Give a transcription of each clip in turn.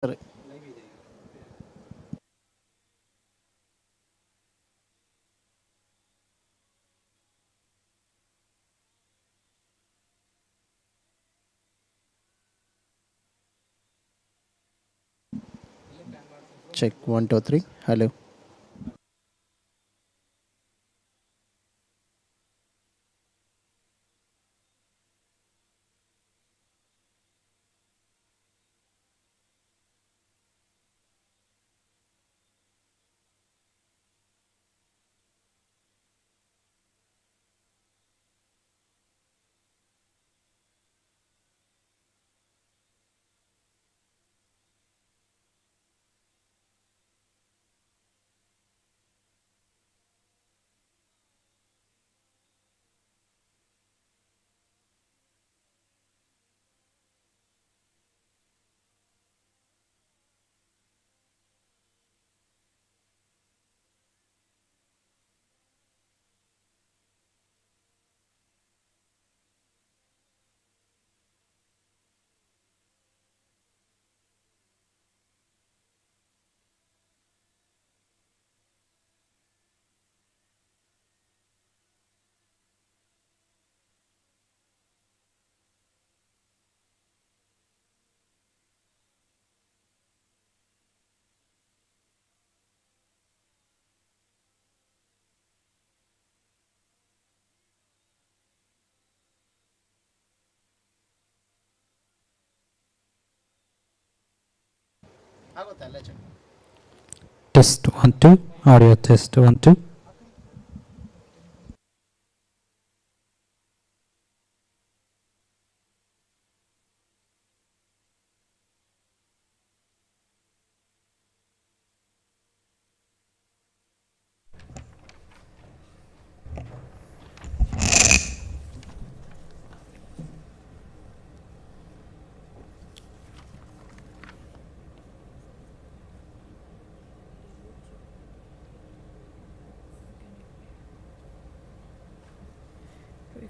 Correct. Check 1 2 3. Hello. Test 1 2. Audio test 1 2.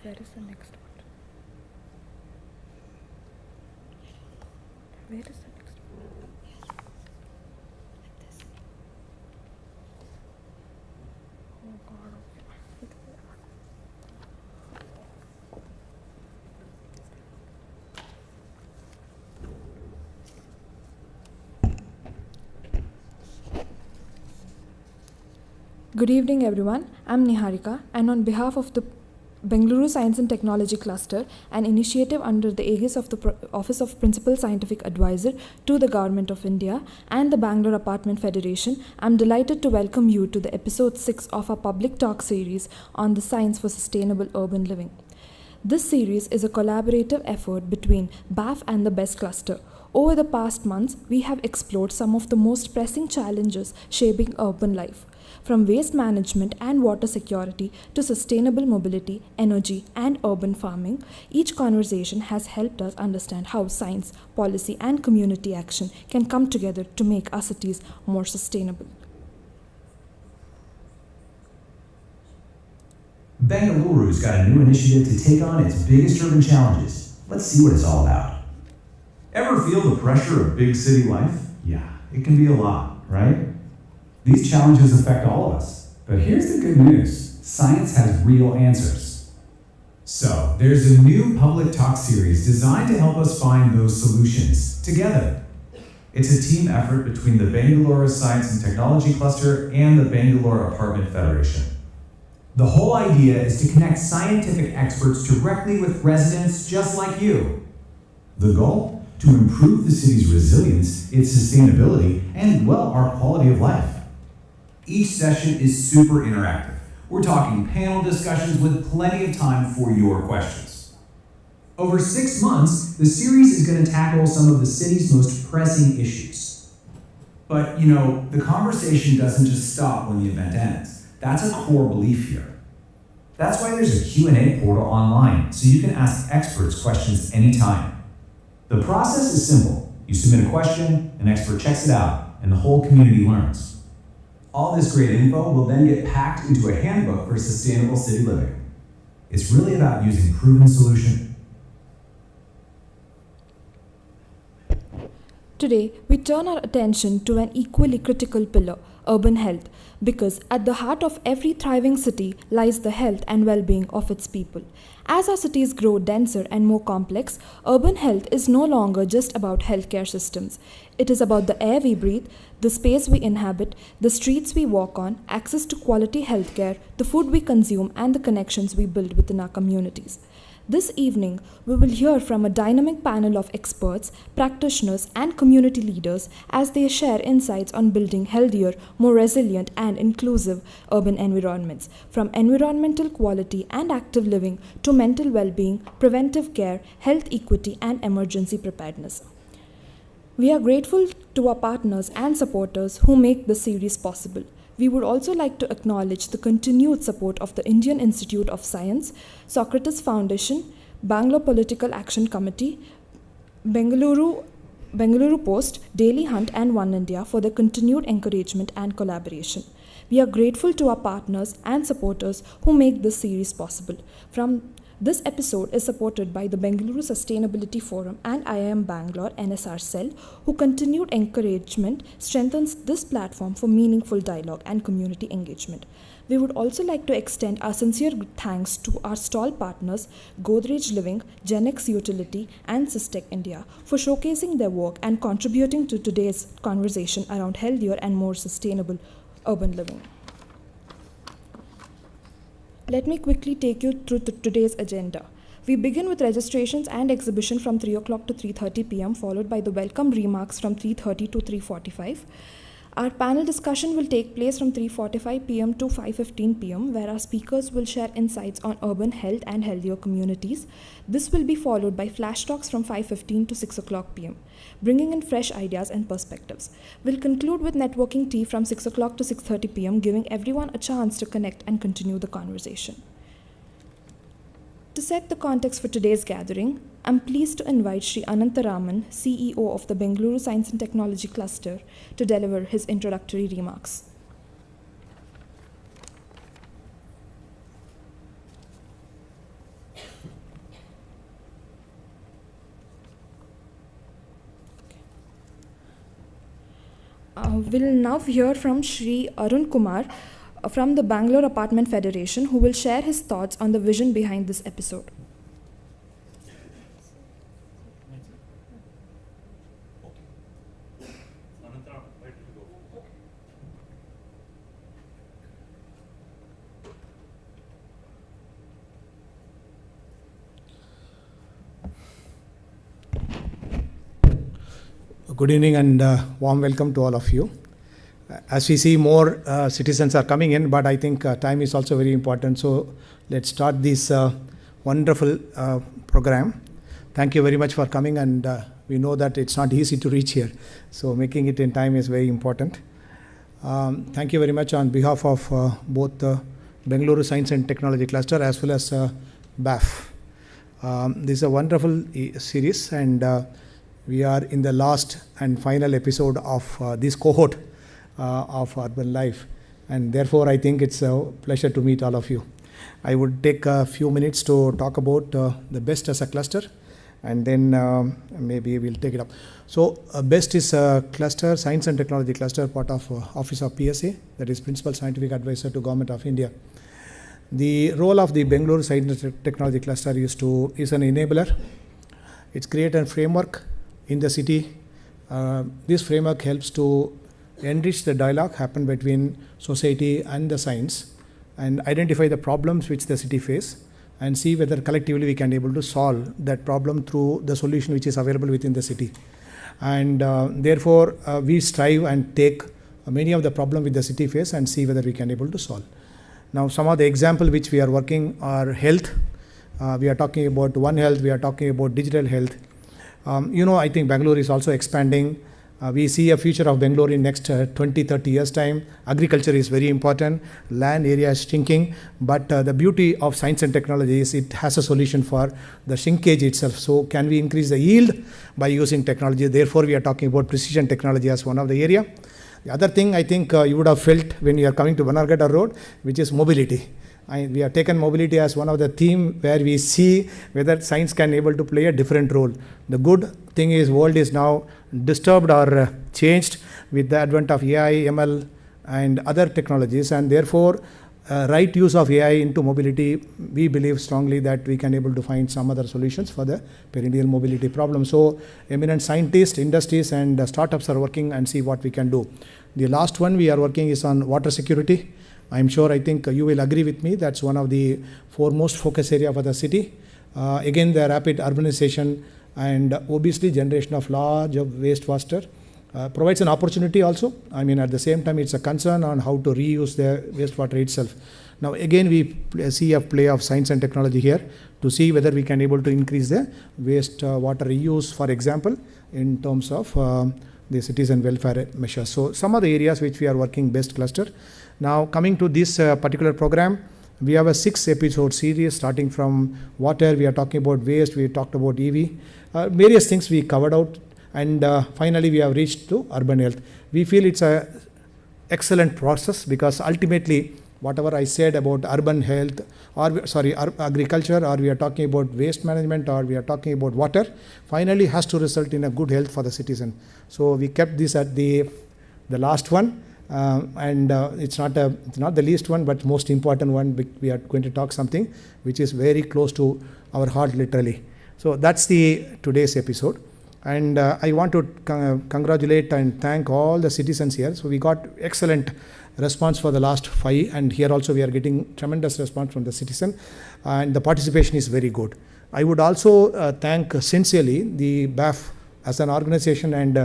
Where is the next one? Where is the next one? Oh God. Good evening, everyone. I'm Niharika, and on behalf of the Bengaluru Science and Technology Cluster, an initiative under the aegis of the Office of Principal Scientific Advisor to the Government of India and the Bangalore Apartment Federation, I'm delighted to welcome you to the episode 6 of our public talk series on the science for sustainable urban living. This series is a collaborative effort between BAF and the BEST cluster. Over the past months, we have explored some of the most pressing challenges shaping urban life. From waste management and water security to sustainable mobility, energy, and urban farming, each conversation has helped us understand how science, policy, and community action can come together to make our cities more sustainable. Bengaluru's got a new initiative to take on its biggest urban challenges. Let's see what it's all about. Ever feel the pressure of big city life? Yeah, it can be a lot, right? These challenges affect all of us. But here's the good news. Science has real answers. So, there's a new public talk series designed to help us find those solutions together. It's a team effort between the Bengaluru Science and Technology Cluster and the Bangalore Apartment Federation. The whole idea is to connect scientific experts directly with residents just like you. The goal? To improve the city's resilience, its sustainability, and, well, our quality of life. Each session is super interactive. We're talking panel discussions with plenty of time for your questions. Over 6 months, the series is going to tackle some of the city's most pressing issues. But, the conversation doesn't just stop when the event ends. That's a core belief here. That's why there's a Q&A portal online, so you can ask experts questions anytime. The process is simple. You submit a question, an expert checks it out, and the whole community learns. All this great info will then get packed into a handbook for sustainable city living. It's really about using proven solutions. Today, we turn our attention to an equally critical pillar, urban health, because at the heart of every thriving city lies the health and well-being of its people. As our cities grow denser and more complex, urban health is no longer just about healthcare systems. It is about the air we breathe, the space we inhabit, the streets we walk on, access to quality healthcare, the food we consume, and the connections we build within our communities. This evening, we will hear from a dynamic panel of experts, practitioners, and community leaders as they share insights on building healthier, more resilient, and inclusive urban environments, from environmental quality and active living to mental well-being, preventive care, health equity, and emergency preparedness. We are grateful to our partners and supporters who make this series possible. We would also like to acknowledge the continued support of the Indian Institute of Science, Socrates Foundation, Bangalore Political Action Committee, Bengaluru Post, Daily Hunt, and One India for their continued encouragement and collaboration. We are grateful to our partners and supporters who make this series possible. This episode is supported by the Bengaluru Sustainability Forum and IIM Bangalore NSR Cell, who continued encouragement strengthens this platform for meaningful dialogue and community engagement. We would also like to extend our sincere thanks to our stall partners, Godrej Living, Genex Utility, and Systec India for showcasing their work and contributing to today's conversation around healthier and more sustainable urban living. Let me quickly take you through today's agenda. We begin with registrations and exhibition from 3 o'clock to 3:30 p.m., followed by the welcome remarks from 3:30 to 3:45. Our panel discussion will take place from 3:45 p.m. to 5:15 p.m., where our speakers will share insights on urban health and healthier communities. This will be followed by flash talks from 5:15 to 6 o'clock p.m., bringing in fresh ideas and perspectives. We'll conclude with networking tea from 6 o'clock to 6:30 p.m., giving everyone a chance to connect and continue the conversation. To set the context for today's gathering, I'm pleased to invite Sri Anantharaman, CEO of the Bengaluru Science and Technology Cluster, to deliver his introductory remarks. We'll now hear from Sri Arun Kumar from the Bangalore Apartment Federation, who will share his thoughts on the vision behind this episode. Good evening and warm welcome to all of you. As we see, more citizens are coming in, but I think time is also very important. So let's start this wonderful program. Thank you very much for coming, and we know that it's not easy to reach here. So making it in time is very important. Thank you very much on behalf of both the Bengaluru Science and Technology Cluster as well as BAF. This is a wonderful series, and we are in the last and final episode of this cohort of urban life, and therefore I think it's a pleasure to meet all of you. I would take a few minutes to talk about the BEST as a cluster, and then maybe we'll take it up. So BEST is a cluster, Science and Technology Cluster, part of Office of PSA, that is Principal Scientific Advisor to Government of India. The role of the Bengaluru Science and Technology Cluster is an enabler. It's create a framework in the city. This framework helps to enrich the dialogue happen between society and the science, and identify the problems which the city face, and see whether collectively we can able to solve that problem through the solution which is available within the city. And therefore we strive and take many of the problem with the city face and see whether we can able to solve. Now some of the example which we are working are health. We are talking about One Health, we are talking about digital health. I think Bangalore is also expanding. We see a future of Bangalore in next 20-30 years time. Agriculture is very important. Land area is shrinking, but the beauty of science and technology is it has a solution for the shrinkage itself. So can we increase the yield by using technology? Therefore, we are talking about precision technology as one of the area. The other thing I think you would have felt when you are coming to Banargata Road, which is mobility. we have taken mobility as one of the theme where we see whether science can able to play a different role. The good thing is world is now disturbed or changed with the advent of AI, ML and other technologies, and therefore right use of AI into mobility, we believe strongly that we can able to find some other solutions for the perennial mobility problem. So eminent scientists, industries and startups are working and see what we can do. The last one we are working is on water security. I think you will agree with me, that's one of the foremost focus area for the city. Again, the rapid urbanization and obviously generation of large wastewater provides an opportunity also. At the same time, it's a concern on how to reuse the wastewater itself. Now again, we see a play of science and technology here to see whether we can able to increase the wastewater reuse, for example, in terms of the citizen welfare measures. So some of the areas which we are working best cluster. Now coming to this particular program, we have a 6-episode series starting from water, we are talking about waste, we talked about EV, various things we covered out, and finally we have reached to urban health. We feel it's a excellent process because ultimately whatever I said about urban health or agriculture, or we are talking about waste management, or we are talking about water, finally has to result in a good health for the citizen. So we kept this at the last one. And it's not the least one, but most important one. We are going to talk something which is very close to our heart, literally. So that's the today's episode, and I want to congratulate and thank all the citizens here. So we got excellent response for the last 5, and here also we are getting tremendous response from the citizen, and the participation is very good. I would also thank sincerely the BAF as an organization, and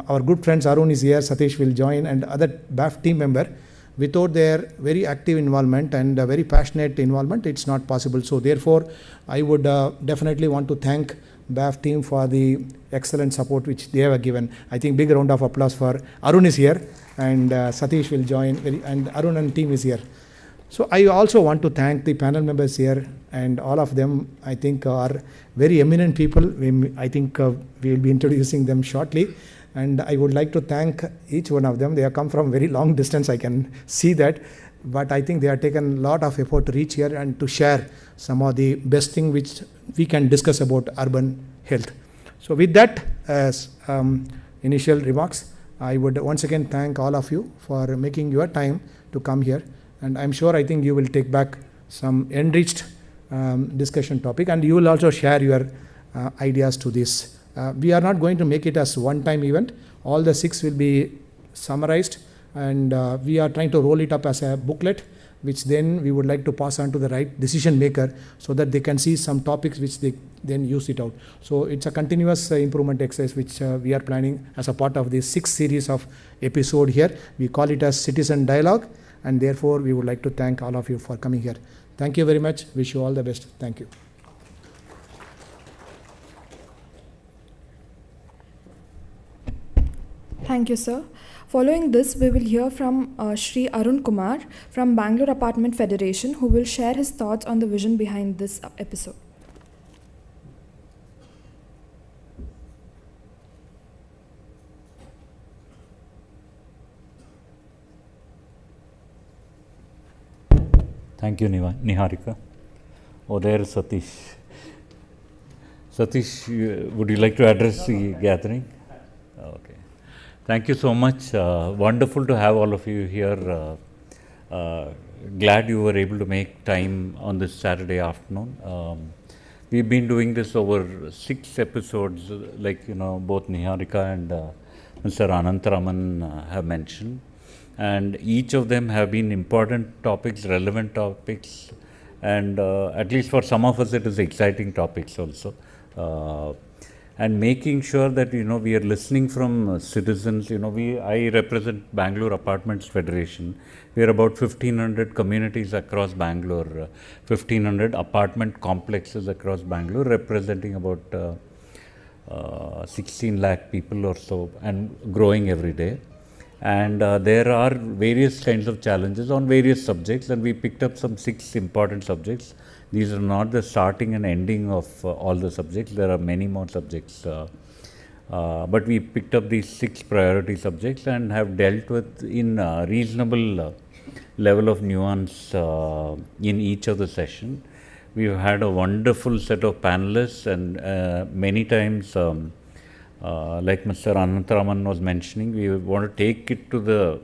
our good friends Arun is here, Satish will join, and other BAF team member. Without their very active involvement and very passionate involvement, it's not possible. So therefore, I would definitely want to thank BAF team for the excellent support which they have given. I think big round of applause for Arun is here, and Satish will join, and Arun and team is here. So I also want to thank the panel members here, and all of them I think are very eminent people. I think we will be introducing them shortly, and I would like to thank each one of them. They have come from very long distance, I can see that, but I think they have taken a lot of effort to reach here and to share some of the best thing which we can discuss about urban health. So with that as initial remarks, I would once again thank all of you for making your time to come here. And I'm sure, I think you will take back some enriched discussion topic, and you will also share your ideas to this. We are not going to make it as one-time event. All the 6 will be summarized, and we are trying to roll it up as a booklet, which then we would like to pass on to the right decision maker so that they can see some topics which they then use it out. So it's a continuous improvement exercise which we are planning as a part of this 6th series of episode here. We call it as Citizen Dialogue. And therefore, we would like to thank all of you for coming here. Thank you very much. Wish you all the best. Thank you. Thank you, sir. Following this, we will hear from Shri Arun Kumar from Bangalore Apartment Federation, who will share his thoughts on the vision behind this episode. Thank you, Niharika. Oh, there is Satish. Satish, would you like to address the gathering? Okay. Thank you so much. Wonderful to have all of you here. Glad you were able to make time on this Saturday afternoon. We've been doing this over 6 episodes, like both Niharika and Mr. Anantaraman have mentioned. And each of them have been important topics, relevant topics, and at least for some of us it is exciting topics also. And making sure that we are listening from citizens. I represent Bangalore Apartments Federation. We are about 1,500 communities across Bangalore, 1,500 apartment complexes across Bangalore, representing about 16 lakh people or so, and growing every day. And there are various kinds of challenges on various subjects, and we picked up some 6 important subjects. These are not the starting and ending of all the subjects. There are many more subjects, but we picked up these 6 priority subjects and have dealt with in reasonable level of nuance in each of the session. We've had a wonderful set of panelists, and many times, like Mr. Anantharaman was mentioning, we want to take it to the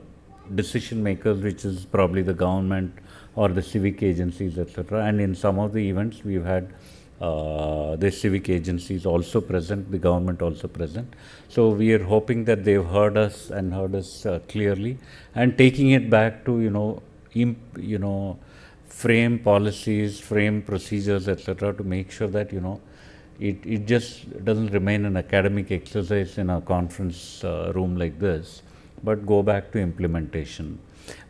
decision makers, which is probably the government or the civic agencies, etc. And in some of the events, we've had the civic agencies also present, the government also present. So we are hoping that they've heard us and heard us clearly, and taking it back to frame policies, frame procedures, etc., to make sure that it just doesn't remain an academic exercise in a conference room like this, but go back to implementation.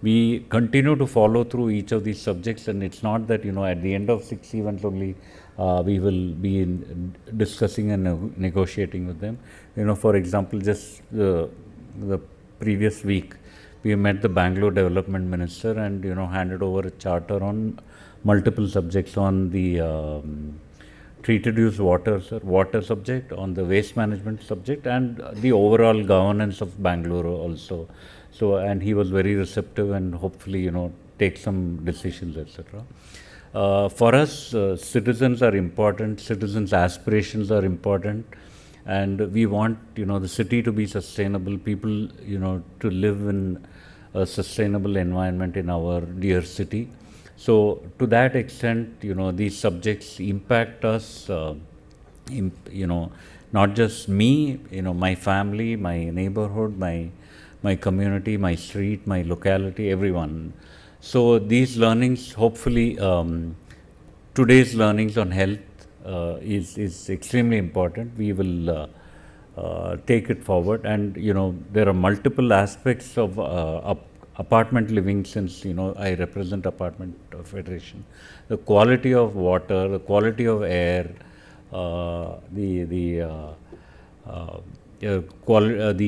We continue to follow through each of these subjects, and it's not that at the end of 6 events only we will be discussing and negotiating with them. For example, just the previous week we met the Bangalore Development Minister and handed over a charter on multiple subjects, on the treated use water subject, on the waste management subject, and the overall governance of Bengaluru also. So, and he was very receptive, and hopefully take some decisions, etc. For us, citizens are important, citizens' aspirations are important, and we want the city to be sustainable, people to live in a sustainable environment in our dear city. So to that extent, these subjects impact us, not just me, my family, my neighborhood, my community, my street, my locality, everyone. So these learnings, hopefully, today's learnings on health is extremely important. We will take it forward, and there are multiple aspects of apartment living, since I represent Apartment Federation. The quality of water, the quality of air, the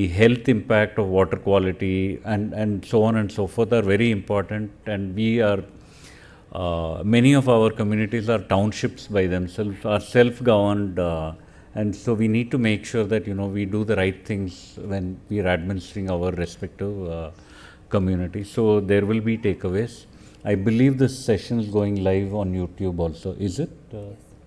health impact of water quality, and so on and so forth are very important. And we are many of our communities are townships by themselves, are self-governed, and so we need to make sure that we do the right things when we are administering our respective communities. So there will be takeaways. I believe this session is going live on YouTube also. Is it?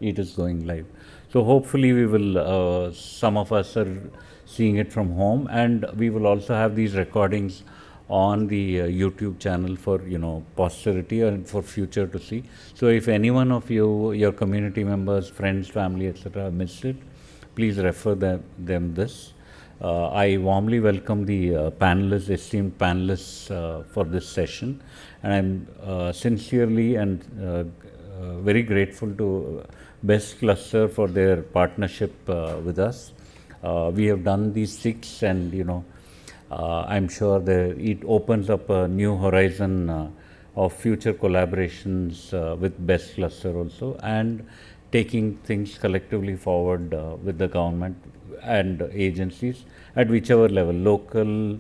It is going live. So hopefully we will, some of us are seeing it from home, and we will also have these recordings on the YouTube channel for posterity and for future to see. So if any one of you, your community members, friends, family, etc., missed it, please refer them this. I warmly welcome the panelists, esteemed panelists for this session, and I'm sincerely and very grateful to Best Cluster for their partnership with us. We have done these 6, and I'm sure that it opens up a new horizon of future collaborations with Best Cluster also, and taking things collectively forward with the government and agencies at whichever level, local,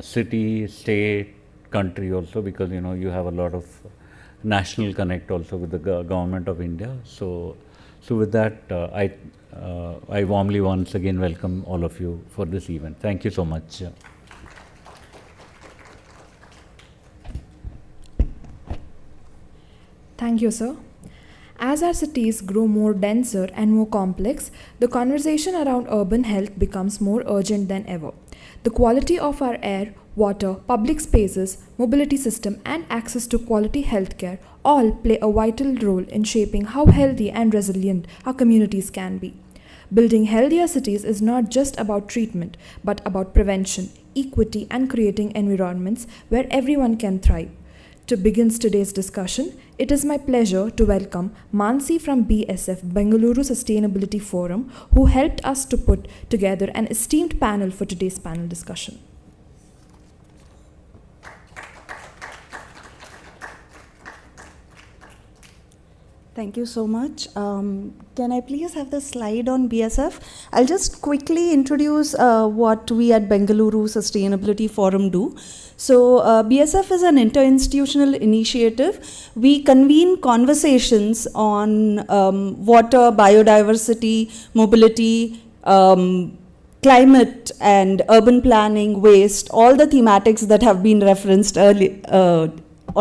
city, state, country also, because you have a lot of national connect also with the government of India. So with that, I warmly once again welcome all of you for this event. Thank you so much. Thank you, sir. As our cities grow more denser and more complex, the conversation around urban health becomes more urgent than ever. The quality of our air, water, public spaces, mobility system, and access to quality healthcare all play a vital role in shaping how healthy and resilient our communities can be. Building healthier cities is not just about treatment, but about prevention, equity, and creating environments where everyone can thrive. To begin today's discussion, it is my pleasure to welcome Mansi from BSF Bengaluru Sustainability Forum, who helped us to put together an esteemed panel for today's panel discussion. Thank you so much. Can I please have the slide on BSF? I'll just quickly introduce what we at Bengaluru Sustainability Forum do. So BSF is an inter-institutional initiative. We convene conversations on water, biodiversity, mobility, climate and urban planning, waste, all the thematics that have been referenced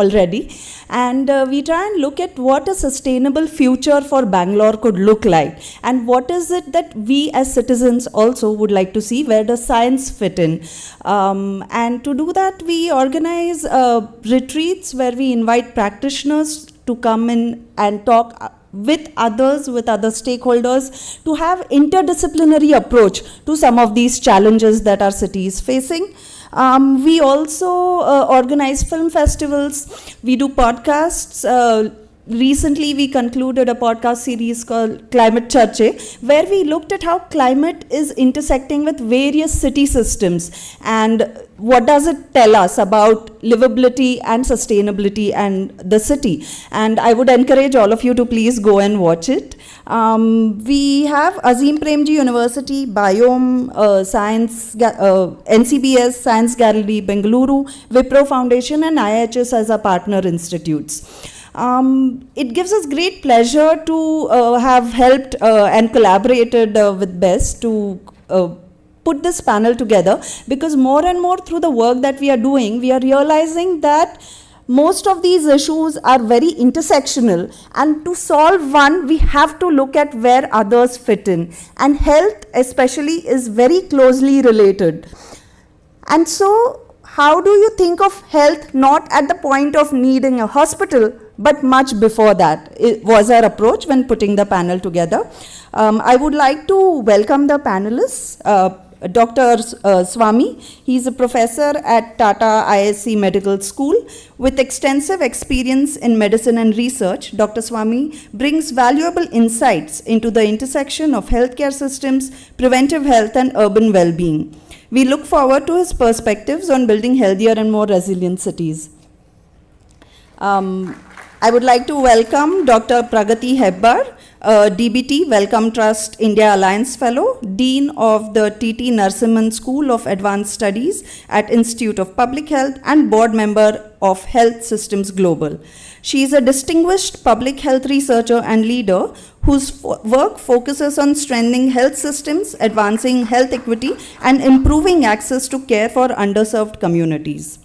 already. And we try and look at what a sustainable future for Bangalore could look like, and what is it that we as citizens also would like to see, where does science fit in. And to do that, we organize retreats where we invite practitioners to come in and talk with others, with other stakeholders, to have interdisciplinary approach to some of these challenges that our city is facing. We also organize film festivals. We do podcasts. Recently, we concluded a podcast series called 𝗕𝗲𝗦𝗧, where we looked at how climate is intersecting with various city systems and what does it tell us about livability and sustainability and the city. And I would encourage all of you to please go and watch it. We have 𝗕𝗲𝗻𝗃𝗍 University, Biome Science, NCBS Science Gallery, Bengaluru, Wipro Foundation and IHS as our partner institutes. It gives us great pleasure to have helped and collaborated with BEST to put this panel together, because more and more through the work that we are doing, we are realizing that most of these issues are very intersectional, and to solve one, we have to look at where others fit in. And health especially is very closely related. And so, how do you think of health not at the point of needing a hospital, but much before that? It was our approach when putting the panel together. I would like to welcome the panelists. Dr. Swami, he is a professor at Tata ISC Medical School with extensive experience in medicine and research. Dr. Swami brings valuable insights into the intersection of healthcare systems, preventive health and urban well-being. We look forward to his perspectives on building healthier and more resilient cities. I would like to welcome Dr. 𝗕𝗲𝗦𝗧, DBT Wellcome Trust India Alliance Fellow, Dean of the 𝗕𝗲𝗏 School of Advanced Studies at Institute of Public Health and board member of Health Systems Global. She is a distinguished public health researcher and leader whose work focuses on strengthening health systems, advancing health equity, and improving access to care for underserved communities.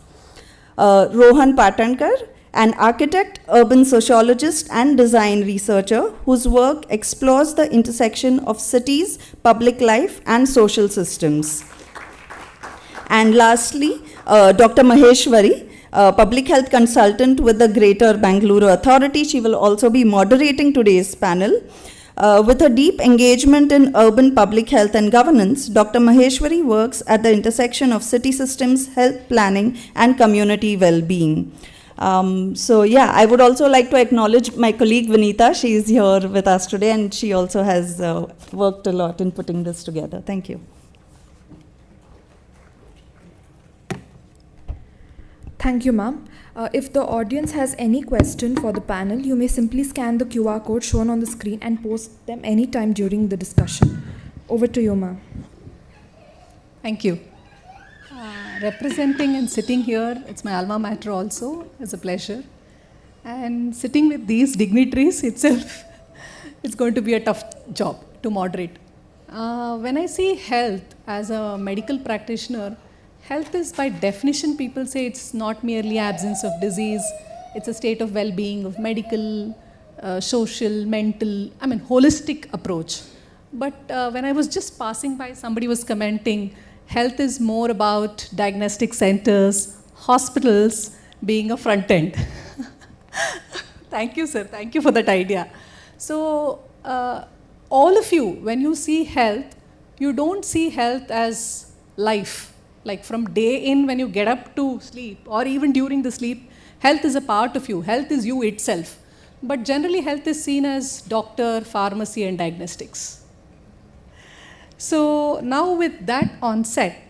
Rohan Patankar, an architect, urban sociologist, and design researcher whose work explores the intersection of cities, public life, and social systems. And lastly, Dr. Maheshwari, public health consultant with the Greater Bengaluru Authority. She will also be moderating today's panel. With a deep engagement in urban public health and governance, Dr. Maheshwari works at the intersection of city systems, health planning, and community well-being. So yeah, I would also like to acknowledge my colleague Vinita. She is here with us today, and she also has worked a lot in putting this together. Thank you. Thank you, ma'am. If the audience has any question for the panel, you may simply scan the QR code shown on the screen and post them anytime during the discussion. Over to you, ma'am. Thank you. Representing and sitting here, it's my alma mater also, it's a pleasure. And sitting with these dignitaries itself, it's going to be a tough job to moderate. When I see health as a medical practitioner, health is by definition, people say it's not merely absence of disease, it's a state of well-being, of medical, social, mental, holistic approach. But when I was just passing by, somebody was commenting, health is more about diagnostic centers, hospitals being a front end. Thank you, sir. Thank you for that idea. So, all of you, when you see health, you don't see health as life. Like from day in, when you get up to sleep, or even during the sleep, health is a part of you. Health is you itself. But generally, health is seen as doctor, pharmacy, and diagnostics. So now with that onset,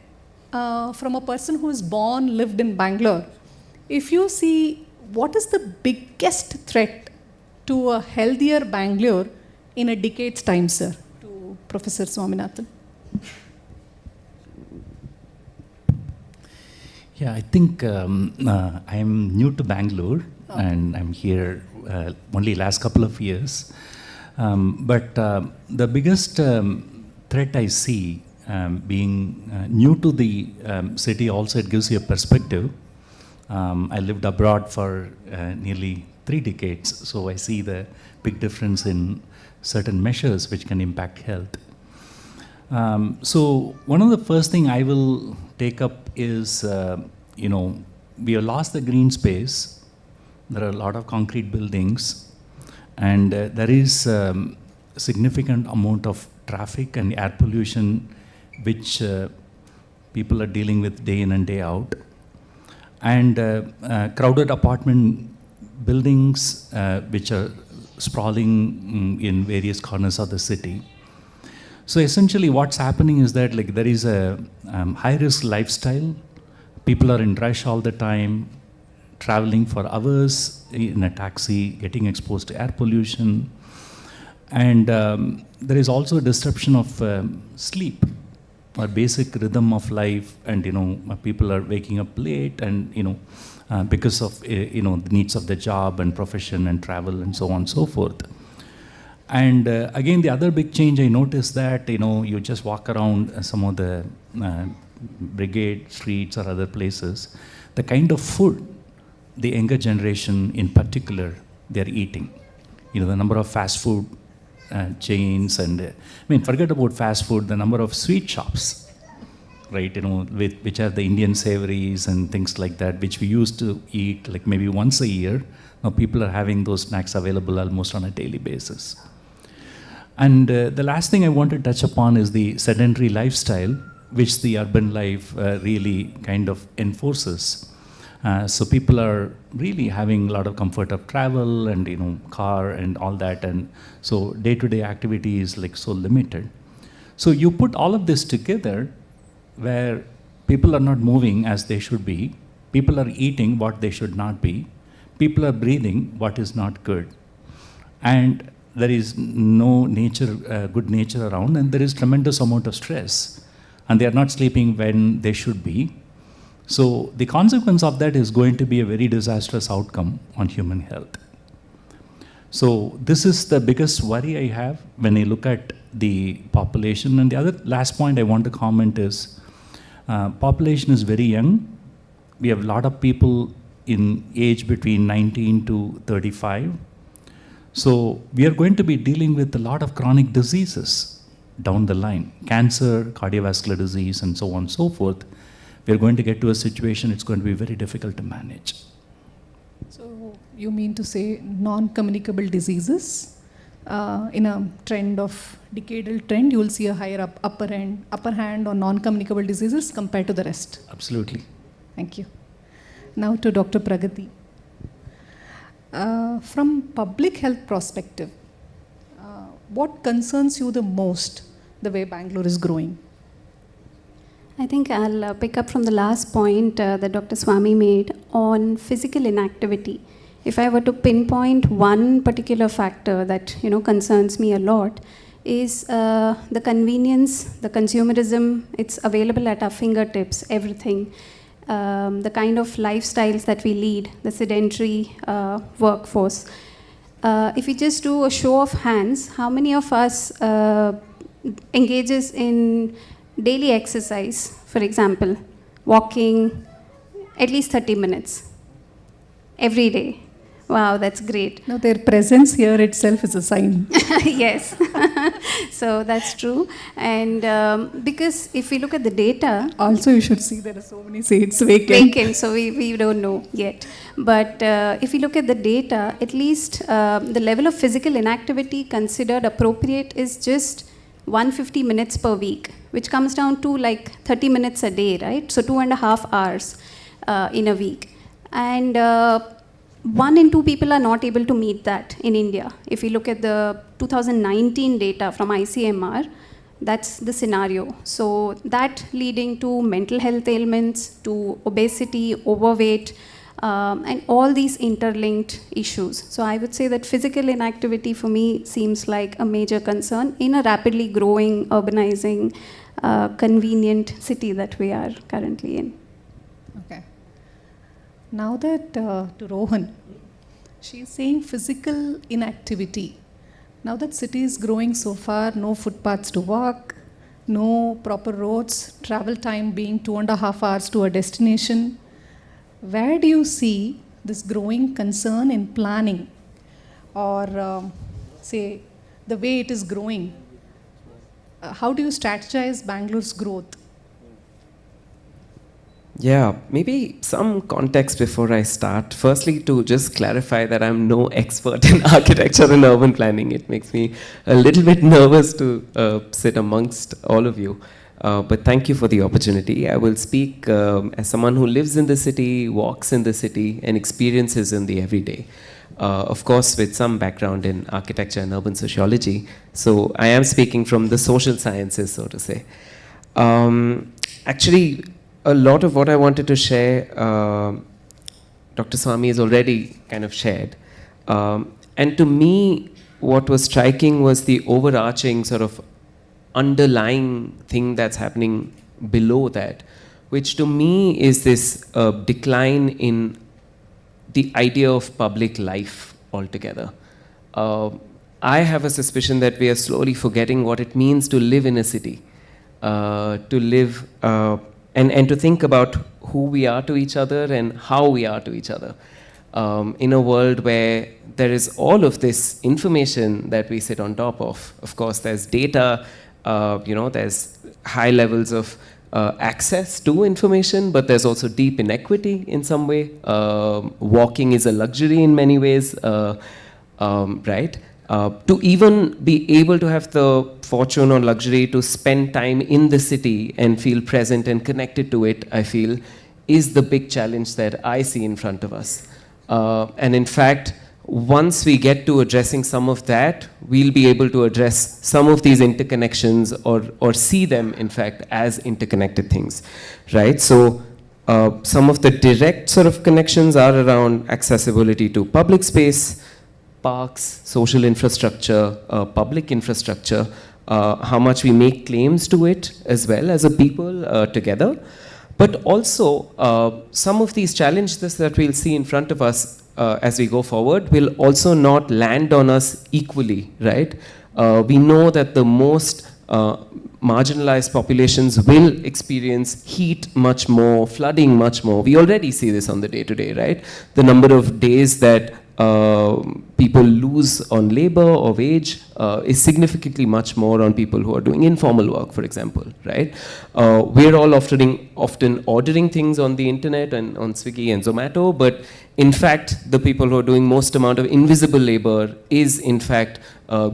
from a person who is born, lived in Bangalore, if you see what is the biggest threat to a healthier Bangalore in a decade's time, sir, to Professor Swaminathan? Yeah, I think I'm new to Bangalore, and I'm here only last couple of years. But the biggest threat I see being new to the city also, it gives you a perspective. I lived abroad for nearly 3 decades, so I see the big difference in certain measures which can impact health. So one of the first thing I will take up is, we have lost the green space. There are a lot of concrete buildings, and there is significant amount of traffic and air pollution which people are dealing with day in and day out. And crowded apartment buildings which are sprawling in various corners of the city. So essentially what's happening is that there is a high-risk lifestyle. People are in rush all the time, traveling for hours in a taxi, getting exposed to air pollution. And there is also a disruption of sleep, or basic rhythm of life, and people are waking up late, and because of the needs of the job and profession and travel and so on and so forth. And again, the other big change I noticed that you just walk around some of the brigade streets or other places, the kind of food the younger generation in particular they're eating, the number of fast food chains, and forget about fast food, the number of sweet shops, right, which are the Indian savories and things like that, which we used to eat maybe once a year. Now people are having those snacks available almost on a daily basis. And the last thing I want to touch upon is the sedentary lifestyle, which the urban life really kind of enforces. So people are really having a lot of comfort of travel and car and all that, and so day-to-day activity is so limited. So you put all of this together, where people are not moving as they should be, people are eating what they should not be, people are breathing what is not good, and there is no nature, good nature around, and there is tremendous amount of stress, and they are not sleeping when they should be. So the consequence of that is going to be a very disastrous outcome on human health. So this is the biggest worry I have when I look at the population. And the other last point I want to comment is, population is very young. We have a lot of people in age between 19 to 35. So we are going to be dealing with a lot of chronic diseases down the line, cancer, cardiovascular disease, and so on and so forth. We are going to get to a situation it's going to be very difficult to manage. So you mean to say non-communicable diseases, in a trend of decadal trend, you will see a higher upper hand on non-communicable diseases compared to the rest? Absolutely. Thank you. Now to Dr. Pragati. From public health perspective, what concerns you the most, the way Bangalore is growing? I think I'll pick up from the last point that Dr. Swami made on physical inactivity. If I were to pinpoint one particular factor that concerns me a lot, is the convenience, the consumerism. It's available at our fingertips, everything. The kind of lifestyles that we lead, the sedentary workforce. If we just do a show of hands, how many of us engages in daily exercise, for example, walking at least 30 minutes every day? Wow, that's great. No, their presence here itself is a sign. Yes, so that's true. And because if we look at the data... Also, you should see there are so many seats vacant. So we don't know yet. But if we look at the data, at least the level of physical inactivity considered appropriate is just 150 minutes per week, which comes down to 30 minutes a day, right? So 2.5 hours in a week. And 1 in 2 people are not able to meet that in India. If you look at the 2019 data from ICMR, that's the scenario. So that leading to mental health ailments, to obesity, overweight, and all these interlinked issues. So I would say that physical inactivity for me seems like a major concern in a rapidly growing, urbanizing, convenient city that we are currently in. Okay. Now that to Rohan, she's saying physical inactivity. Now that city is growing so far, no footpaths to walk, no proper roads, travel time being 2.5 hours to a destination. Where do you see this growing concern in planning, or say the way it is growing? How do you strategize Bangalore's growth? Yeah, maybe some context before I start. Firstly, to just clarify that I'm no expert in architecture and urban planning. It makes me a little bit nervous to sit amongst all of you. But thank you for the opportunity. I will speak as someone who lives in the city, walks in the city, and experiences in the everyday. Of course, with some background in architecture and urban sociology. So I am speaking from the social sciences, so to say. Actually, a lot of what I wanted to share, Dr. Swami has already kind of shared. And to me, what was striking was the overarching sort of underlying thing that's happening below that, which to me is this decline in the idea of public life altogether. I have a suspicion that we are slowly forgetting what it means to live in a city, to live and to think about who we are to each other and how we are to each other. In a world where there is all of this information that we sit on top of. Of course, there's data, there's high levels of access to information, but there's also deep inequity in some way. Walking is a luxury in many ways, right? To even be able to have the fortune or luxury to spend time in the city and feel present and connected to it, I feel, is the big challenge that I see in front of us. And in fact, once we get to addressing some of that, we'll be able to address some of these interconnections or see them, in fact, as interconnected things, right? So some of the direct sort of connections are around accessibility to public space, parks, social infrastructure, public infrastructure, how much we make claims to it as well as a people together. But also, some of these challenges that we'll see in front of us as we go forward will also not land on us equally, right? We know that the most marginalized populations will experience heat much more, flooding much more. We already see this on the day-to-day, right? The number of days that people lose on labor or wage is significantly much more on people who are doing informal work, for example, right? We're all often ordering things on the internet and on Swiggy and Zomato, but in fact, the people who are doing most amount of invisible labor is in fact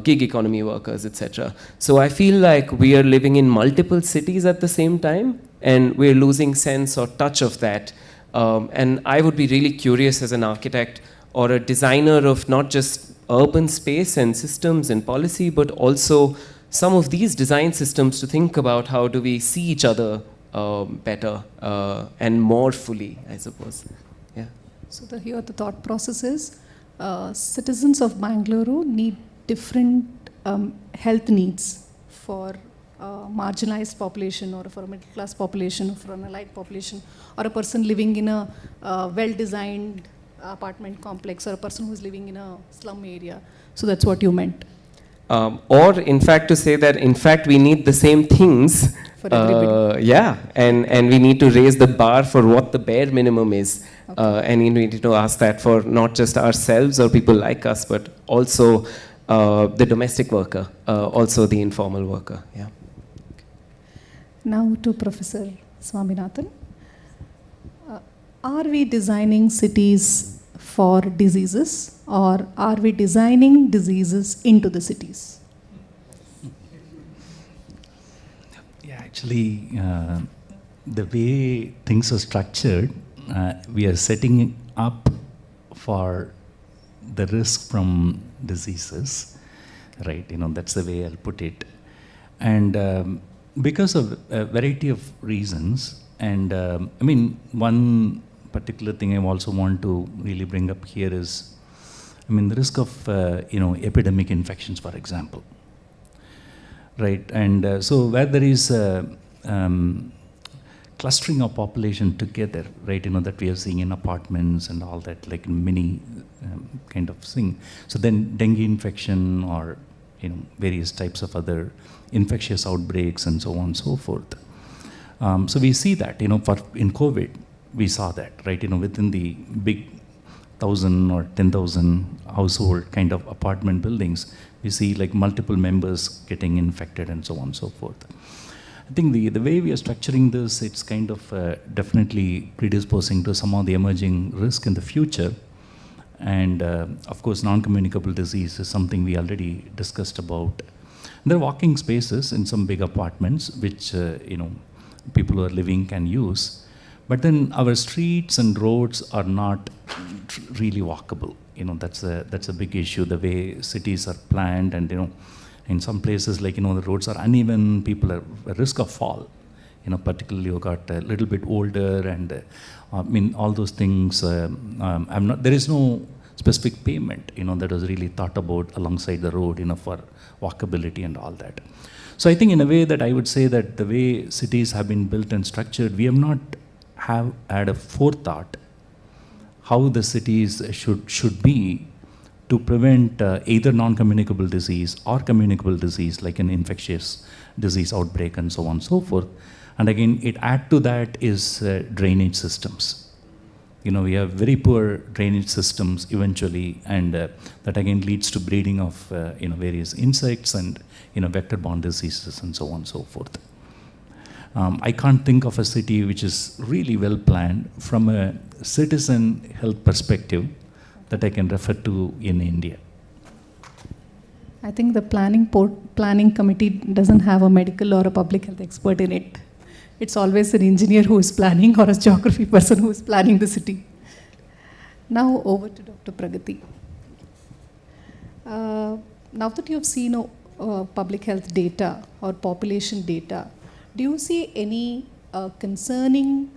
gig economy workers, etc. So I feel like we are living in multiple cities at the same time, and we're losing sense or touch of that. And I would be really curious as an architect or a designer of not just urban space and systems and policy, but also some of these design systems to think about how do we see each other better and more fully, I suppose. Yeah. So here the thought process is, citizens of Bengaluru need different health needs for marginalized population, or for a middle class population, or for an elite population, or a person living in a well-designed apartment complex, or a person who's living in a slum area. So that's what you meant. Or in fact to say that in fact we need the same things for everybody. Yeah, and we need to raise the bar for what the bare minimum is. Okay. And we need to ask that for not just ourselves or people like us, but also the domestic worker, also the informal worker. Yeah. Now to Professor Swaminathan. Are we designing cities for diseases, or are we designing diseases into the cities? Yeah, actually, the way things are structured, we are setting up for the risk from diseases, right? That's the way I'll put it. And because of a variety of reasons, and one particular thing I also want to really bring up here is, the risk of, epidemic infections, for example, right? And so where there is clustering of population together, right, that we are seeing in apartments and all that, like many kind of thing. So then dengue infection or various types of other infectious outbreaks and so on and so forth. So we see that, in COVID, we saw that, right? Within the big 1,000 or 10,000 household kind of apartment buildings, we see like multiple members getting infected and so on and so forth. I think the way we are structuring this, it's kind of definitely predisposing to some of the emerging risk in the future. And of course, non-communicable disease is something we already discussed about. There are walking spaces in some big apartments, which people who are living can use. But then our streets and roads are not really walkable. That's a big issue. The way cities are planned, and in some places, like the roads are uneven. People are at risk of fall. Particularly who got a little bit older, and all those things. There is no specific pavement, that was really thought about alongside the road, for walkability and all that. So I think in a way that I would say that the way cities have been built and structured, we have not had a forethought how the cities should be to prevent either non-communicable disease or communicable disease, like an infectious disease outbreak and so on and so forth. And again, it add to that is drainage systems. We have very poor drainage systems eventually, and that again leads to breeding of various insects and vector-borne diseases and so on and so forth. I can't think of a city which is really well planned from a citizen health perspective that I can refer to in India. I think the planning committee doesn't have a medical or a public health expert in it. It's always an engineer who is planning or a geography person who is planning the city. Now over to Dr. Pragati. Now that you have seen public health data or population data, do you see any concerning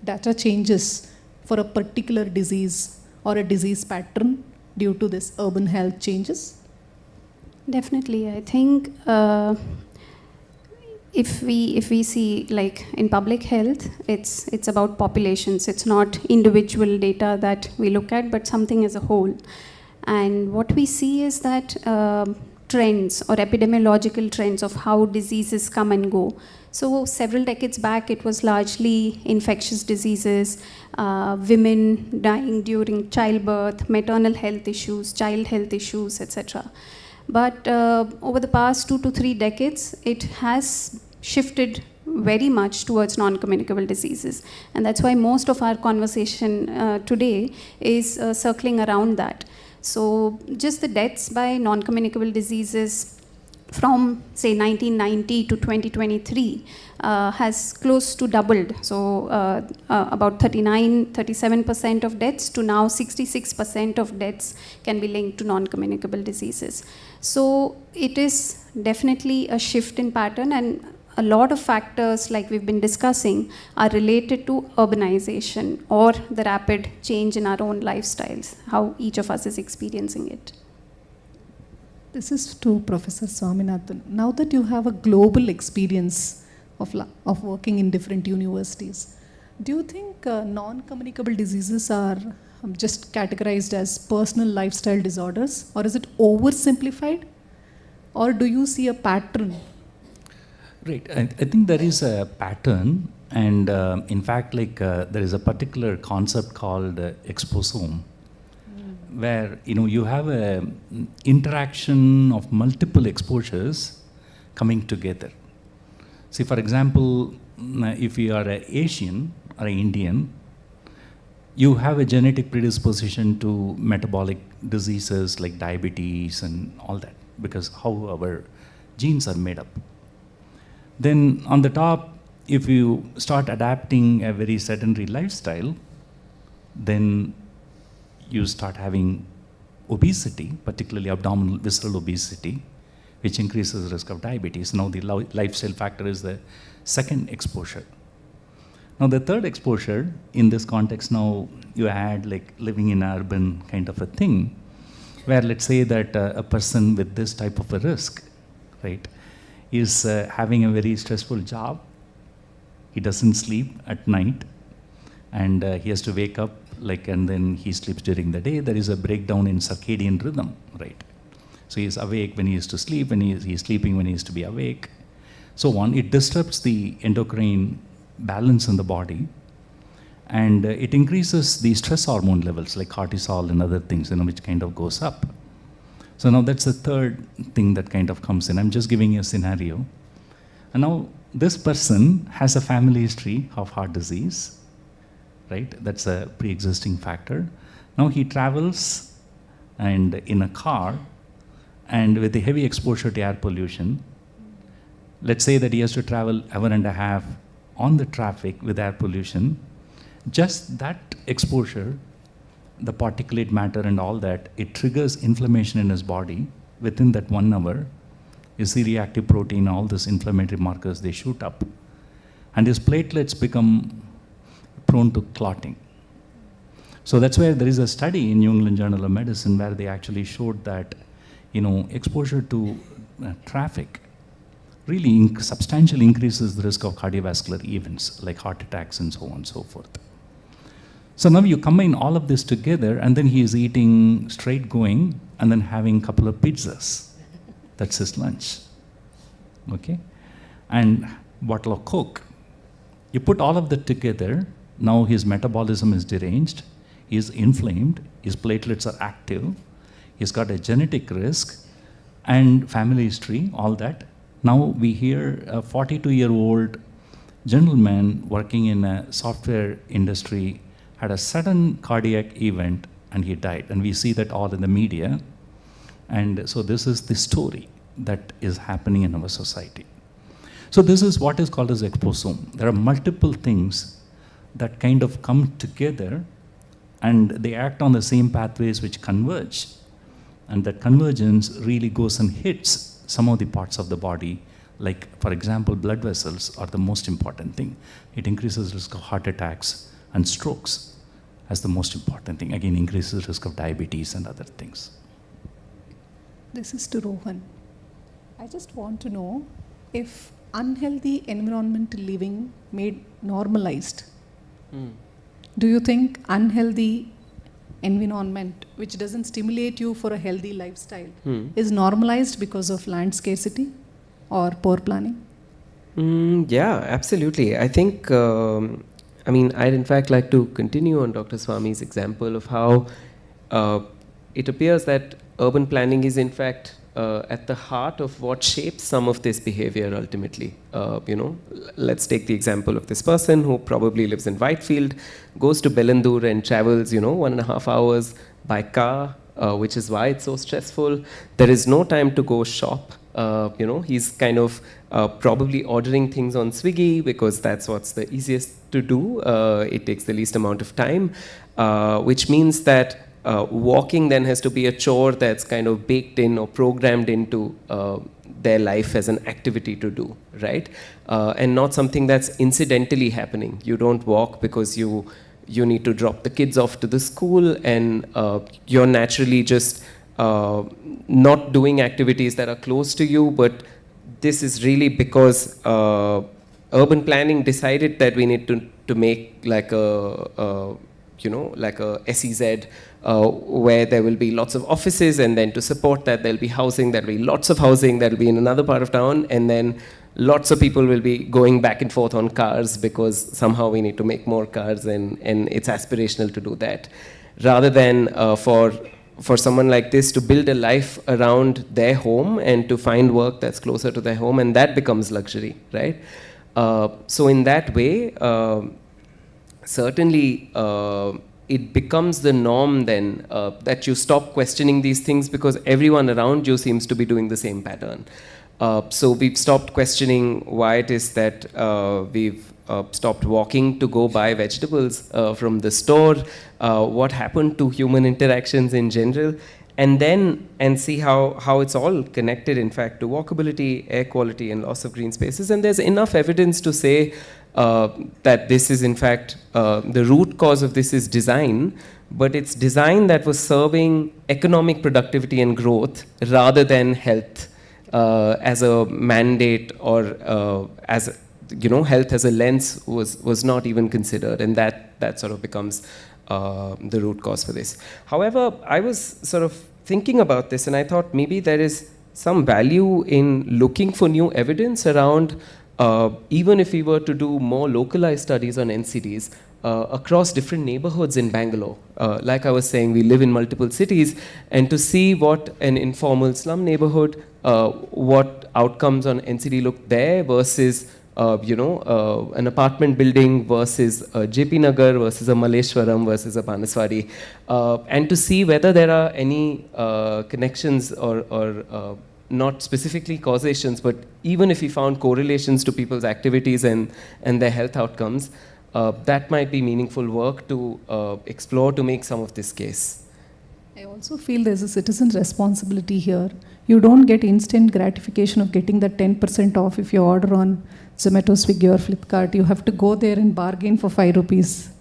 data changes for a particular disease or a disease pattern due to this urban health changes? Definitely. I think if we see, like in public health, it's about populations. It's not individual data that we look at, but something as a whole. And what we see is that trends or epidemiological trends of how diseases come and go. So several decades back, it was largely infectious diseases, women dying during childbirth, maternal health issues, child health issues, etc. But over the past 2 to 3 decades, it has shifted very much towards non-communicable diseases. And that's why most of our conversation today is circling around that. So just the deaths by non-communicable diseases from, say, 1990 to 2023 has close to doubled. So about 37% of deaths to now 66% of deaths can be linked to non-communicable diseases. So it is definitely a shift in pattern, and a lot of factors, like we've been discussing, are related to urbanization or the rapid change in our own lifestyles, how each of us is experiencing it. This is to Professor Swaminathan. Now that you have a global experience of working in different universities, do you think non-communicable diseases are just categorized as personal lifestyle disorders, or is it oversimplified, or do you see a pattern? Right. I think there is a pattern, and in fact, there is a particular concept called exposome, where you have a interaction of multiple exposures coming together. See, for example, if you are an Asian or an Indian, you have a genetic predisposition to metabolic diseases like diabetes and all that, because how our genes are made up. Then on the top, if you start adapting a very sedentary lifestyle, then you start having obesity, particularly abdominal visceral obesity, which increases the risk of diabetes. Now the lifestyle factor is the second exposure. Now the third exposure in this context, now you add like living in urban kind of a thing, where let's say that a person with this type of a risk, right, is having a very stressful job. He doesn't sleep at night, and he has to wake up and then he sleeps during the day. There is a breakdown in circadian rhythm, right? So he is awake when he is to sleep, when he is sleeping when he is to be awake, so on. It disrupts the endocrine balance in the body, and it increases the stress hormone levels like cortisol and other things, which kind of goes up. So now that's the third thing that kind of comes in. I'm just giving you a scenario. And now this person has a family history of heart disease, right? That's a pre-existing factor. Now he travels and in a car and with a heavy exposure to air pollution. Let's say that he has to travel an hour and a half on the traffic with air pollution. Just that exposure, the particulate matter and all that, it triggers inflammation in his body. Within that 1 hour, his C-reactive protein, all these inflammatory markers, they shoot up. And his platelets become prone to clotting. So that's where there is a study in New England Journal of Medicine where they actually showed that, exposure to traffic really substantially increases the risk of cardiovascular events like heart attacks and so on and so forth. So now you combine all of this together, and then he is eating straight going and then having a couple of pizzas. That's his lunch. Okay? And bottle of Coke. You put all of that together, now his metabolism is deranged, he is inflamed, his platelets are active, he's got a genetic risk and family history, all that. Now we hear a 42-year-old gentleman working in a software industry had a sudden cardiac event and he died. And we see that all in the media. And so this is the story that is happening in our society. So this is what is called as exposome. There are multiple things that kind of come together and they act on the same pathways which converge. And that convergence really goes and hits some of the parts of the body, like, for example, blood vessels are the most important thing. It increases risk of heart attacks and strokes as the most important thing. Again, increases risk of diabetes and other things. This is to Rohan. I just want to know if unhealthy environmental living made normalized. Do you think unhealthy environment, which doesn't stimulate you for a healthy lifestyle, is normalized because of land scarcity or poor planning? Yeah, absolutely. I think, I'd in fact like to continue on Dr. Swami's example of how it appears that urban planning is in fact at the heart of what shapes some of this behavior ultimately. Let's take the example of this person who probably lives in Whitefield, goes to Bengaluru and travels, 1.5 hours by car, which is why it's so stressful. There is no time to go shop. He's kind of probably ordering things on Swiggy because that's what's the easiest to do. It takes the least amount of time, which means that walking then has to be a chore that's kind of baked in or programmed into their life as an activity to do, right? And not something that's incidentally happening. You don't walk because you need to drop the kids off to the school and you're naturally just not doing activities that are close to you, but this is really because urban planning decided that we need to make like a SEZ where there will be lots of offices, and then to support that there'll be housing, there'll be lots of housing that'll be in another part of town, and then lots of people will be going back and forth on cars because somehow we need to make more cars and it's aspirational to do that. Rather than for someone like this to build a life around their home and to find work that's closer to their home, and that becomes luxury, right? So in that way, certainly it becomes the norm then that you stop questioning these things because everyone around you seems to be doing the same pattern. So we've stopped questioning why it is that we've stopped walking to go buy vegetables from the store, what happened to human interactions in general, and see how it's all connected, in fact, to walkability, air quality, and loss of green spaces. And there's enough evidence to say that this is, in fact, the root cause of this is design, but it's design that was serving economic productivity and growth rather than health as a mandate, or as health as a lens was not even considered, and that sort of becomes the root cause for this. However, I was sort of thinking about this, and I thought maybe there is some value in looking for new evidence around, even if we were to do more localized studies on NCDs across different neighborhoods in Bangalore. Like I was saying, we live in multiple cities, and to see what an informal slum neighborhood, what outcomes on NCD look there versus an apartment building versus JP Nagar versus a 𝗪𝗫𝗀𝗹𝗂 versus a Banaswadi, and to see whether there are any connections or not specifically causations, but even if we found correlations to people's activities and their health outcomes, that might be meaningful work to explore to make some of this case. I also feel there's a citizen's responsibility here. You don't get instant gratification of getting the 10% off if you order on Zomato, Swiggy or Flipkart. You have to go there and bargain for 5 rupees.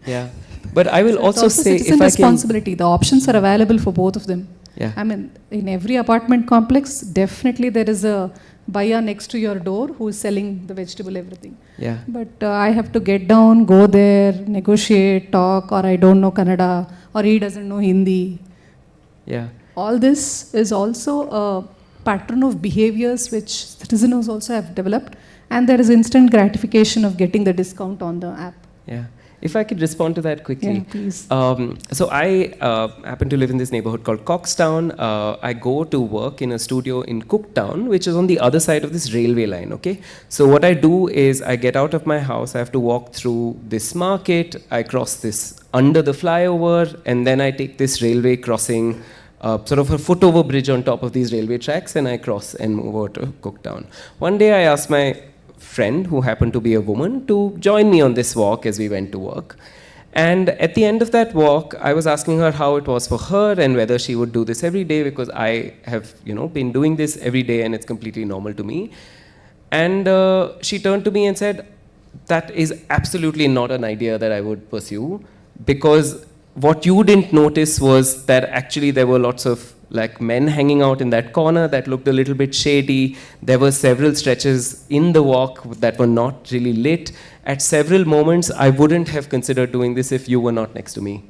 Yeah, but I will So also it's say, citizen if I responsibility. The options are available for both of them. Yeah. I mean, in every apartment complex, definitely there is a buyer next to your door who is selling the vegetable, everything. Yeah. But I have to get down, go there, negotiate, talk, or I don't know Kannada, or he doesn't know Hindi. Yeah. All this is also a pattern of behaviors which citizens also have developed, and there is instant gratification of getting the discount on the app. Yeah. If I could respond to that quickly. Yeah, please. So I happen to live in this neighborhood called Coxtown. I go to work in a studio in Cooktown, which is on the other side of this railway line, okay? So what I do is I get out of my house, I have to walk through this market, I cross this under the flyover, and then I take this railway crossing, sort of a foot-over bridge on top of these railway tracks, and I cross and move over to Cooktown. One day I asked my friend, who happened to be a woman, to join me on this walk as we went to work. And at the end of that walk, I was asking her how it was for her and whether she would do this every day, because I have, been doing this every day and it's completely normal to me. And she turned to me and said, that is absolutely not an idea that I would pursue, because what you didn't notice was that actually there were lots of men hanging out in that corner that looked a little bit shady. There were several stretches in the walk that were not really lit. At several moments, I wouldn't have considered doing this if you were not next to me,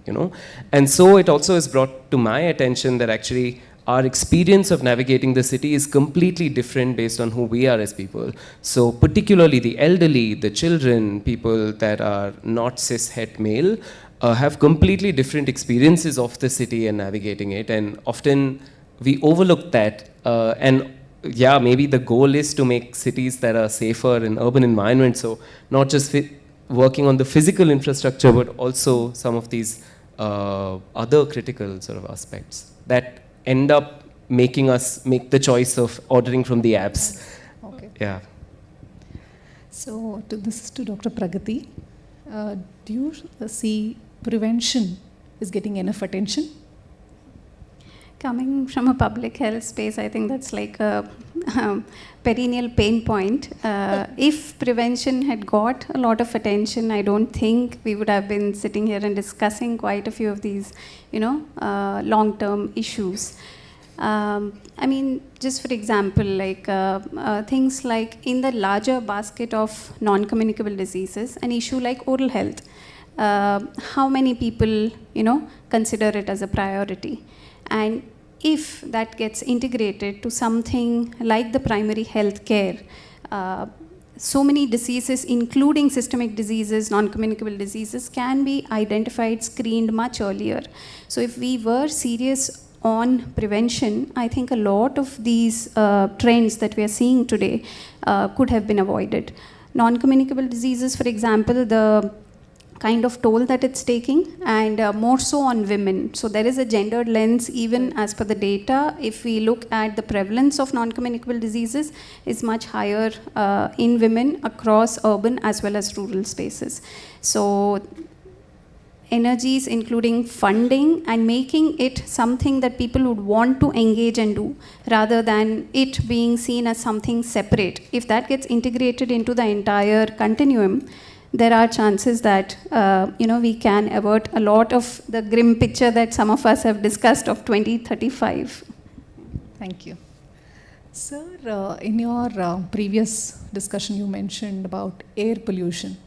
And so it also is brought to my attention that actually our experience of navigating the city is completely different based on who we are as people. So particularly the elderly, the children, people that are not cis-het male, have completely different experiences of the city and navigating it, and often we overlook that. And yeah, maybe the goal is to make cities that are safer in urban environments, so not just working on the physical infrastructure, but also some of these other critical sort of aspects that end up making us make the choice of ordering from the apps. Okay. Yeah. So this is to Dr. Pragati. Do you see prevention is getting enough attention? Coming from a public health space, I think that's like a perennial pain point. If prevention had got a lot of attention, I don't think we would have been sitting here and discussing quite a few of these, long-term issues. I mean, just for example, things like in the larger basket of non-communicable diseases, an issue like oral health, how many people, consider it as a priority? And if that gets integrated to something like the primary health care, so many diseases, including systemic diseases, non-communicable diseases, can be identified, screened much earlier. So if we were serious on prevention, I think a lot of these trends that we are seeing today could have been avoided. Non-communicable diseases, for example, the kind of toll that it's taking, and more so on women. So there is a gendered lens even as per the data. If we look at the prevalence of non-communicable diseases, is much higher in women across urban as well as rural spaces. So energies including funding and making it something that people would want to engage and do, rather than it being seen as something separate. If that gets integrated into the entire continuum, there are chances that we can avert a lot of the grim picture that some of us have discussed of 2035. Thank you. Sir, in your previous discussion, you mentioned about air pollution.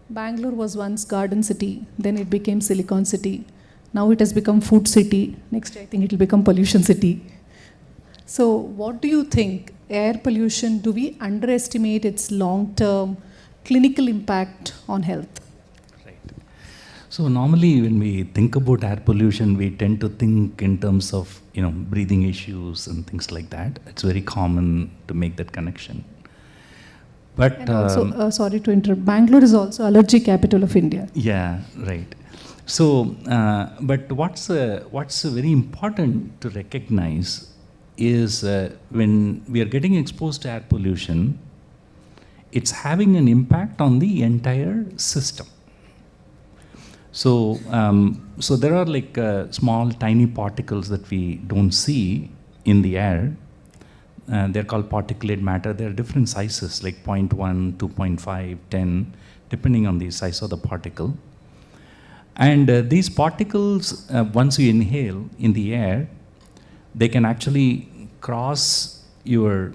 Bangalore was once Garden City, then it became Silicon City. Now it has become food city. Next, I think it will become pollution city. So what do you think? Air pollution, do we underestimate its long-term clinical impact on health? Right. So normally when we think about air pollution, we tend to think in terms of, breathing issues and things like that. It's very common to make that connection. But and also, sorry to interrupt, Bangalore is also allergy capital of India. Yeah, right. So, but what's very important to recognize is when we are getting exposed to air pollution, it's having an impact on the entire system. So, so there are like small, tiny particles that we don't see in the air. They're called particulate matter. There are different sizes, like 0.1, 2.5, 10, depending on the size of the particle. And these particles, once you inhale in the air, they can actually cross your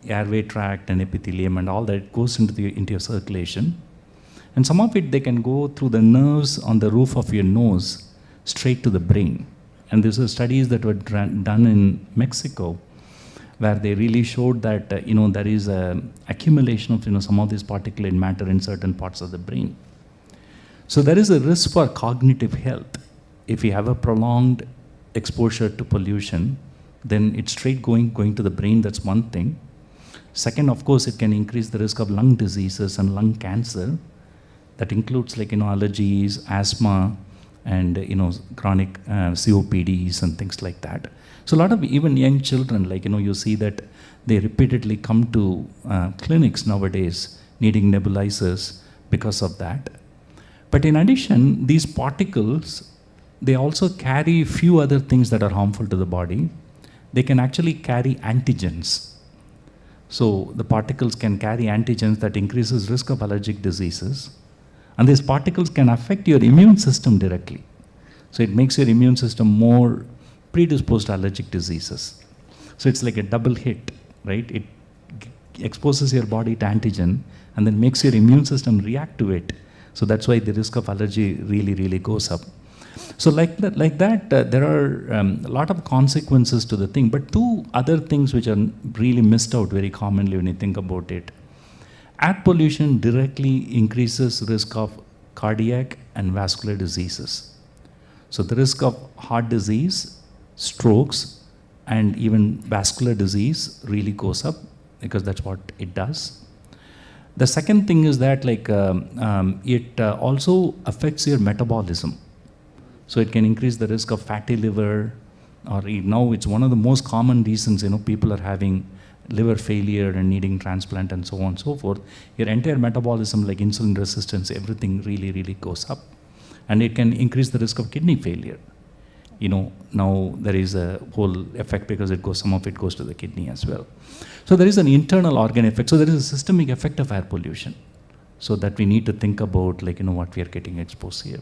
airway tract and epithelium and all that goes into your circulation. And some of it, they can go through the nerves on the roof of your nose straight to the brain. And these are studies that were done in Mexico, where they really showed that there is an accumulation of some of this particulate matter in certain parts of the brain. So there is a risk for cognitive health. If you have a prolonged exposure to pollution, then it's straight going to the brain. That's one thing. Second, of course, it can increase the risk of lung diseases and lung cancer. That includes like allergies, asthma, and chronic COPDs and things like that. So a lot of even young children, like you see that they repeatedly come to clinics nowadays needing nebulizers because of that. But in addition, these particles, they also carry few other things that are harmful to the body. They can actually carry antigens. So the particles can carry antigens that increases risk of allergic diseases. And these particles can affect your immune system directly. So it makes your immune system more predisposed to allergic diseases. So it's like a double hit, right? It exposes your body to antigen and then makes your immune system react to it. So that's why the risk of allergy really, really goes up. So like that, there are a lot of consequences to the thing. But two other things which are really missed out very commonly when you think about it. Air pollution directly increases risk of cardiac and vascular diseases. So the risk of heart disease, strokes, and even vascular disease really goes up because that's what it does. The second thing is that it also affects your metabolism. So it can increase the risk of fatty liver, or now it's one of the most common reasons people are having liver failure and needing transplant and so on and so forth. Your entire metabolism, like insulin resistance, everything really, really goes up. And it can increase the risk of kidney failure. Now there is a whole effect because some of it goes to the kidney as well. So there is an internal organ effect. So there is a systemic effect of air pollution. So that we need to think about what we are getting exposed here.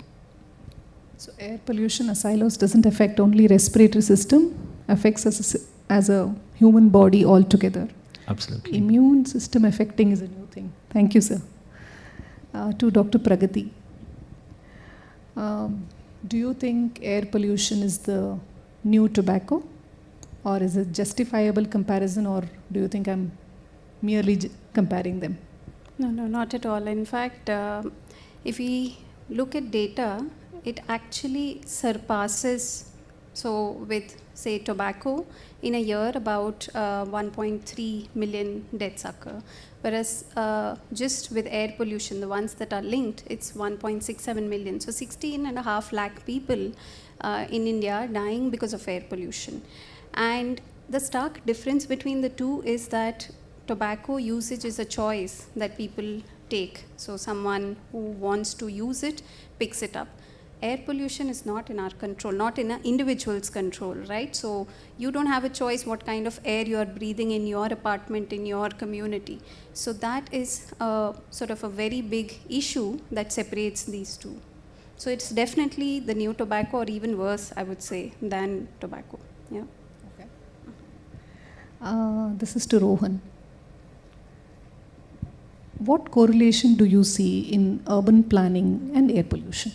So air pollution, asylums, doesn't affect only respiratory system, affects us as a human body altogether. Absolutely. Immune system affecting is a new thing. Thank you, sir. To Dr. Pragati. Do you think air pollution is the new tobacco? Or is it justifiable comparison, or do you think I'm merely comparing them? No, not at all. In fact, if we look at data, it actually surpasses, so with say tobacco, in a year about 1.3 million deaths occur. Whereas just with air pollution, the ones that are linked, it's 1.67 million. So 16.5 lakh people in India are dying because of air pollution. And the stark difference between the two is that tobacco usage is a choice that people take. So someone who wants to use it picks it up. Air pollution is not in our control, not in an individual's control, right? So you don't have a choice what kind of air you are breathing in your apartment, in your community. So that is sort of a very big issue that separates these two. So it's definitely the new tobacco, or even worse, I would say, than tobacco. Yeah. Okay. This is to Rohan. What correlation do you see in urban planning and air pollution?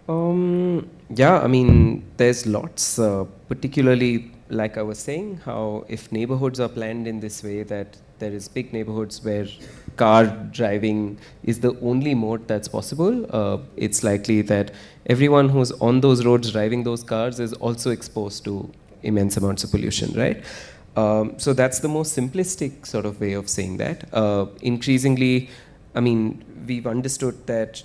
Yeah, I mean, there's lots, particularly like I was saying, how if neighborhoods are planned in this way that there is big neighborhoods where car driving is the only mode that's possible, it's likely that everyone who's on those roads driving those cars is also exposed to immense amounts of pollution, right? So that's the most simplistic sort of way of saying that. Increasingly, I mean, we've understood that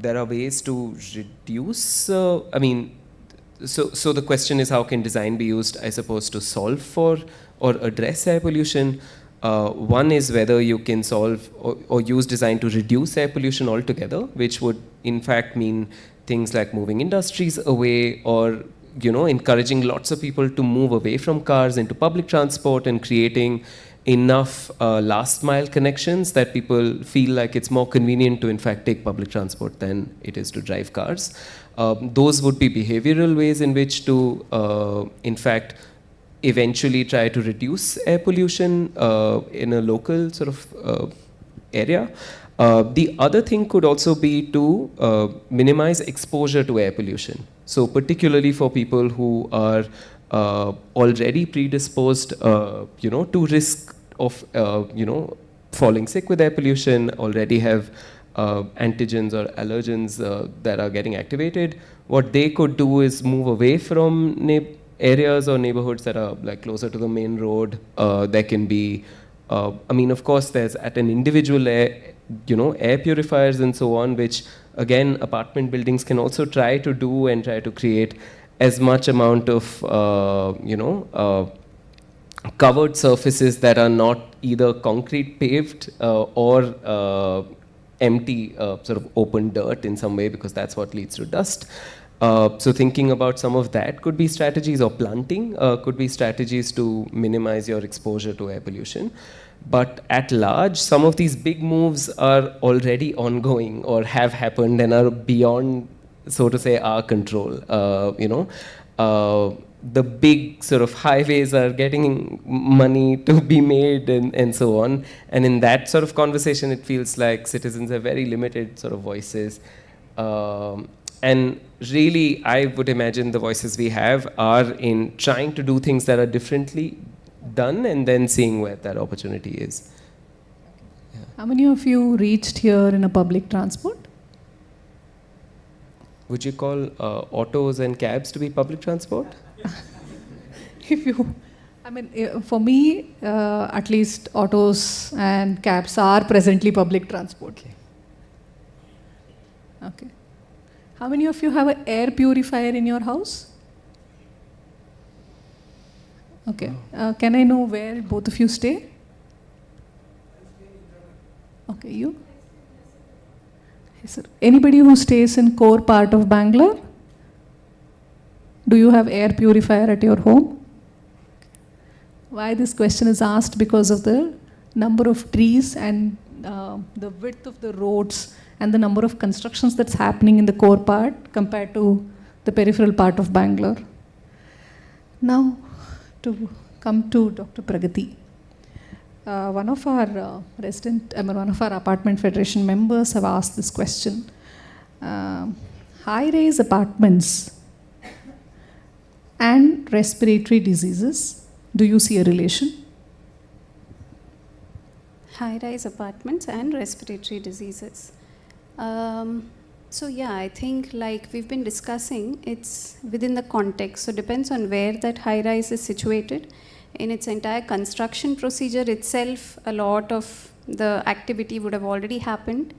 there are ways to reduce, so the question is, how can design be used, I suppose, to solve for or address air pollution? One is whether you can solve or use design to reduce air pollution altogether, which would in fact mean things like moving industries away, or encouraging lots of people to move away from cars into public transport and creating enough last mile connections that people feel like it's more convenient to in fact take public transport than it is to drive cars. Those would be behavioral ways in which to in fact eventually try to reduce air pollution in a local sort of area. The other thing could also be to minimize exposure to air pollution. So particularly for people who are already predisposed, to risk of, falling sick with air pollution, already have antigens or allergens that are getting activated. What they could do is move away from areas or neighborhoods that are like closer to the main road. There can be, of course, there's at an individual air purifiers and so on, which again, apartment buildings can also try to do and try to create as much amount of, covered surfaces that are not either concrete paved or empty, sort of open dirt in some way, because that's what leads to dust. So thinking about some of that could be strategies, or planting could be strategies to minimize your exposure to air pollution. But at large, some of these big moves are already ongoing or have happened and are beyond, so to say, our control. The big sort of highways are getting money to be made and so on. And in that sort of conversation, it feels like citizens have very limited sort of voices. And really, I would imagine the voices we have are in trying to do things that are differently done and then seeing where that opportunity is. Yeah. How many of you reached here in a public transport? Would you call autos and cabs to be public transport? For me, at least autos and cabs are presently public transport. Okay. How many of you have an air purifier in your house? Okay. Can I know where both of you stay? Okay, you? Yes, sir. Anybody who stays in core part of Bangalore? Do you have air purifier at your home? Why this question is asked? Because of the number of trees and the width of the roads and the number of constructions that's happening in the core part compared to the peripheral part of Bangalore. Now, to come to Dr. Pragati. One of our one of our apartment federation members have asked this question. High-rise apartments and respiratory diseases, do you see a relation? High-rise apartments and respiratory diseases. So yeah, I think like we've been discussing, it's within the context. So it depends on where that high-rise is situated. In its entire construction procedure itself, a lot of the activity would have already happened.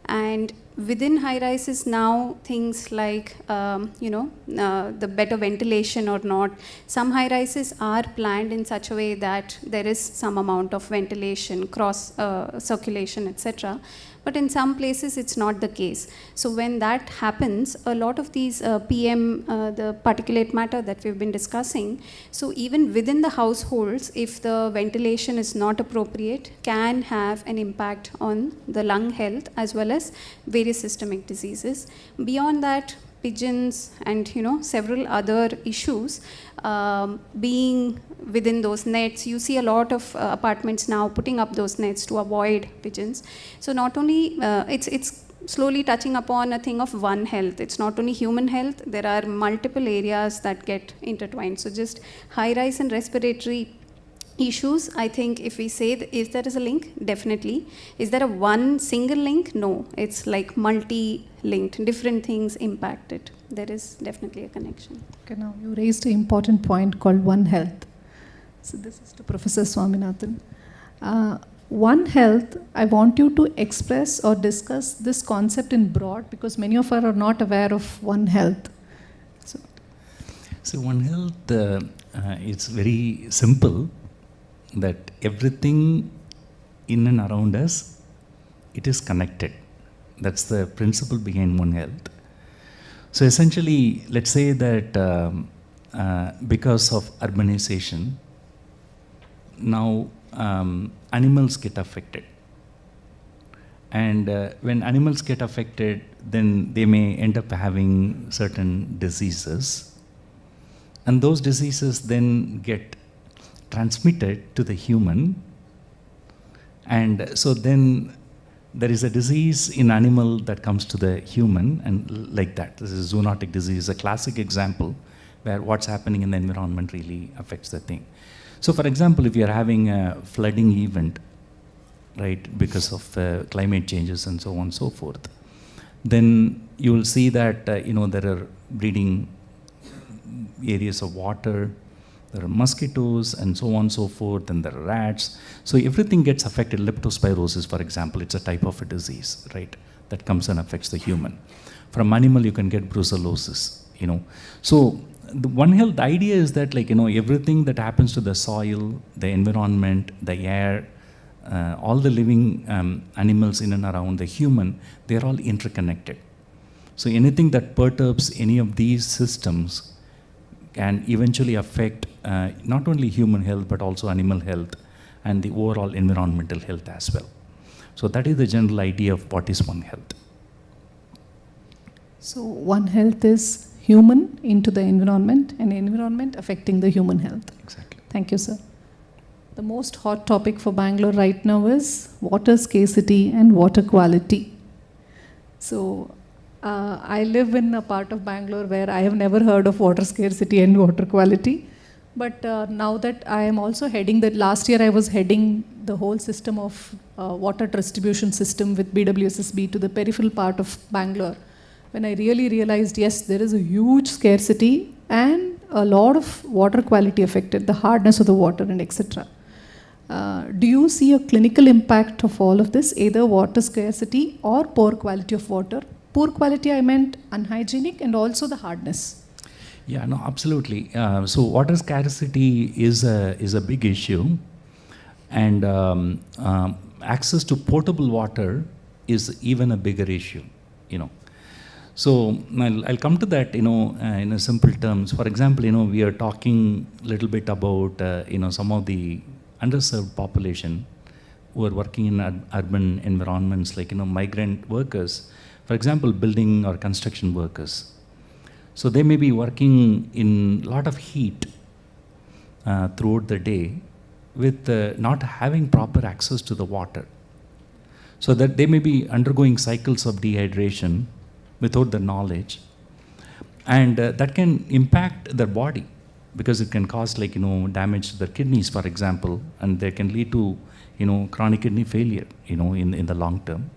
And within high-rises now, things like, the better ventilation or not. Some high-rises are planned in such a way that there is some amount of ventilation, cross circulation, etc. But in some places, it's not the case. So when that happens, a lot of these PM, the particulate matter that we've been discussing, so even within the households, if the ventilation is not appropriate, can have an impact on the lung health as well as various systemic diseases. Beyond that, pigeons and several other issues being within those nets. You see a lot of apartments now putting up those nets to avoid pigeons. So not only it's slowly touching upon a thing of one health. It's not only human health, there are multiple areas that get intertwined. So just high rise and respiratory issues, I think if we say, if there is a link, definitely. Is there a one single link? No, it's like multi-linked, different things impact it. There is definitely a connection. Okay, now you raised an important point called One Health. So this is to Professor Swaminathan. One Health, I want you to express or discuss this concept in broad, because many of us are not aware of One Health. So One Health, it's very simple, that everything in and around us, it is connected. That's the principle behind One Health. So essentially, let's say that because of urbanization, now animals get affected. And when animals get affected, then they may end up having certain diseases. And those diseases then get transmitted to the human. And so then there is a disease in animal that comes to the human, and like that. This is zoonotic disease, a classic example where what's happening in the environment really affects the thing. So for example, if you're having a flooding event, right, because of climate changes and so on and so forth, then you will see that there are breeding areas of water, there are mosquitoes and so on and so forth, and there are rats. So everything gets affected. Leptospirosis, for example, it's a type of a disease, right, that comes and affects the human. From animal, you can get brucellosis, So the One Health idea is that, everything that happens to the soil, the environment, the air, all the living animals in and around the human, they're all interconnected. So anything that perturbs any of these systems can eventually affect not only human health, but also animal health and the overall environmental health as well. So that is the general idea of what is One Health. So One Health is human into the environment, and environment affecting the human health. Exactly. Thank you, sir. The most hot topic for Bangalore right now is water scarcity and water quality. So I live in a part of Bangalore where I have never heard of water scarcity and water quality. But now that I am also heading that, last year I was heading the whole system of water distribution system with BWSSB to the peripheral part of Bangalore, when I really realized, yes, there is a huge scarcity and a lot of water quality affected, the hardness of the water and etc. Do you see a clinical impact of all of this, either water scarcity or poor quality of water? Poor quality, I meant unhygienic and also the hardness. Yeah, no, absolutely. So water scarcity is a big issue, and access to potable water is even a bigger issue, So I'll come to that, in a simple terms. For example, we are talking a little bit about, some of the underserved population who are working in urban environments, like, migrant workers, for example, building or construction workers. So they may be working in a lot of heat throughout the day with not having proper access to the water. So that they may be undergoing cycles of dehydration without the knowledge, and that can impact their body, because it can cause damage to their kidneys, for example, and they can lead to chronic kidney failure in the long term.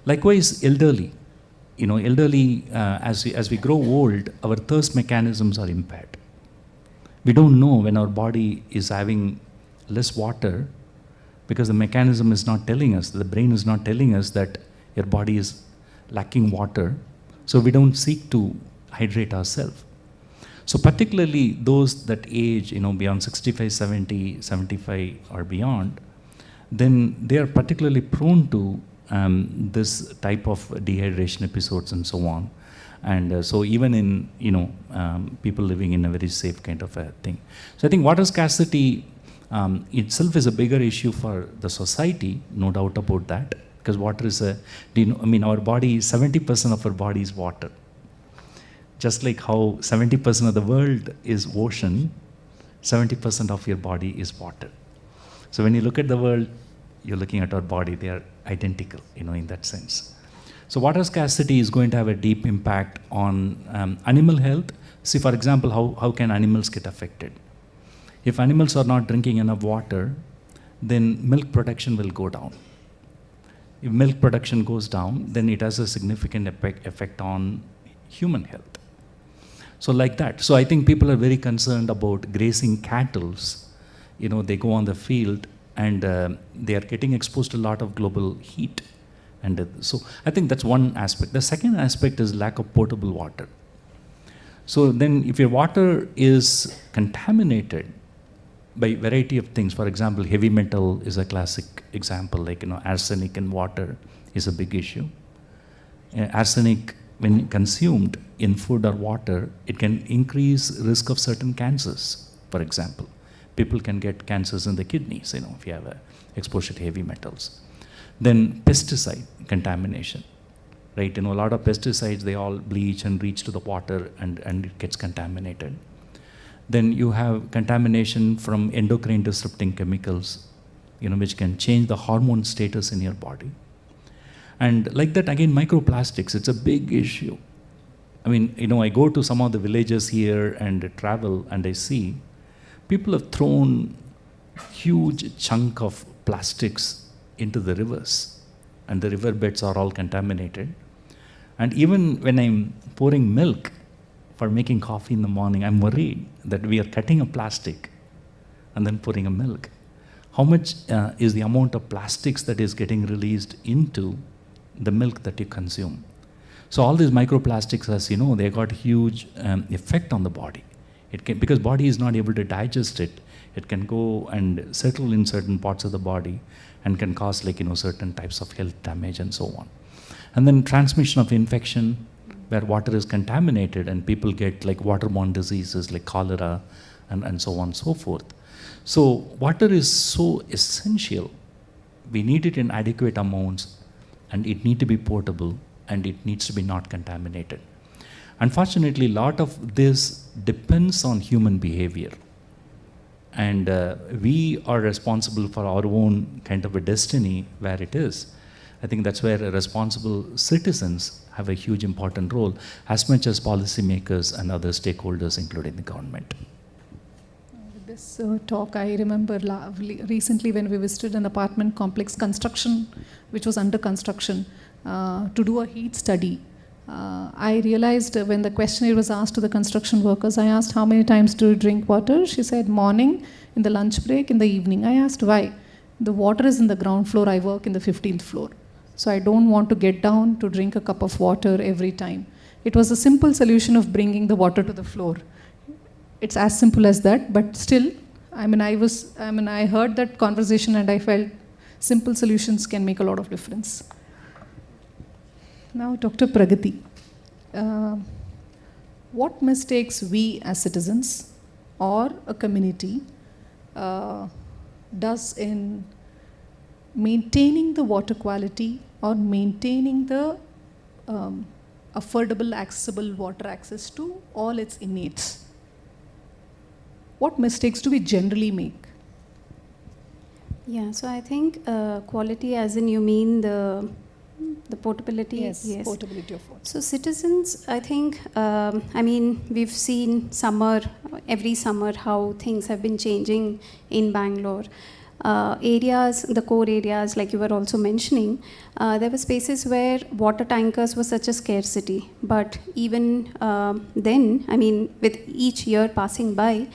Likewise, elderly, as we grow old, our thirst mechanisms are impaired. We don't know when our body is having less water, because the mechanism is not telling us, the brain is not telling us that your body is lacking water, so we don't seek to hydrate ourselves. So particularly those that age, beyond 65, 70, 75 or beyond, then they are particularly prone to this type of dehydration episodes and so on. And so even in, people living in a very safe kind of a thing. So I think water scarcity itself is a bigger issue for the society, no doubt about that. Because water is our body, 70% of our body is water. Just like how 70% of the world is ocean, 70% of your body is water. So when you look at the world, you're looking at our body, they are identical, in that sense. So water scarcity is going to have a deep impact on animal health. See, for example, how can animals get affected? If animals are not drinking enough water, then milk production will go down. If milk production goes down, then it has a significant effect on human health. So like that. So I think people are very concerned about grazing cattle. You know, they go on the field and they are getting exposed to a lot of global heat. And so I think that's one aspect. The second aspect is lack of potable water. So then if your water is contaminated by variety of things, for example, heavy metal is a classic example, like, you know, arsenic in water is a big issue. Arsenic, when consumed in food or water, it can increase risk of certain cancers, for example. People can get cancers in the kidneys, you know, if you have exposure to heavy metals. Then pesticide contamination, right? You know, a lot of pesticides, they all bleach and reach to the water and it gets contaminated. Then you have contamination from endocrine disrupting chemicals, you know, which can change the hormone status in your body. And like that, again, microplastics, it's a big issue. I mean, you know, I go to some of the villages here and travel and I see people have thrown huge chunk of plastics into the rivers, and the river beds are all contaminated. And even when I'm pouring milk for making coffee in the morning, I'm worried that we are cutting a plastic and then pouring a milk. How much is the amount of plastics that is getting released into the milk that you consume? So all these microplastics, as you know, they got huge effect on the body. It can, because body is not able to digest it, it can go and settle in certain parts of the body and can cause, like, you know, certain types of health damage and so on. And then transmission of infection, where water is contaminated and people get like waterborne diseases like cholera and so on and so forth. So water is so essential. We need it in adequate amounts and it needs to be portable and it needs to be not contaminated. Unfortunately, a lot of this depends on human behavior. And we are responsible for our own kind of a destiny where it is. I think that's where responsible citizens have a huge important role, as much as policymakers and other stakeholders, including the government. With this talk, I remember recently when we visited an apartment complex construction, which was under construction, to do a heat study. I realized when the questionnaire was asked to the construction workers, I asked, how many times do you drink water? She said, morning, in the lunch break, in the evening. I asked, why? The water is in the ground floor, I work in the 15th floor. So I don't want to get down to drink a cup of water every time. It was a simple solution of bringing the water to the floor. It's as simple as that, but still, I heard that conversation and I felt simple solutions can make a lot of difference. Now, Dr. Pragati, what mistakes we as citizens or a community does in maintaining the water quality or maintaining the affordable, accessible water access to all its inmates? What mistakes do we generally make? Yeah, so I think quality, as in you mean the portability? Yes, portability of water. So citizens, I think, we've seen every summer how things have been changing in Bangalore. Areas, the core areas, like you were also mentioning, there were spaces where water tankers were such a scarcity. But even then, with each year passing by,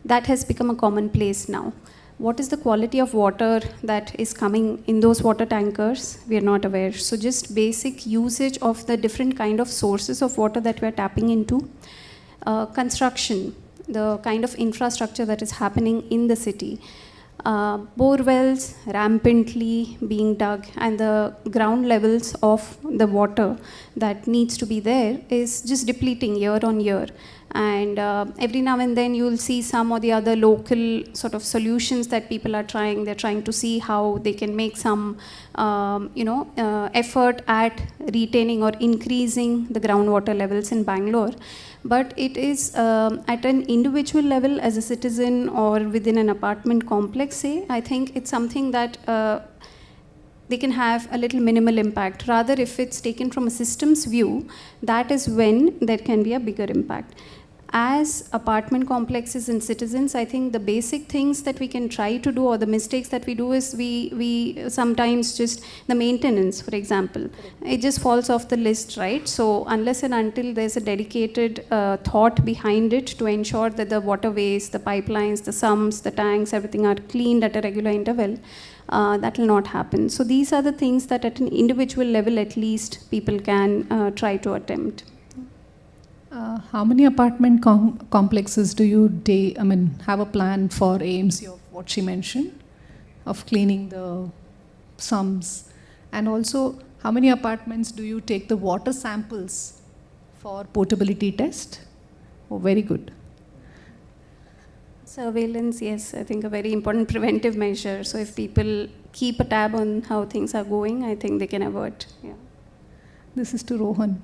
that has become a commonplace now. What is the quality of water that is coming in those water tankers? We are not aware. So just basic usage of the different kind of sources of water that we are tapping into. Construction, the kind of infrastructure that is happening in the city. Bore wells rampantly being dug, and the ground levels of the water that needs to be there is just depleting year on year. And every now and then you'll see some or the other local sort of solutions that people are trying. They're trying to see how they can make some effort at retaining or increasing the groundwater levels in Bangalore. But it is at an individual level as a citizen or within an apartment complex, say, I think it's something that they can have a little minimal impact. Rather, if it's taken from a systems view, that is when there can be a bigger impact. As apartment complexes and citizens, I think the basic things that we can try to do, or the mistakes that we do, is we sometimes just, the maintenance, for example, it just falls off the list, right? So unless and until there's a dedicated thought behind it to ensure that the waterways, the pipelines, the sumps, the tanks, everything are cleaned at a regular interval, that will not happen. So these are the things that at an individual level, at least, people can try to attempt. How many apartment complexes do you have a plan for AMC of what she mentioned, of cleaning the sumps? And also, how many apartments do you take the water samples for portability test? Oh, very good. Surveillance, yes, I think a very important preventive measure. So if people keep a tab on how things are going, I think they can avert. Yeah. This is to Rohan.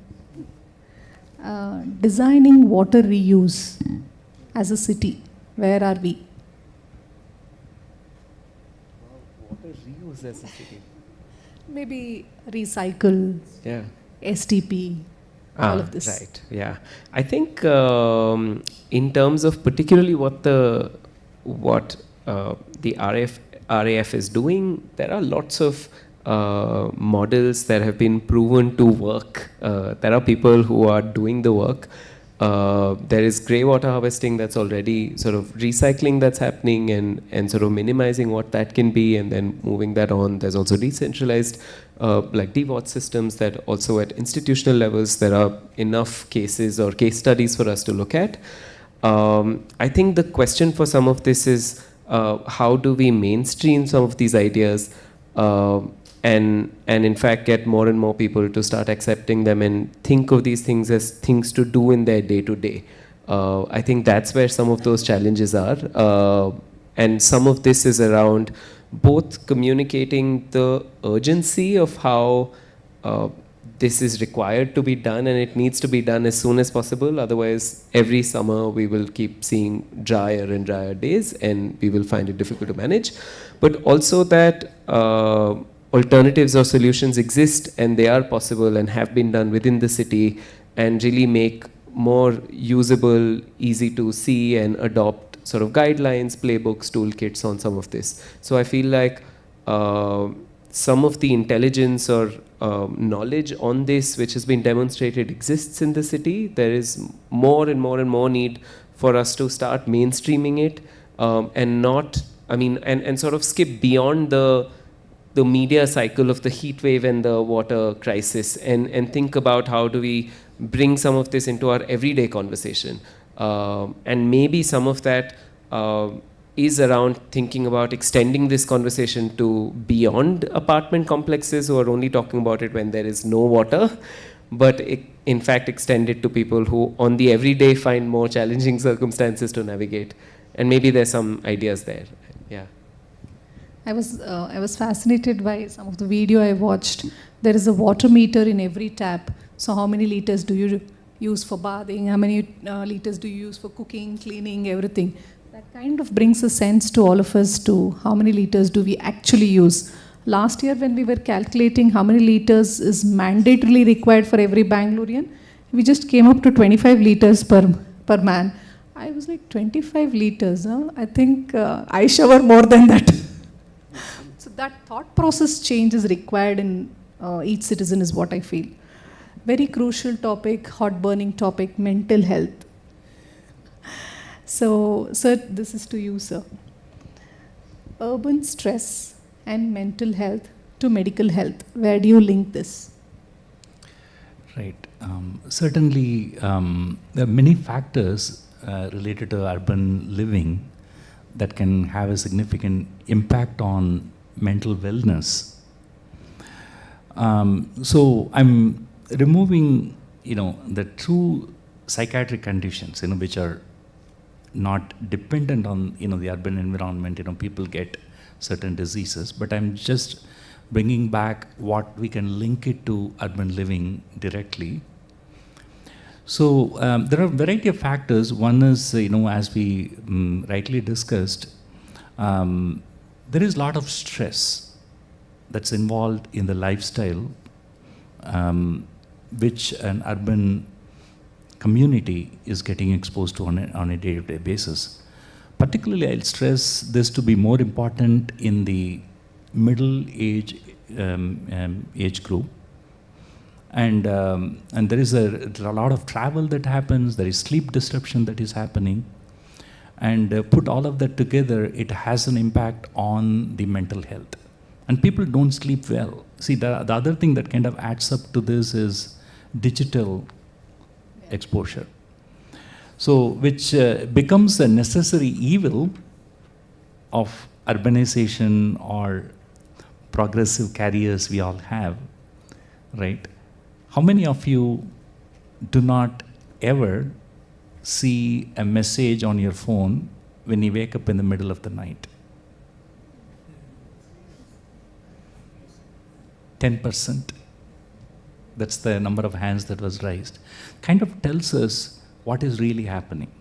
Designing water reuse as a city, where are we? Water reuse as a city. Maybe recycle, Yeah. STP, all of this. Right, yeah. I think in terms of particularly what the RAF is doing, there are lots of models that have been proven to work. There are people who are doing the work. There is grey water harvesting that's already sort of recycling that's happening and sort of minimizing what that can be and then moving that on. There's also decentralized like 𝗕𝗲𝗏 systems that also at institutional levels there are enough cases or case studies for us to look at. I think the question for some of this is how do we mainstream some of these ideas and in fact get more and more people to start accepting them and think of these things as things to do in their day-to-day. I think that's where some of those challenges are. And some of this is around both communicating the urgency of how this is required to be done and it needs to be done as soon as possible. Otherwise, every summer we will keep seeing drier and drier days and we will find it difficult to manage. But also that alternatives or solutions exist and they are possible and have been done within the city and really make more usable, easy to see and adopt sort of guidelines, playbooks, toolkits on some of this. So I feel like some of the intelligence or knowledge on this which has been demonstrated exists in the city. There is more and more and more need for us to start mainstreaming it and not, and sort of skip beyond the media cycle of the heat wave and the water crisis and think about how do we bring some of this into our everyday conversation. And maybe some of that is around thinking about extending this conversation to beyond apartment complexes who are only talking about it when there is no water, but in fact extend it to people who on the everyday find more challenging circumstances to navigate. And maybe there's some ideas there. Yeah. I was fascinated by some of the video I watched. There is a water meter in every tap. So how many liters do you use for bathing? How many liters do you use for cooking, cleaning, everything? That kind of brings a sense to all of us to how many liters do we actually use. Last year when we were calculating how many liters is mandatorily required for every Bangalorean, we just came up to 25 liters per man. I was like, 25 liters, huh? I think I shower more than that. So that thought process change is required in each citizen is what I feel. Very crucial topic, hot burning topic, mental health. So, sir, this is to you, sir. Urban stress and mental health to medical health. Where do you link this? Right. Certainly, there are many factors related to urban living that can have a significant impact on mental wellness. So I'm removing, the true psychiatric conditions, which are not dependent on, the urban environment. People get certain diseases, but I'm just bringing back what we can link it to urban living directly. So there are a variety of factors. One is, as we rightly discussed, there is a lot of stress that's involved in the lifestyle which an urban community is getting exposed to on a day-to-day basis. Particularly, I'll stress this to be more important in the middle age age group. And there is a lot of travel that happens, there is sleep disruption that is happening. And put all of that together, it has an impact on the mental health. And people don't sleep well. See, the other thing that kind of adds up to this is digital exposure. So, which becomes a necessary evil of urbanization or progressive careers we all have, right? How many of you do not ever see a message on your phone when you wake up in the middle of the night? 10%. That's the number of hands that was raised. Kind of tells us what is really happening.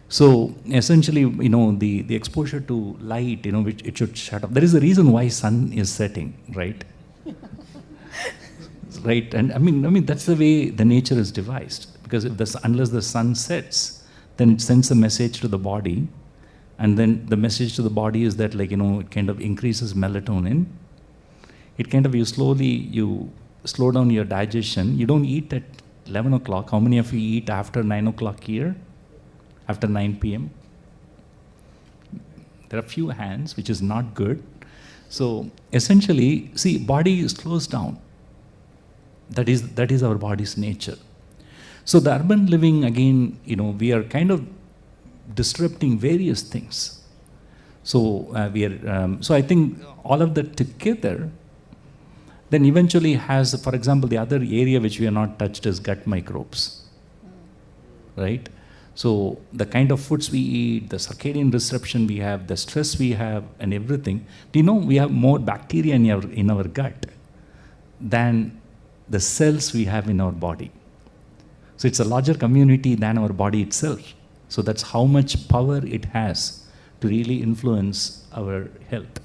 So essentially, you know, the exposure to light, you know, which it should shut up. There is a reason why sun is setting, right? Right, and I mean that's the way the nature is devised. Because if unless the sun sets, then it sends a message to the body, and then the message to the body is that, like, you know, it kind of increases melatonin. It kind of you slow down your digestion. You don't eat at 11 o'clock. How many of you eat after 9 o'clock here? After 9 p.m.? There are few hands, which is not good. So essentially, see, body slows down. That is our body's nature. So the urban living, again, you know, we are kind of disrupting various things. So so I think all of that together then eventually has, for example, the other area which we are not touched is gut microbes, right? So the kind of foods we eat, the circadian disruption we have, the stress we have, and everything. Do you know we have more bacteria in our gut than the cells we have in our body? So it's a larger community than our body itself. So that's how much power it has to really influence our health.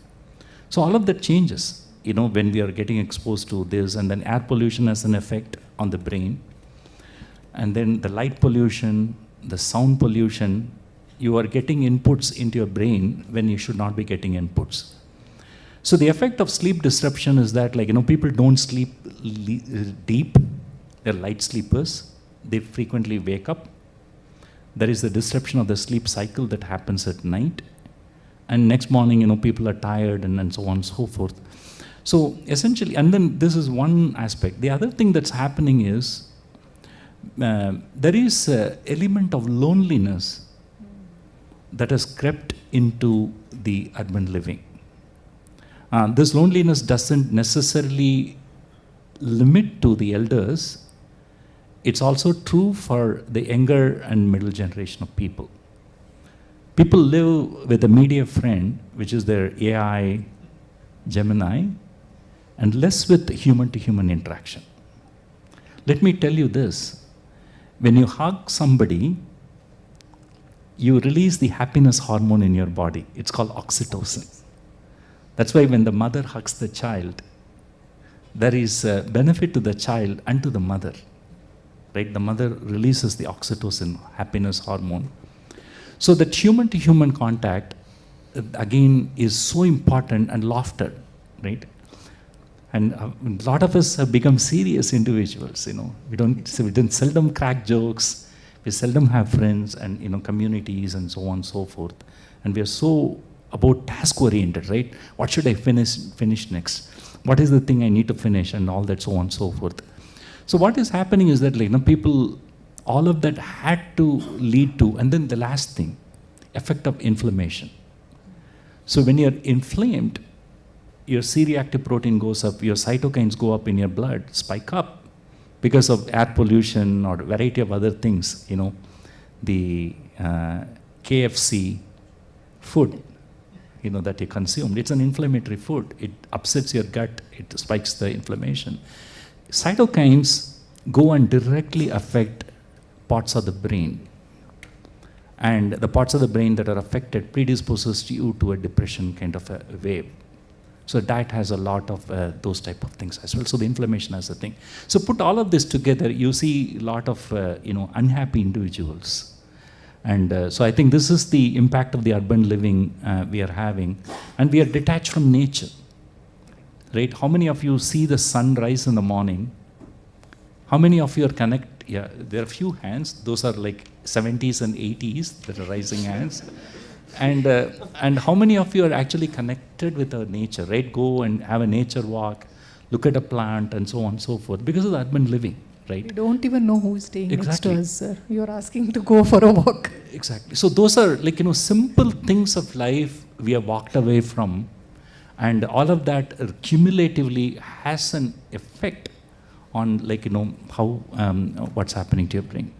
So all of that changes, you know, when we are getting exposed to this, and then air pollution has an effect on the brain. And then the light pollution, the sound pollution, you are getting inputs into your brain when you should not be getting inputs. So the effect of sleep disruption is that, like, you know, people don't sleep deep, they're light sleepers. They frequently wake up. There is the disruption of the sleep cycle that happens at night. And next morning, you know, people are tired and so on and so forth. So essentially, and then this is one aspect. The other thing that's happening is there is an element of loneliness that has crept into the urban living. This loneliness doesn't necessarily limit to the elders. It's also true for the younger and middle generation of people. People live with a media friend, which is their AI, Gemini, and less with human-to-human interaction. Let me tell you this. When you hug somebody, you release the happiness hormone in your body. It's called oxytocin. That's why when the mother hugs the child, there is a benefit to the child and to the mother. Right? The mother releases the oxytocin, happiness hormone. So that human-to-human contact, again, is so important, and laughter, right? And a lot of us have become serious individuals, you know. We don't seldom crack jokes, we seldom have friends and, you know, communities and so on and so forth. And we are so about task-oriented, right? What should I finish next? What is the thing I need to finish, and all that, so on and so forth. So what is happening is that, like, you know, people, all of that had to lead to, and then the last thing, effect of inflammation. So when you're inflamed, your C-reactive protein goes up, your cytokines go up in your blood, spike up because of air pollution or a variety of other things, you know, the KFC food, you know, that you consumed. It's an inflammatory food. It upsets your gut, it spikes the inflammation. Cytokines go and directly affect parts of the brain. And the parts of the brain that are affected predisposes you to a depression kind of a wave. So diet has a lot of those type of things as well. So the inflammation is a thing. So put all of this together, you see a lot of unhappy individuals. And so I think this is the impact of the urban living we are having. And we are detached from nature. Right? How many of you see the sun rise in the morning? How many of you are connected? Yeah, there are few hands. Those are like 70s and 80s that are rising hands. And how many of you are actually connected with our nature, right? Go and have a nature walk, look at a plant, and so on and so forth, because of the urban living, right? We don't even know who is staying Exactly. next to us, sir. You're asking to go for a walk. Exactly. So those are like, simple things of life we have walked away from, and all of that cumulatively has an effect on, like, how, what's happening to your brain.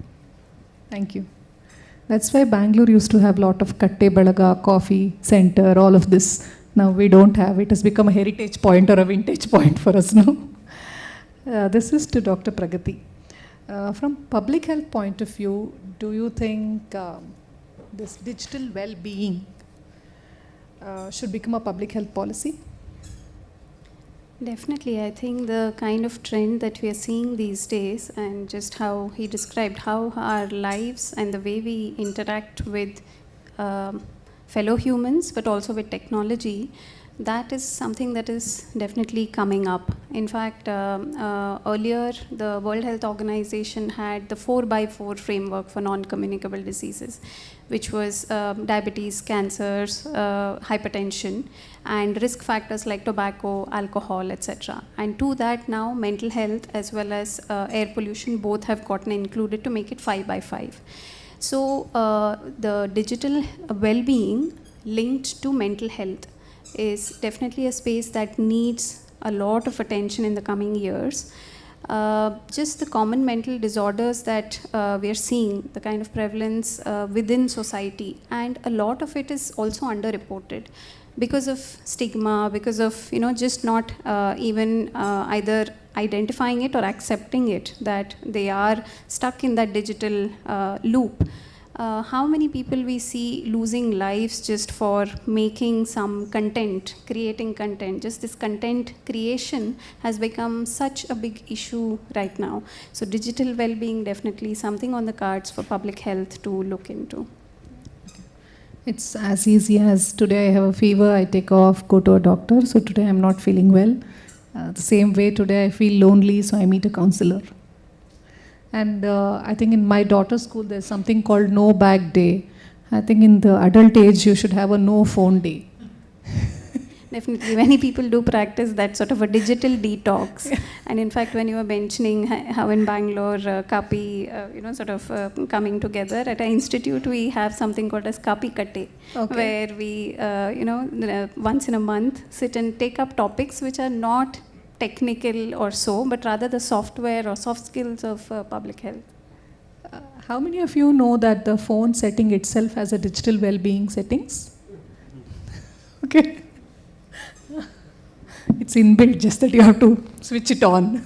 Thank you. That's why Bangalore used to have a lot of 𝗕𝗲𝗏𝗂𝗂 coffee center, all of this. Now we don't have. It has become a heritage point or a vintage point for us now. This is to Dr. Pragati. From public health point of view, do you think this digital well-being should become a public health policy? Definitely. I think the kind of trend that we are seeing these days, and just how he described how our lives and the way we interact with fellow humans, but also with technology, that is something that is definitely coming up. In fact, earlier the World Health Organization had the 4x4 framework for non-communicable diseases, which was diabetes, cancers, hypertension, and risk factors like tobacco, alcohol, etc. And to that now, mental health as well as air pollution both have gotten included to make it 5x5. So the digital well-being linked to mental health is definitely a space that needs a lot of attention in the coming years. Just the common mental disorders that we are seeing, the kind of prevalence within society, and a lot of it is also underreported because of stigma, because of just not even either identifying it or accepting it, that they are stuck in that digital loop. How many people we see losing lives just for making some content, creating content. Just this content creation has become such a big issue right now. So digital well-being definitely something on the cards for public health to look into. It's as easy as today I have a fever, I take off, go to a doctor. So today I'm not feeling well. The same way today I feel lonely, so I meet a counselor. And I think in my daughter's school there's something called No Bag Day. I think in the adult age you should have a No Phone Day. Definitely, many people do practice that sort of a digital detox. Yeah. And in fact, when you were mentioning how in Bangalore, 𝗕𝗲𝗏, sort of coming together at our institute, we have something called as 𝗕𝗲𝗏𝗏, okay, where we, once in a month, sit and take up topics which are not technical or so, but rather the software or soft skills of public health. How many of you know that the phone setting itself has a digital well-being settings? Okay. It's inbuilt, just that you have to switch it on.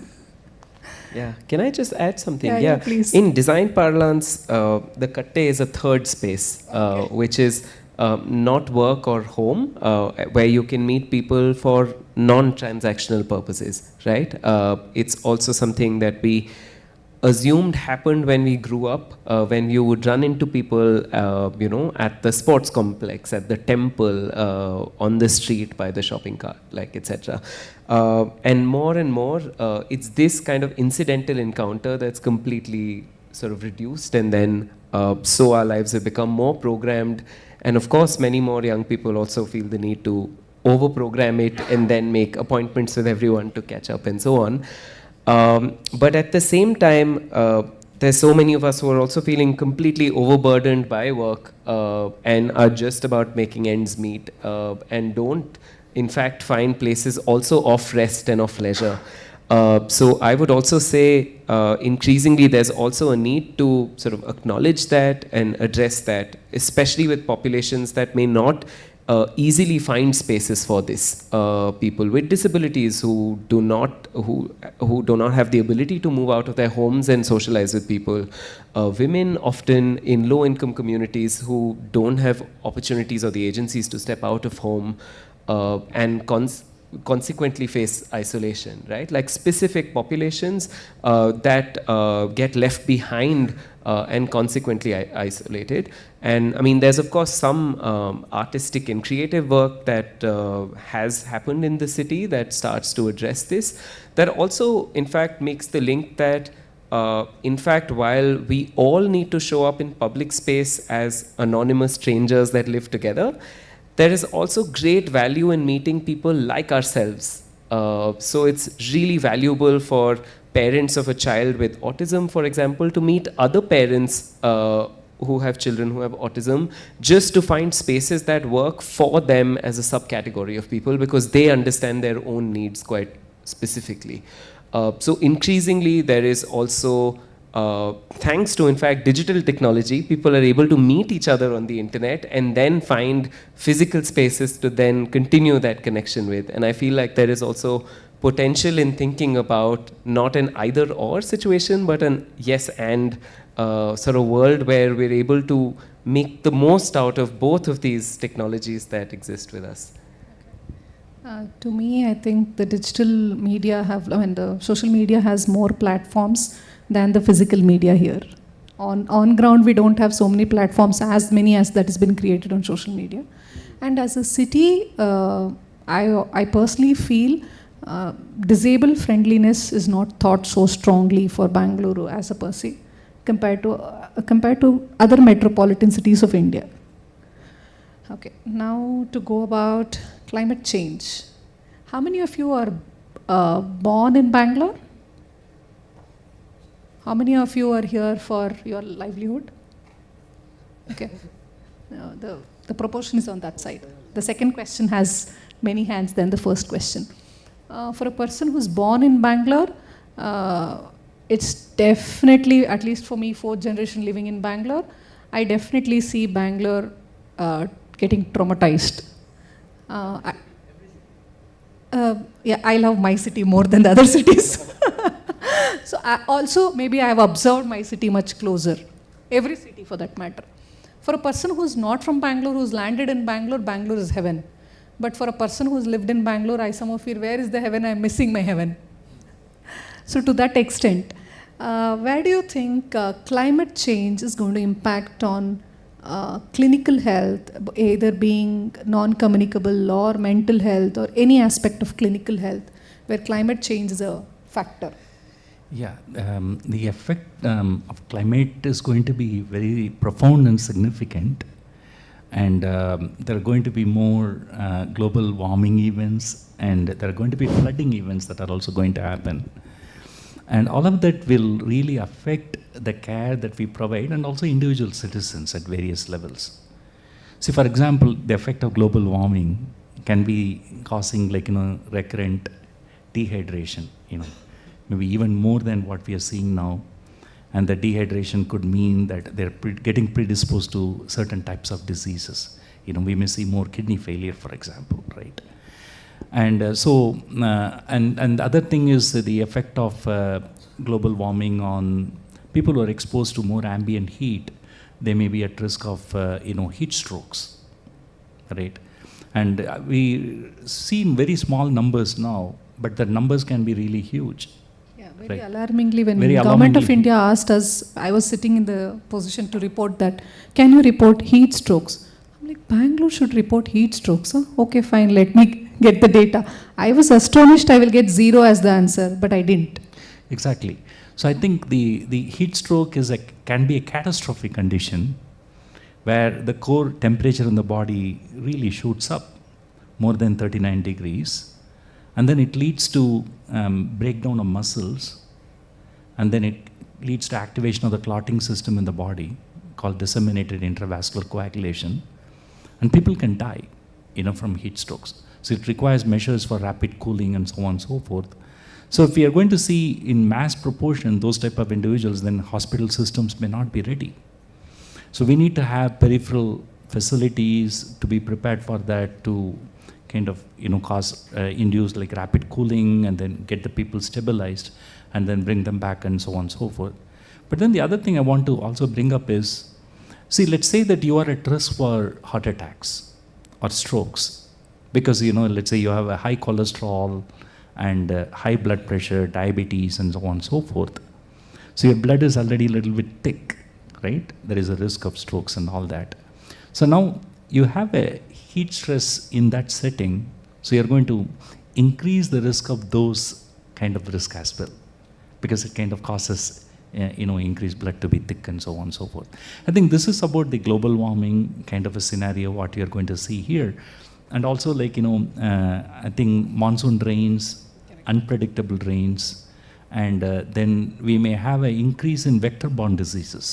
Yeah, can I just add something? Yeah, please. In design parlance, the 𝗕𝗏𝗏 is a third space, which is not work or home, where you can meet people for non-transactional purposes, right? It's also something that we assumed happened when we grew up, when you would run into people, at the sports complex, at the temple, on the street, by the shopping cart, like etc. And more, it's this kind of incidental encounter that's completely sort of reduced, and then so our lives have become more programmed. And of course, many more young people also feel the need to over-program it and then make appointments with everyone to catch up and so on. But at the same time, there's so many of us who are also feeling completely overburdened by work and are just about making ends meet and don't, in fact, find places also of rest and of leisure. So I would also say increasingly there's also a need to sort of acknowledge that and address that, especially with populations that may not easily find spaces for this. People with disabilities who do not have the ability to move out of their homes and socialize with people. Women often in low-income communities who don't have opportunities or the agencies to step out of home, and consequently face isolation, right? Like specific populations that get left behind and consequently isolated. And I mean, there's of course some artistic and creative work that has happened in the city that starts to address this. That also, in fact, makes the link that in fact, while we all need to show up in public space as anonymous strangers that live together, there is also great value in meeting people like ourselves. So it's really valuable for parents of a child with autism, for example, to meet other parents who have children who have autism, just to find spaces that work for them as a subcategory of people, because they understand their own needs quite specifically. So increasingly, there is also, thanks to, in fact, digital technology, people are able to meet each other on the internet and then find physical spaces to then continue that connection with. And I feel like there is also potential in thinking about not an either-or situation, but an yes-and sort of world where we're able to make the most out of both of these technologies that exist with us. To me, I think the digital media the social media has more platforms than the physical media here. On ground, we don't have so many platforms, as many as that has been created on social media. And as a city, I personally feel disabled friendliness is not thought so strongly for Bengaluru as a per se, compared to other metropolitan cities of India. Okay, now to go about climate change. How many of you are born in Bangalore? How many of you are here for your livelihood? Okay, the proportion is on that side. The second question has many hands than the first question. For a person who's born in Bangalore, it's definitely, at least for me, 4th generation living in Bangalore, I definitely see Bangalore getting traumatized. Yeah, I love my city more than the other cities. So also, maybe I have observed my city much closer. Every city for that matter. For a person who's not from Bangalore, who's landed in Bangalore, Bangalore is heaven. But for a person who's lived in Bangalore, I somehow feel, where is the heaven? I'm missing my heaven. So to that extent, where do you think climate change is going to impact on clinical health, either being non-communicable or mental health or any aspect of clinical health, where climate change is a factor? Yeah, the effect of climate is going to be very profound and significant. And there are going to be more global warming events, and there are going to be flooding events that are also going to happen. And all of that will really affect the care that we provide and also individual citizens at various levels. See, for example, the effect of global warming can be causing recurrent dehydration, maybe even more than what we are seeing now. And the dehydration could mean that they're getting predisposed to certain types of diseases. We may see more kidney failure, for example, right? And and the other thing is the effect of global warming on people who are exposed to more ambient heat. They may be at risk of heat strokes, right? And we see very small numbers now, but the numbers can be really huge. Yeah, very alarmingly, when the Government of India asked us, I was sitting in the position to report that, can you report heat strokes? I'm like, Bangalore should report heat strokes. Huh? Okay, fine, let me get the data. I was astonished I will get 0 as the answer, but I didn't. Exactly. So I think the heat stroke can be a catastrophic condition where the core temperature in the body really shoots up more than 39 degrees. And then it leads to breakdown of muscles. And then it leads to activation of the clotting system in the body called disseminated intravascular coagulation. And people can die, from heat strokes. So it requires measures for rapid cooling and so on and so forth. So if we are going to see in mass proportion those type of individuals, then hospital systems may not be ready. So we need to have peripheral facilities to be prepared for that, to kind of induce like rapid cooling and then get the people stabilized and then bring them back and so on and so forth. But then the other thing I want to also bring up is, see, let's say that you are at risk for heart attacks or strokes because, let's say you have a high cholesterol and high blood pressure, diabetes, and so on and so forth. So your blood is already a little bit thick, right? There is a risk of strokes and all that. So now you have a heat stress in that setting, so you're going to increase the risk of those kind of risk as well, because it kind of causes increased blood to be thick and so on and so forth. I think this is about the global warming kind of a scenario, what you're going to see here. And also I think monsoon rains, unpredictable rains, and then we may have an increase in vector-borne diseases,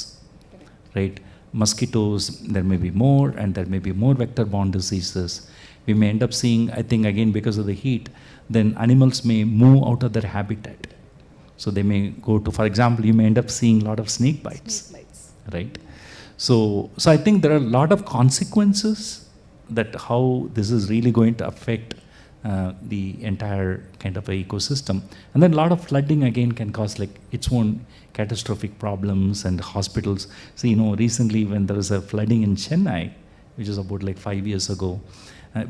right? Mosquitoes, there may be more, and there may be more vector-borne diseases. We may end up seeing, I think again because of the heat, then animals may move out of their habitat. So they may go to, for example, you may end up seeing a lot of snake bites, right? So I think there are a lot of consequences that how this is really going to affect the entire kind of a ecosystem. And then a lot of flooding again can cause its own catastrophic problems and hospitals. So, recently when there was a flooding in Chennai, which is about 5 years ago,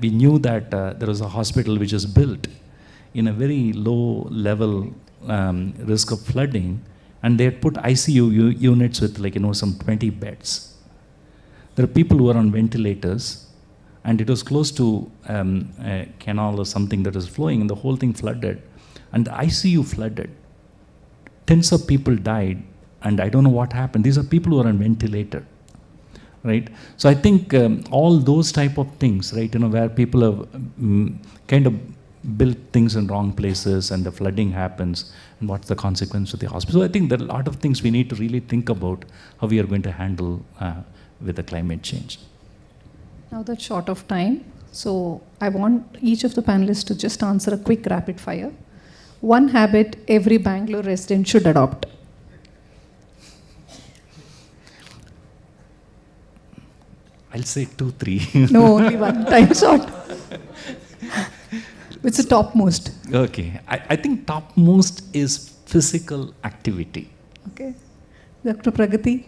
we knew that there was a hospital which was built in a very low level risk of flooding, and they had put ICU units with some 20 beds. There are people who are on ventilators, and it was close to a canal or something that was flowing, and the whole thing flooded, and the ICU flooded. Tens of people died, and I don't know what happened. These are people who are on ventilator, right? So I think all those type of things, right, where people have kind of built things in wrong places and the flooding happens, and what's the consequence of the hospital. So I think there are a lot of things we need to really think about how we are going to handle with the climate change. Now that's short of time, so I want each of the panelists to just answer a quick rapid fire. One habit every Bangalore resident should adopt. I'll say 2, 3. No, only one. Time short. It's the topmost. Okay. I think topmost is physical activity. Okay. Dr. Pragati?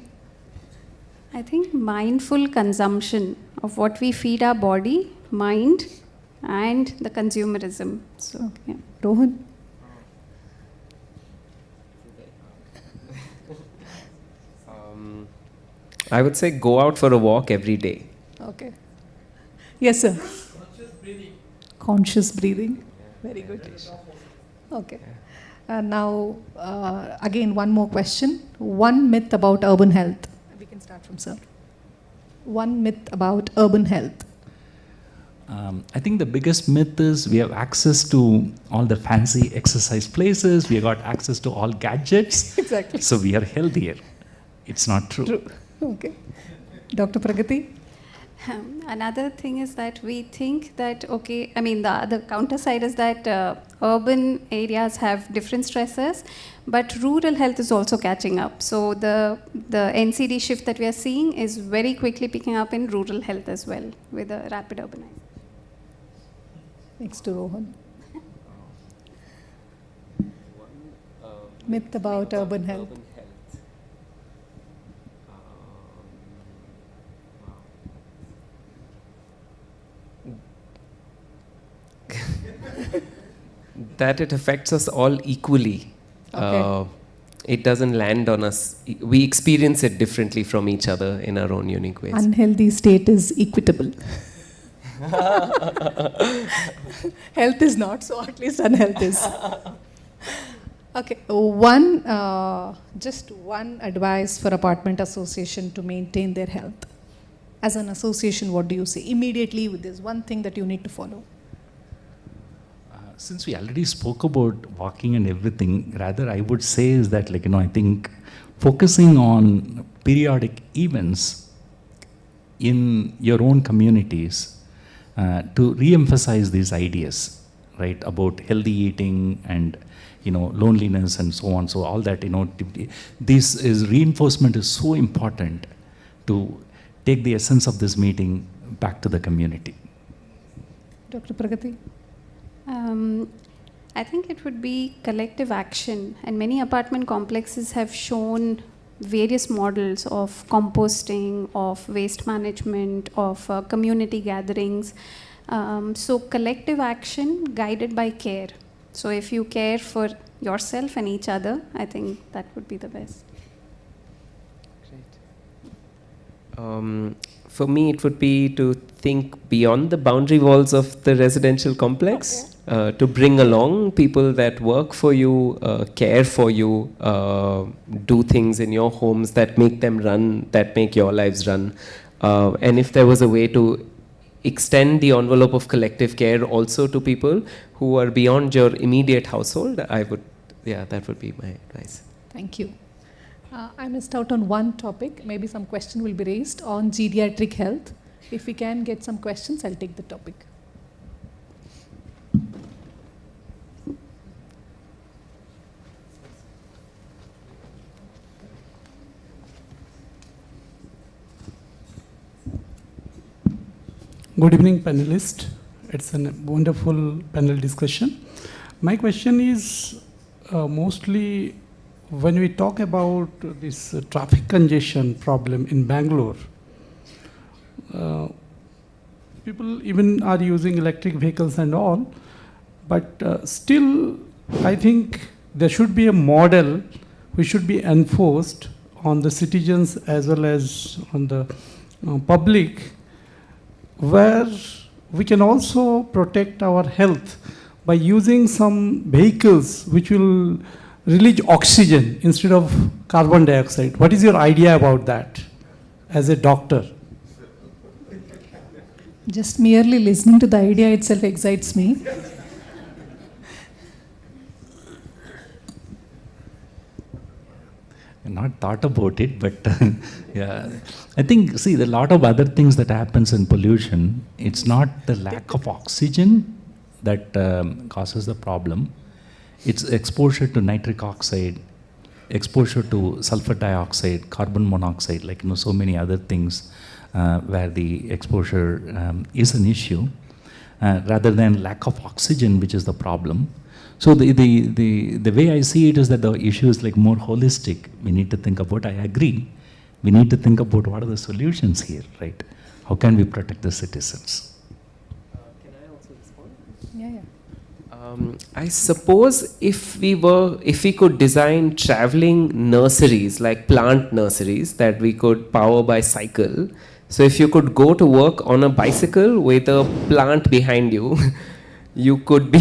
I think mindful consumption of what we feed our body, mind, and the consumerism. So, yeah. Rohan? I would say go out for a walk every day. Okay. Yes, sir. Conscious breathing. Very good. Okay. Now, again, one more question. One myth about urban health. We can start from sir. One myth about urban health. I think the biggest myth is we have access to all the fancy exercise places. We have got access to all gadgets. Exactly. So we are healthier. It's not true. True. Okay. Dr. Pragati? Another thing is that we think that, okay, I mean, the other counter side is that urban areas have different stressors, but rural health is also catching up. So the NCD shift that we are seeing is very quickly picking up in rural health as well with a rapid urbanization. Next to Rohan. Myth about urban health. That it affects us all equally. Okay. It doesn't land on us. We experience it differently from each other in our own unique ways. Unhealthy state is equitable. Health is not, so at least unhealth is. Okay, just one advice for apartment association to maintain their health. As an association, what do you say? Immediately, there's one thing that you need to follow. Since we already spoke about walking and everything, rather I would say is that I think focusing on periodic events in your own communities to re-emphasize these ideas, right, about healthy eating and loneliness and so on. So all that, this is reinforcement is so important to take the essence of this meeting back to the community. Dr. Pragati? I think it would be collective action, and many apartment complexes have shown various models of composting, of waste management, of community gatherings. So collective action guided by care. So if you care for yourself and each other, I think that would be the best. For me, it would be to think beyond the boundary walls of the residential complex, to bring along people that work for you, care for you, do things in your homes that make them run, that make your lives run. And if there was a way to extend the envelope of collective care also to people who are beyond your immediate household, that would be my advice. Thank you. I missed out on one topic. Maybe some question will be raised on geriatric health. If we can get some questions, I'll take the topic. Good evening, panelists. It's a wonderful panel discussion. My question is mostly when we talk about this traffic congestion problem in Bangalore, people even are using electric vehicles and all, but still I think there should be a model which should be enforced on the citizens as well as on the public, where we can also protect our health by using some vehicles which will release oxygen instead of carbon dioxide. What is your idea about that as a doctor? Just merely listening to the idea itself excites me. Not thought about it, but yeah, I think, see, a lot of other things that happens in pollution, it's not the lack of oxygen that causes the problem. It's exposure to nitric oxide, exposure to sulfur dioxide, carbon monoxide, like so many other things where the exposure is an issue, rather than lack of oxygen, which is the problem. So the way I see it is that the issue is like more holistic. We need to think about, I agree, we need to think about what are the solutions here, right? How can we protect the citizens? Can I also respond? Yeah. I suppose if we could design traveling nurseries, like plant nurseries that we could power by cycle. So if you could go to work on a bicycle with a plant behind you, you could be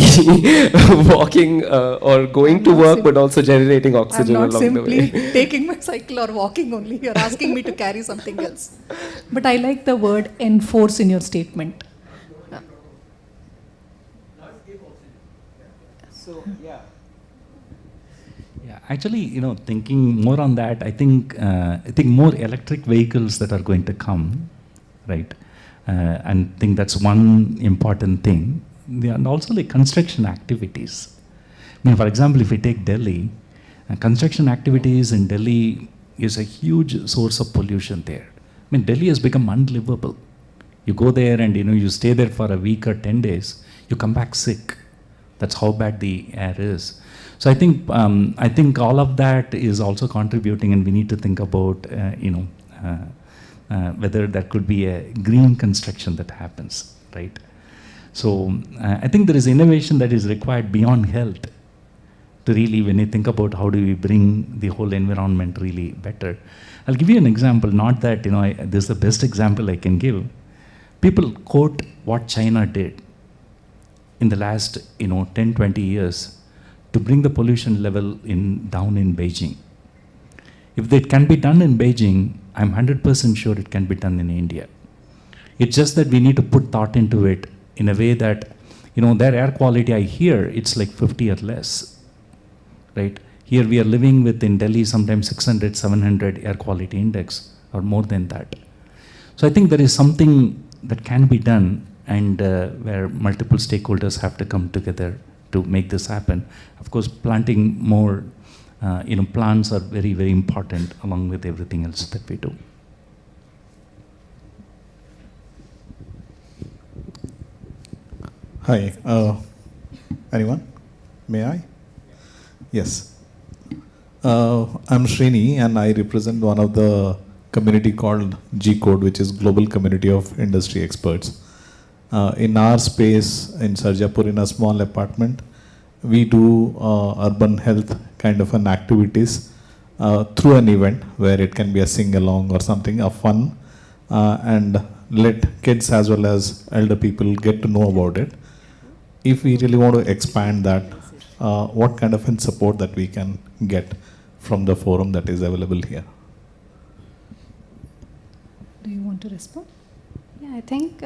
walking or going to work, but also generating oxygen along the way. I'm not simply taking my cycle or walking only. You're asking me to carry something else. But I like the word enforce in your statement. So, yeah. Yeah, actually, thinking more on that, I think more electric vehicles that are going to come, right? And I think that's one important thing. And also like construction activities. I mean, for example, if we take Delhi, construction activities in Delhi is a huge source of pollution there. I mean, Delhi has become unlivable. You go there and you stay there for a week or 10 days, you come back sick. That's how bad the air is. So I think all of that is also contributing, and we need to think about whether there could be a green construction that happens, right? So I think there is innovation that is required beyond health to really, when you think about how do we bring the whole environment really better. I'll give you an example, not that, this is the best example I can give. People quote what China did in the last, 10, 20 years to bring the pollution level down in Beijing. If that can be done in Beijing, I'm 100% sure it can be done in India. It's just that we need to put thought into it in a way that, their air quality, I hear, it's like 50 or less, right? Here we are living with, in Delhi, sometimes 600, 700 air quality index or more than that. So I think there is something that can be done, and where multiple stakeholders have to come together to make this happen. Of course, planting more, plants are very, very important along with everything else that we do. Hi, anyone? May I? Yes. I'm Srini, and I represent one of the community called 𝗕𝗲𝗿𝗂, which is Global Community of Industry Experts. In our space in Sarjapur, in a small apartment, we do urban health kind of an activities through an event where it can be a sing-along or something, a fun, and let kids as well as elder people get to know about it. If we really want to expand that, what kind of support that we can get from the forum that is available here? Do you want to respond? Yeah, I think,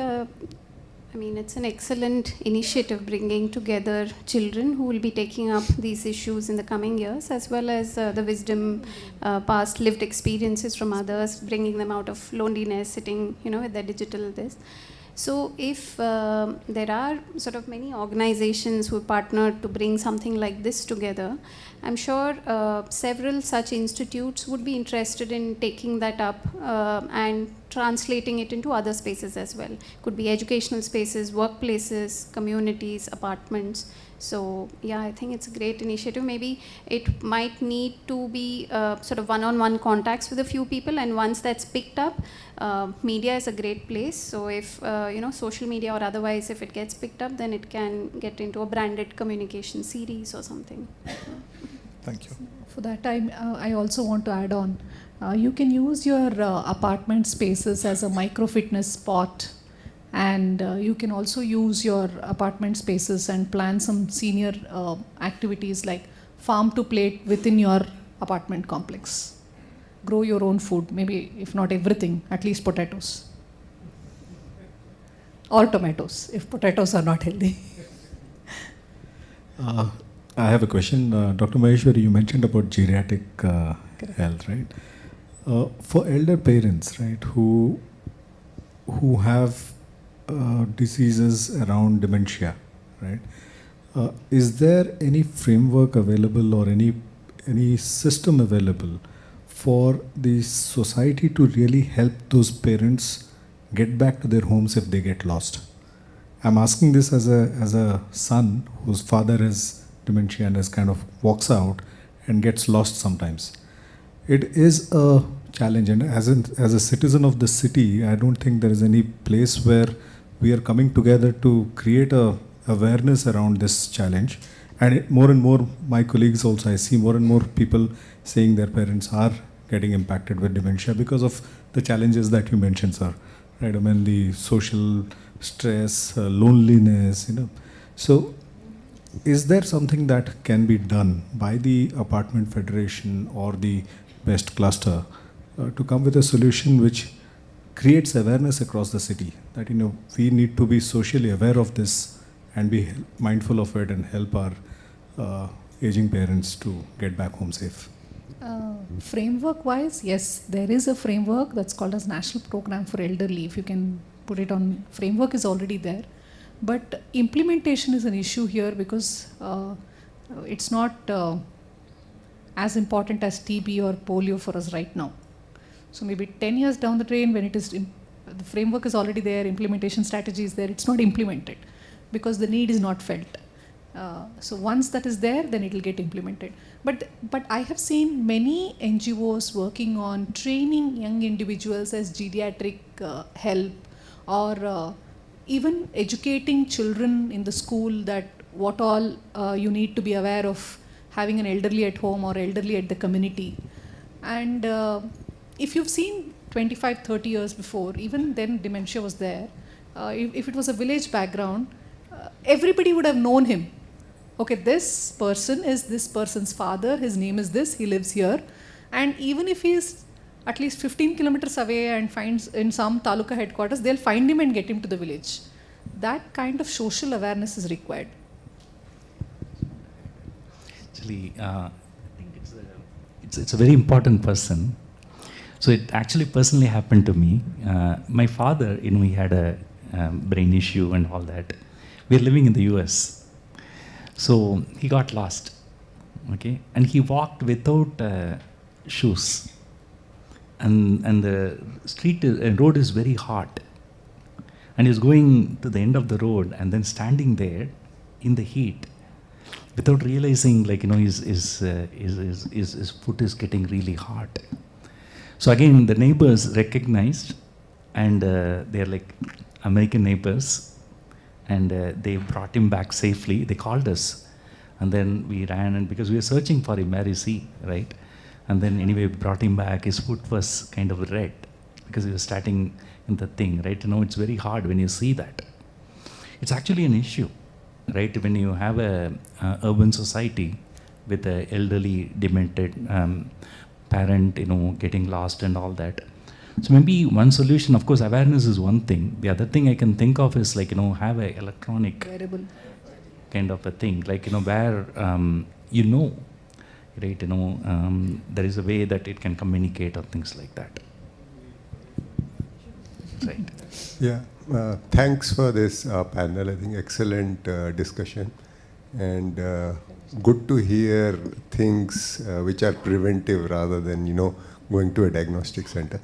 it's an excellent initiative bringing together children who will be taking up these issues in the coming years, as well as the wisdom, past lived experiences from others, bringing them out of loneliness, sitting, with their digital this. So if there are sort of many organizations who partnered to bring something like this together, I'm sure several such institutes would be interested in taking that up and translating it into other spaces as well. Could be educational spaces, workplaces, communities, apartments. So yeah, I think it's a great initiative. Maybe it might need to be sort of one-on-one contacts with a few people, and once that's picked up, media is a great place. So if social media or otherwise, if it gets picked up, then it can get into a branded communication series or something. Thank you. For that, I also want to add on. You can use your apartment spaces as a micro-fitness spot, and you can also use your apartment spaces and plan some senior activities like farm to plate within your apartment complex. Grow your own food, maybe if not everything, at least potatoes. Or tomatoes, if potatoes are not healthy. I have a question. Dr. Maheshwari, you mentioned about geriatric health, right? For elder parents, right, who have diseases around dementia, right? Is there any framework available or any system available for the society to really help those parents get back to their homes if they get lost? I'm asking this as a son whose father has dementia and is kind of walks out and gets lost sometimes. It is a challenge, and as a citizen of the city, I don't think there is any place where we are coming together to create a awareness around this challenge. And more and more, my colleagues also, I see more and more people saying their parents are getting impacted with dementia because of the challenges that you mentioned, sir. Right? I mean, the social stress, loneliness, So, is there something that can be done by the Apartment Federation or the Best Cluster to come with a solution which creates awareness across the city that we need to be socially aware of this and be mindful of it and help our aging parents to get back home safe? Framework wise, yes, there is a framework that's called as National Program for Elderly. If you can put it on, framework is already there. But implementation is an issue here because it's not as important as TB or polio for us right now. So maybe 10 years down the train, when it is the framework is already there, implementation strategy is there, it's not implemented because the need is not felt. So once that is there, then it will get implemented. But I have seen many NGOs working on training young individuals as geriatric help, or even educating children in the school that what all you need to be aware of having an elderly at home or elderly at the community. And if you've seen 25, 30 years before, even then dementia was there. If it was a village background, everybody would have known him. Okay, this person is this person's father, his name is this, he lives here. And even if he's at least 15 kilometers away and finds in some taluka headquarters, they'll find him and get him to the village. That kind of social awareness is required. Actually, I think it's a very important person. So it actually personally happened to me. My father, he had a brain issue and all that. We're living in the US. So he got lost, okay? And he walked without shoes. And the road is very hot. And he's going to the end of the road and then standing there in the heat without realizing, his foot is getting really hot. So again, the neighbors recognized, and they're like American neighbors, and they brought him back safely. They called us, and then we ran, and because we were searching for him, where is he, right? And then anyway, we brought him back. His foot was kind of red because he was starting in the thing, right? You know, it's very hard when you see that. It's actually an issue, right? When you have a urban society with an elderly, demented parent, you know, getting lost and all that. So maybe one solution, of course, awareness is one thing. The other thing I can think of is like, you know, have a electronic wearable kind of a thing, like, you know, where, you know, right, you know, there is a way that it can communicate or things like that. Right. Yeah, thanks for this panel. I think excellent discussion, and good to hear things which are preventive rather than, you know, going to a diagnostic center.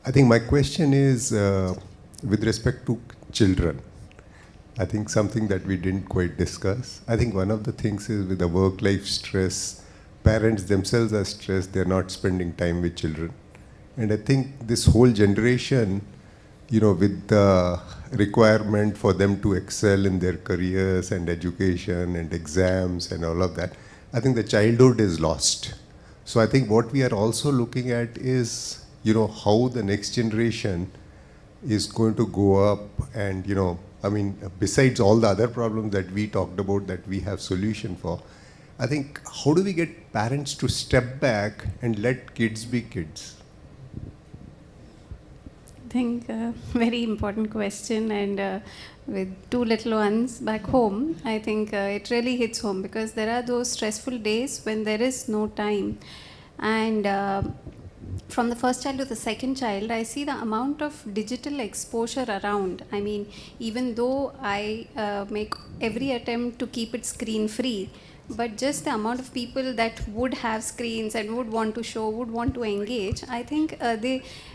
I think my question is with respect to children. I think something that we didn't quite discuss. I think one of the things is with the work-life stress, parents themselves are stressed, they're not spending time with children. And I think this whole generation, you know, with the requirement for them to excel in their careers and education and exams and all of that, I think the childhood is lost. So I think what we are also looking at is, you know, how the next generation is going to go up and, you know, I mean, besides all the other problems that we talked about that we have solution for, I think how do we get parents to step back and let kids be kids? I think very important question, and with two little ones back home, I think it really hits home, because there are those stressful days when there is no time. And from the first child to the second child, I see the amount of digital exposure around. I mean, even though I make every attempt to keep it screen free, but just the amount of people that would have screens and would want to show, would want to engage, I think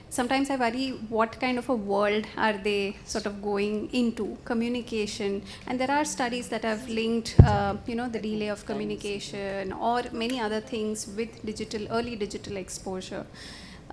sometimes I worry what kind of a world are they sort of going into, communication. And there are studies that have linked, you know, the delay of communication or many other things with early digital exposure.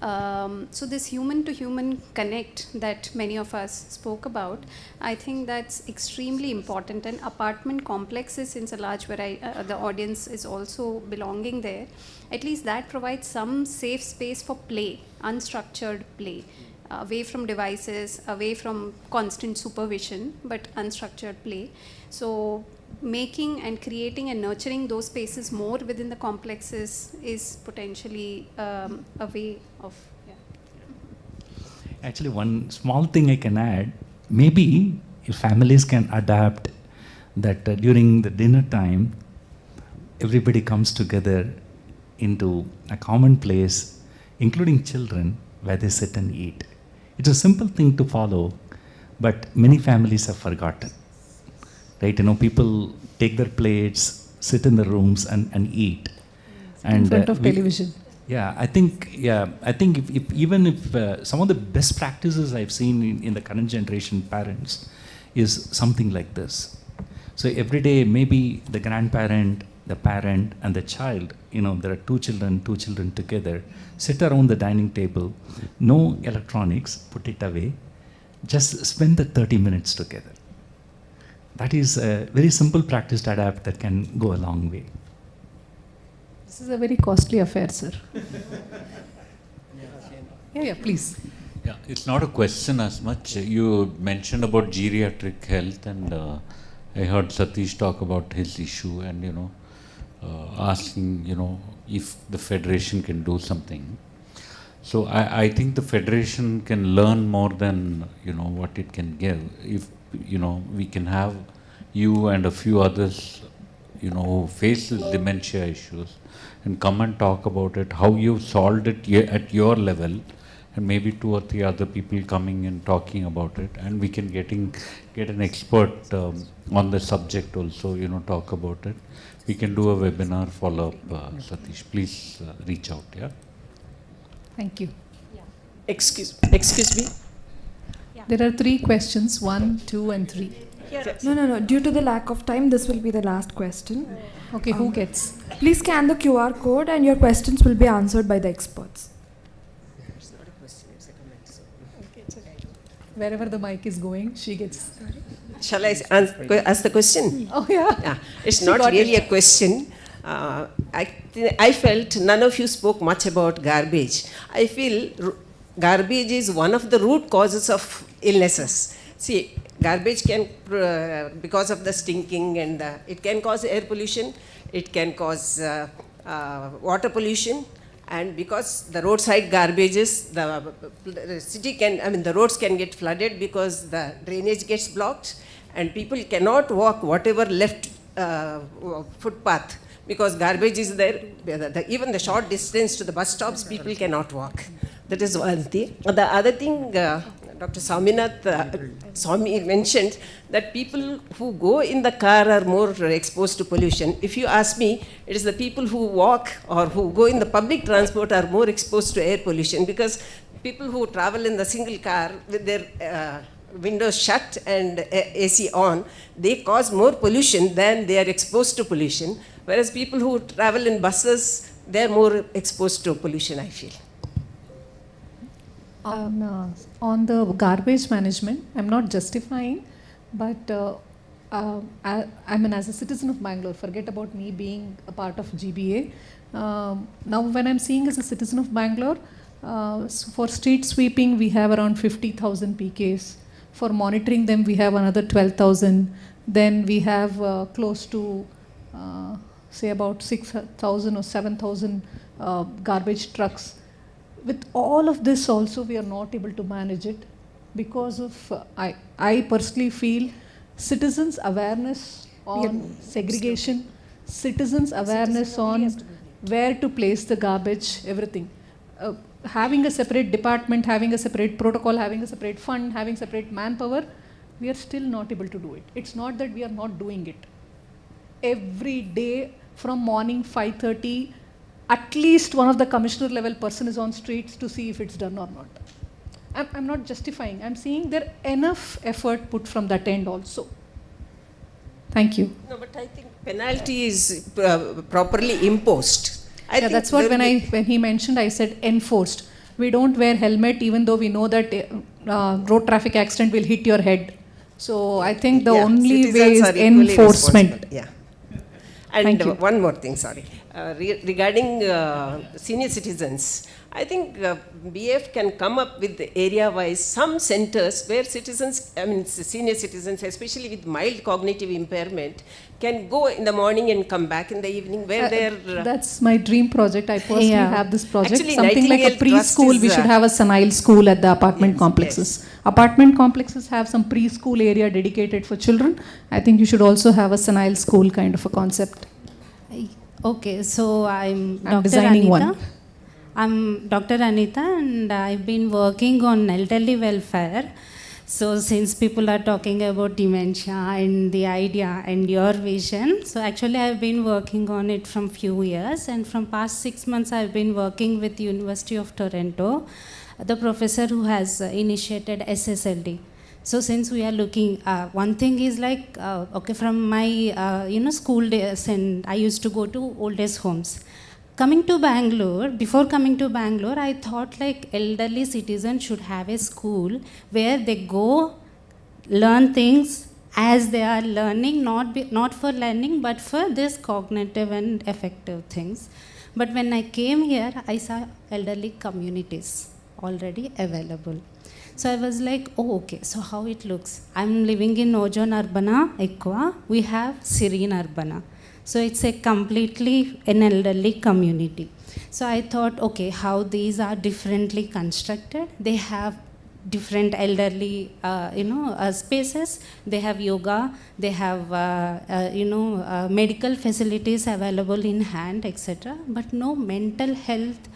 So this human-to-human connect that many of us spoke about, I think that's extremely important. And apartment complexes, since a large variety, the audience is also belonging there, at least that provides some safe space for play, unstructured play, away from devices, away from constant supervision, but unstructured play. So making and creating and nurturing those spaces more within the complexes is potentially a way of, yeah. Actually, one small thing I can add, maybe if families can adapt that during the dinner time, everybody comes together into a common place, including children, where they sit and eat. It's a simple thing to follow, but many families have forgotten. Right, you know, people take their plates, sit in the rooms and eat. In front of television. Yeah, I think if some of the best practices I've seen in the current generation parents is something like this. So every day, maybe the grandparent, the parent and the child, you know, there are two children together, sit around the dining table, no electronics, put it away, just spend the 30 minutes together. That is a very simple practice to adapt that can go a long way. This is a very costly affair, sir. Yeah, please. Yeah, it's not a question as much. You mentioned about geriatric health, and I heard Satish talk about his issue, and, you know, asking, you know, if the federation can do something. So I think the federation can learn more than, you know, what it can give. If, you know, we can have you and a few others, you know, who face dementia issues and come and talk about it, how you've solved it at your level, and maybe 2 or 3 other people coming and talking about it, and we can get an expert on the subject also, you know, talk about it. We can do a webinar follow-up, Satish. Please reach out, yeah? Thank you. Yeah. Excuse me. Yeah. There are 3 questions, 1, 2 and 3. No. Due to the lack of time, this will be the last question. Okay, who gets? Please scan the QR code and your questions will be answered by the experts. It's not a question, it's a comment. So. Okay, it's okay. Wherever the mic is going, she gets. Sorry? Shall I ask the question? Oh, yeah. It's She not got really it. a question. I felt none of you spoke much about garbage. I feel garbage is one of the root causes of illnesses. See, garbage can, because of the stinking and it can cause air pollution, it can cause water pollution, and because the roadside garbages, the city can, the roads can get flooded because the drainage gets blocked, and people cannot walk whatever left footpath because garbage is there. Even the short distance to the bus stops, people cannot walk. That is one thing. The other thing, Dr. Swami mentioned that people who go in the car are more exposed to pollution. If you ask me, it is the people who walk or who go in the public transport are more exposed to air pollution, because people who travel in the single car with their windows shut and AC on, they cause more pollution than they are exposed to pollution. Whereas people who travel in buses, they are more exposed to pollution, I feel. On the garbage management, I'm not justifying, but as a citizen of Bangalore, forget about me being a part of GBA. Now when I'm seeing as a citizen of Bangalore, for street sweeping, we have around 50,000 PKs. For monitoring them, we have another 12,000. Then we have close to, say about 6,000 or 7,000 garbage trucks. With all of this also, we are not able to manage it because of, I personally feel, citizens' awareness on segregation, citizens' awareness on where to place the garbage, everything. Having a separate department, having a separate protocol, having a separate fund, having separate manpower, we are still not able to do it. It's not that we are not doing it. Every day from morning 5:30, at least one of the commissioner level person is on streets to see if it's done or not. I'm not justifying. I'm seeing there enough effort put from that end also. Thank you. No, but I think penalty is properly imposed. Yeah, that's what when he mentioned, I said enforced. We don't wear helmet even though we know that road traffic accident will hit your head. So I think the only way is enforcement. Yeah. And one more thing, sorry. Regarding senior citizens, I think BF can come up with area-wise some centers where citizens, senior citizens, especially with mild cognitive impairment, can go in the morning and come back in the evening where they're... That's my dream project. I personally have this project. Actually, something like a preschool, we should have a senile school at the apartment complexes. Yes. Apartment complexes have some preschool area dedicated for children. I think you should also have a senile school kind of a concept. Okay, so I'm Dr. designing Anita. one. I'm Dr. Anita and I've been working on elderly welfare. So since people are talking about dementia and the idea and your vision, so actually I've been working on it from few years, and from past 6 months I've been working with University of Toronto, the professor who has initiated SSLD. So since we are looking, one thing is like, okay, from my school days, and I used to go to old age homes. Coming to Bangalore, before coming to Bangalore, I thought like elderly citizens should have a school where they go learn things as they are learning, not for learning, but for this cognitive and affective things. But when I came here, I saw elderly communities already available. So I was like, oh, okay, so how it looks. I'm living in 𝗏𝗏. We have Serene Urbana. So it's a completely an elderly community. So I thought, okay, how these are differently constructed. They have different elderly, spaces. They have yoga. They have, medical facilities available in hand, etc. But no mental health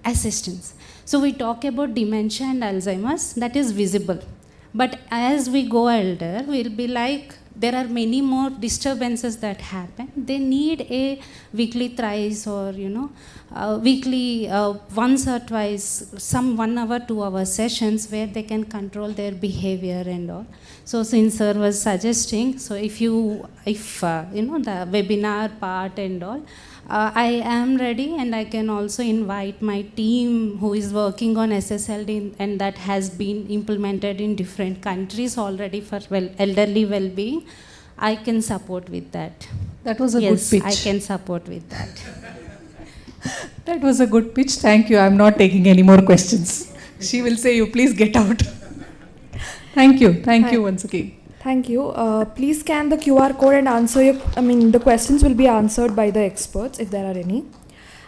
assistance. So we talk about dementia and Alzheimer's, that is visible. But as we go elder, we'll be like, there are many more disturbances that happen. They need a weekly thrice or, weekly once or twice, some 1 hour, 2 hour sessions where they can control their behavior and all. So since sir was suggesting, so if the webinar part and all, I am ready, and I can also invite my team who is working on SSLD and that has been implemented in different countries already for elderly well-being. I can support with that. That was a good yes, pitch. I can support with that. That was a good pitch. Thank you. I'm not taking any more questions. She will say, you please get out. Thank you. Thank you once again. Thank you. Please scan the QR code and answer the questions will be answered by the experts if there are any.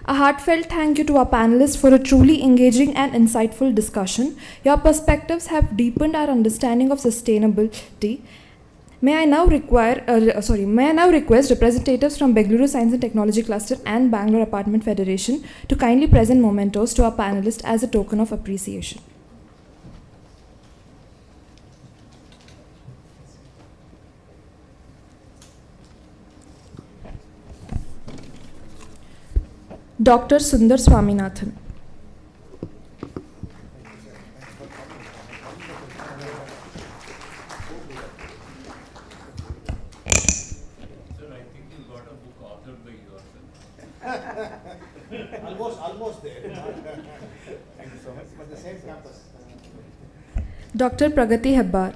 A heartfelt thank you to our panelists for a truly engaging and insightful discussion. Your perspectives have deepened our understanding of sustainability. May I now request representatives from Bengaluru Science and Technology Cluster and Bangalore Apartment Federation to kindly present mementos to our panelists as a token of appreciation. Dr. Sundar Swaminathan. Almost there. Thank you so much. But the same campus. Dr. 𝗕𝗲𝗏𝗵𝗏.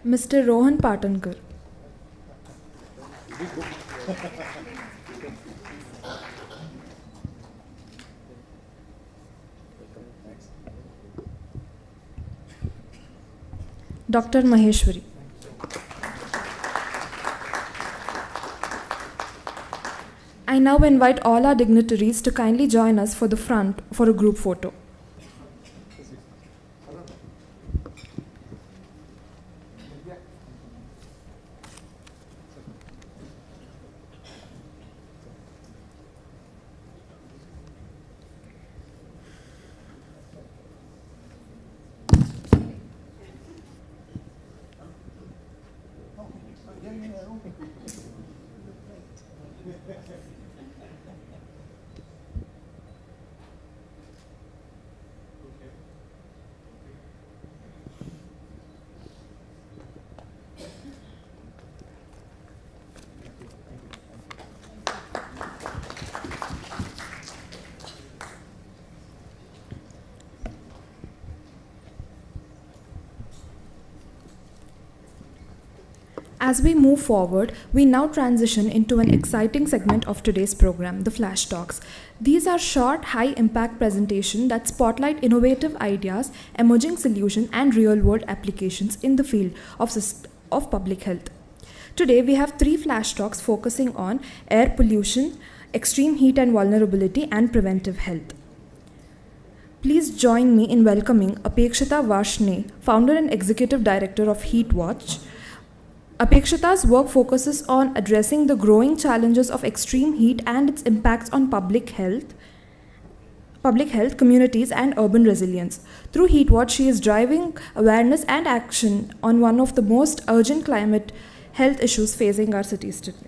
Mr. Rohan Patankar. Dr. 𝗫𝗫𝗏𝗧. I now invite all our dignitaries to kindly join us for the front for a group photo. As we move forward, we now transition into an exciting segment of today's program, the Flash Talks. These are short, high-impact presentations that spotlight innovative ideas, emerging solutions, and real-world applications in the field of public health. Today, we have 3 Flash Talks focusing on air pollution, extreme heat and vulnerability, and preventive health. Please join me in welcoming Apekshita Varshney, founder and executive director of HeatWatch. Apekshita's work focuses on addressing the growing challenges of extreme heat and its impacts on public health, communities, and urban resilience. Through HeatWatch, she is driving awareness and action on one of the most urgent climate health issues facing our cities today.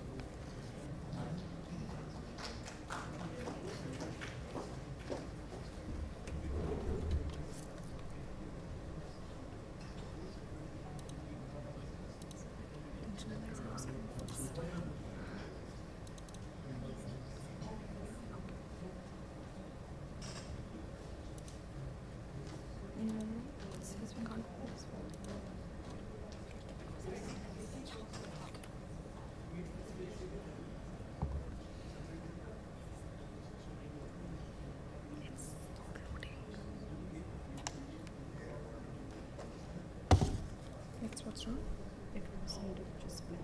What's wrong? It was just blank.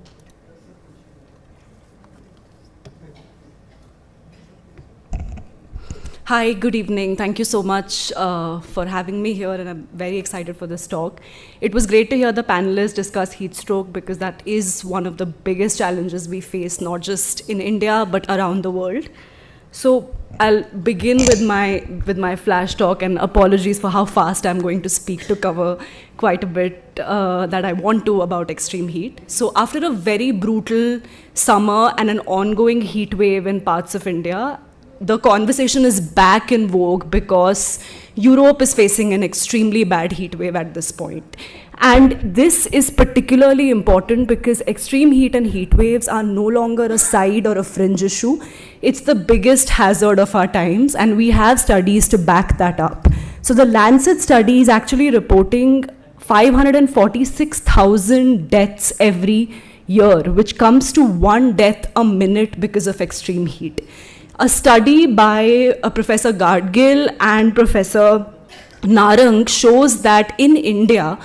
Hi, good evening. Thank you so much for having me here, and I'm very excited for this talk. It was great to hear the panelists discuss heat stroke, because that is one of the biggest challenges we face, not just in India, but around the world. So I'll begin with my flash talk, and apologies for how fast I'm going to speak to cover quite a bit that I want to about extreme heat. So after a very brutal summer and an ongoing heat wave in parts of India, the conversation is back in vogue because Europe is facing an extremely bad heat wave at this point. And this is particularly important because extreme heat and heat waves are no longer a side or a fringe issue. It's the biggest hazard of our times, and we have studies to back that up. So the Lancet study is actually reporting 546,000 deaths every year, which comes to 1 death a minute because of extreme heat. A study by Professor 𝗕𝗲𝗏 and Professor Narang shows that in India,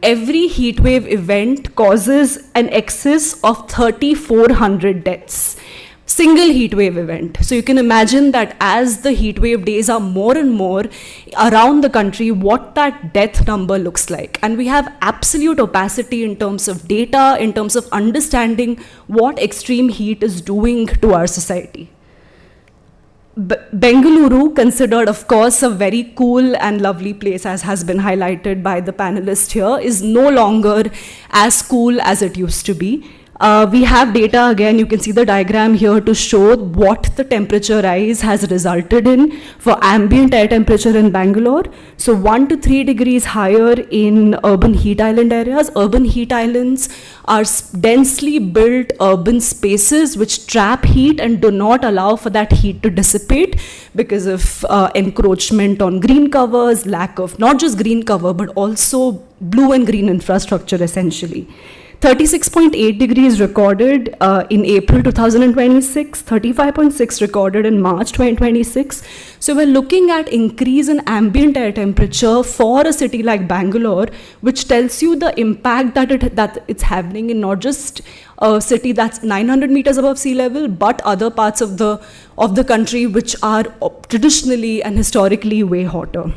every heat wave event causes an excess of 3,400 deaths. Single heat wave event. So you can imagine that as the heat wave days are more and more around the country, what that death number looks like. And we have absolute opacity in terms of data, in terms of understanding what extreme heat is doing to our society. Bengaluru, considered of course a very cool and lovely place, as has been highlighted by the panelists here, is no longer as cool as it used to be. We have data, again, you can see the diagram here to show what the temperature rise has resulted in for ambient air temperature in Bangalore. So 1 to 3 degrees higher in urban heat island areas. Urban heat islands are densely built urban spaces which trap heat and do not allow for that heat to dissipate because of encroachment on green covers, lack of not just green cover but also blue and green infrastructure essentially. 36.8 degrees recorded in April 2026, 35.6 recorded in March 2026. So we're looking at increase in ambient air temperature for a city like Bangalore, which tells you the impact that it's happening in not just a city that's 900 meters above sea level, but other parts of the country which are traditionally and historically way hotter.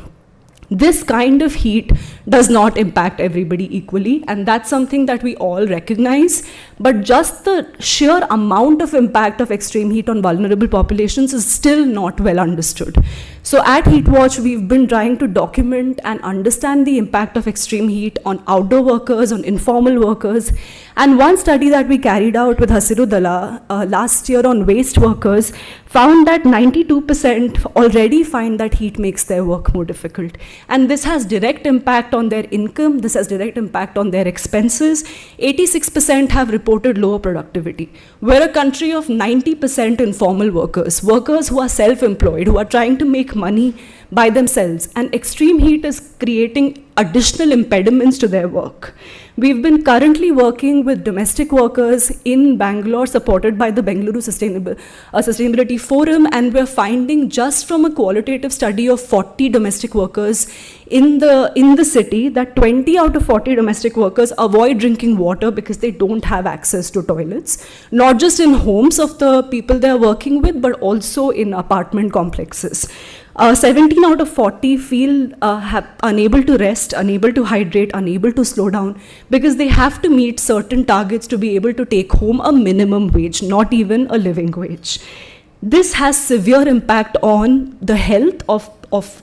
This kind of heat does not impact everybody equally, and that's something that we all recognize, but just the sheer amount of impact of extreme heat on vulnerable populations is still not well understood. So at HeatWatch, we've been trying to document and understand the impact of extreme heat on outdoor workers, on informal workers, and one study that we carried out with 𝗪𝗏 last year on waste workers found that 92% already find that heat makes their work more difficult. And this has direct impact on their income, this has direct impact on their expenses. 86% have reported lower productivity. We're a country of 90% informal workers, workers who are self-employed, who are trying to make money by themselves, and extreme heat is creating additional impediments to their work. We've been currently working with domestic workers in Bangalore, supported by the Bengaluru Sustainability Forum, and we're finding just from a qualitative study of 40 domestic workers in the city that 20 out of 40 domestic workers avoid drinking water because they don't have access to toilets, not just in homes of the people they're working with, but also in apartment complexes. 17 out of 40 feel unable to rest, unable to hydrate, unable to slow down because they have to meet certain targets to be able to take home a minimum wage, not even a living wage. This has severe impact on the health of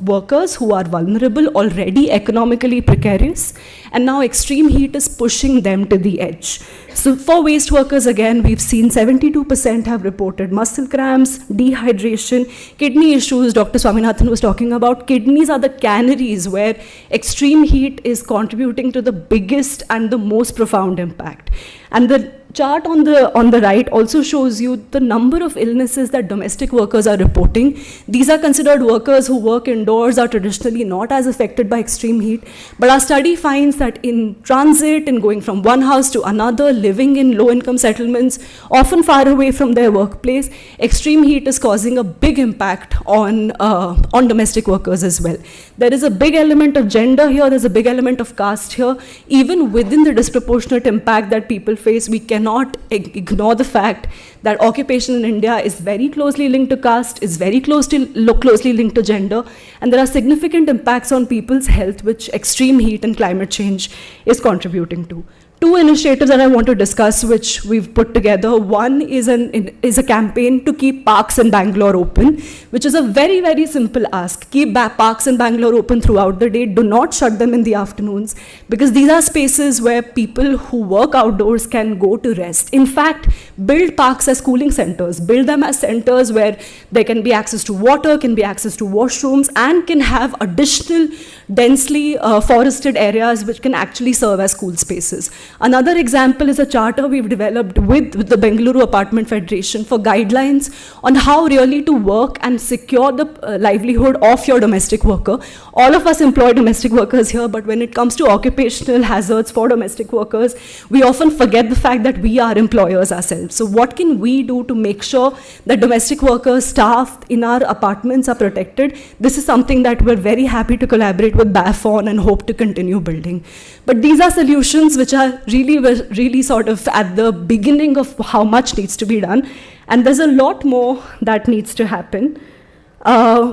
workers who are vulnerable, already economically precarious, and now extreme heat is pushing them to the edge. So for waste workers, again, we've seen 72% have reported muscle cramps, dehydration, kidney issues. Dr. Swaminathan was talking about kidneys are the canaries where extreme heat is contributing to the biggest and the most profound impact. And the chart on the right also shows you the number of illnesses that domestic workers are reporting. These are considered workers who work indoors, are traditionally not as affected by extreme heat. But our study finds that in transit, in going from one house to another, living in low-income settlements, often far away from their workplace, extreme heat is causing a big impact on domestic workers as well. There is a big element of gender here, there's a big element of caste here. Even within the disproportionate impact that people face, we cannot ignore the fact that occupation in India is very closely linked to caste, is very closely linked to gender, and there are significant impacts on people's health which extreme heat and climate change is contributing to. two initiatives that I want to discuss, which we've put together. One is a campaign to keep parks in Bangalore open, which is a very, very simple ask. Keep parks in Bangalore open throughout the day. Do not shut them in the afternoons, because these are spaces where people who work outdoors can go to rest. In fact, build parks as cooling centers. Build them as centers where there can be access to water, can be access to washrooms, and can have additional densely forested areas which can actually serve as cool spaces. Another example is a charter we've developed with the Bengaluru Apartment Federation for guidelines on how really to work and secure the livelihood of your domestic worker. All of us employ domestic workers here, but when it comes to occupational hazards for domestic workers, we often forget the fact that we are employers ourselves. So what can we do to make sure that domestic workers, staff in our apartments are protected? This is something that we're very happy to collaborate with BAFON and hope to continue building. But these are solutions which are really sort of at the beginning of how much needs to be done. And there's a lot more that needs to happen,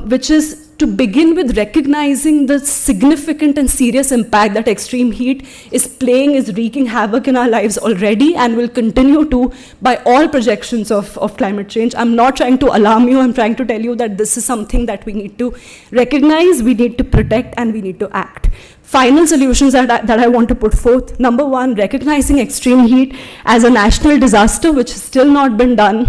which is to begin with recognizing the significant and serious impact that extreme heat is wreaking havoc in our lives already and will continue to by all projections of climate change. I'm not trying to alarm you, I'm trying to tell you that this is something that we need to recognize, we need to protect, and we need to act. Final solutions that I want to put forth. Number one, recognizing extreme heat as a national disaster, which has still not been done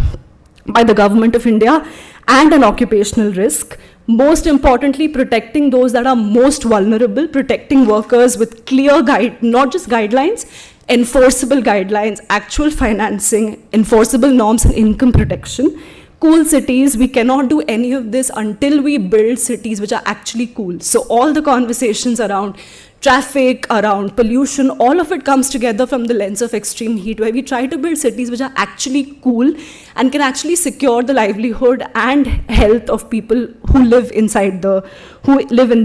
by the government of India, and an occupational risk. Most importantly, protecting those that are most vulnerable, protecting workers with clear not just guidelines, enforceable guidelines, actual financing, enforceable norms and income protection. Cool cities, we cannot do any of this until we build cities which are actually cool. So all the conversations around traffic, around pollution, all of it comes together from the lens of extreme heat, where we try to build cities which are actually cool and can actually secure the livelihood and health of people who live in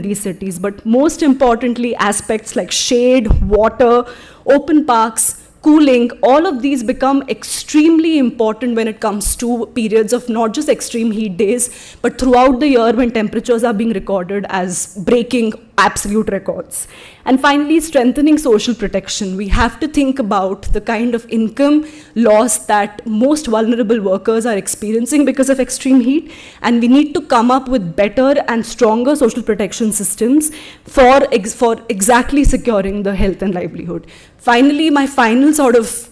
these cities. But most importantly, aspects like shade, water, open parks, cooling, all of these become extremely important when it comes to periods of not just extreme heat days, but throughout the year when temperatures are being recorded as breaking absolute records. And finally, strengthening social protection. We have to think about the kind of income loss that most vulnerable workers are experiencing because of extreme heat, and we need to come up with better and stronger social protection systems for exactly securing the health and livelihood. Finally, my final sort of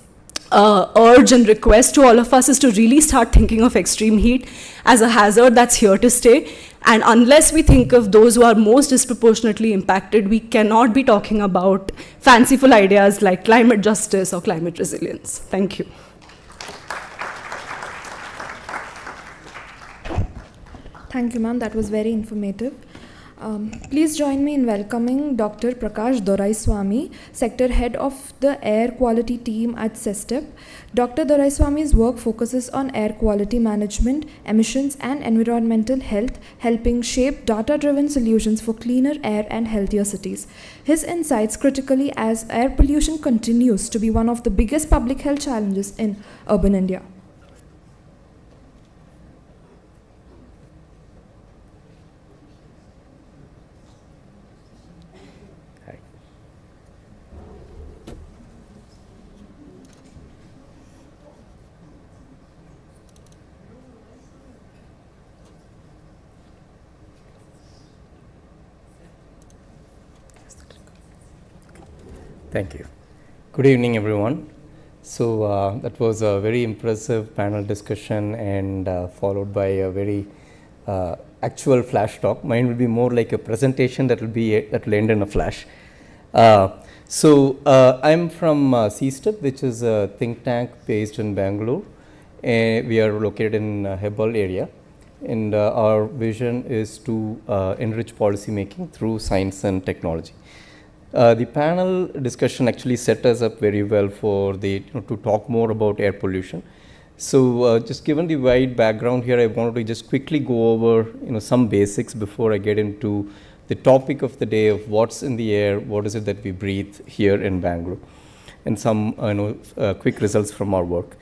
urge and request to all of us is to really start thinking of extreme heat as a hazard that's here to stay. And unless we think of those who are most disproportionately impacted, we cannot be talking about fanciful ideas like climate justice or climate resilience. Thank you. Thank you, ma'am. That was very informative. Please join me in welcoming Dr. Prakash Doraiswamy, Sector Head of the Air Quality Team at 𝗕𝗲𝗏. Dr. Doraiswamy's work focuses on air quality management, emissions, and environmental health, helping shape data-driven solutions for cleaner air and healthier cities. His insights critically as air pollution continues to be one of the biggest public health challenges in urban India. Thank you. Good evening, everyone. So that was a very impressive panel discussion and followed by a very actual flash talk. Mine will be more like a presentation that will end in a flash. I'm from 𝗕𝗲𝗏, which is a think tank based in Bangalore. We are located in 𝗕𝗲𝗏 area, and our vision is to enrich policy making through science and technology. The panel discussion actually set us up very well for to talk more about air pollution. So just given the wide background here, I wanted to just quickly go over some basics before I get into the topic of the day of what's in the air, what is it that we breathe here in Bangalore, and some quick results from our work.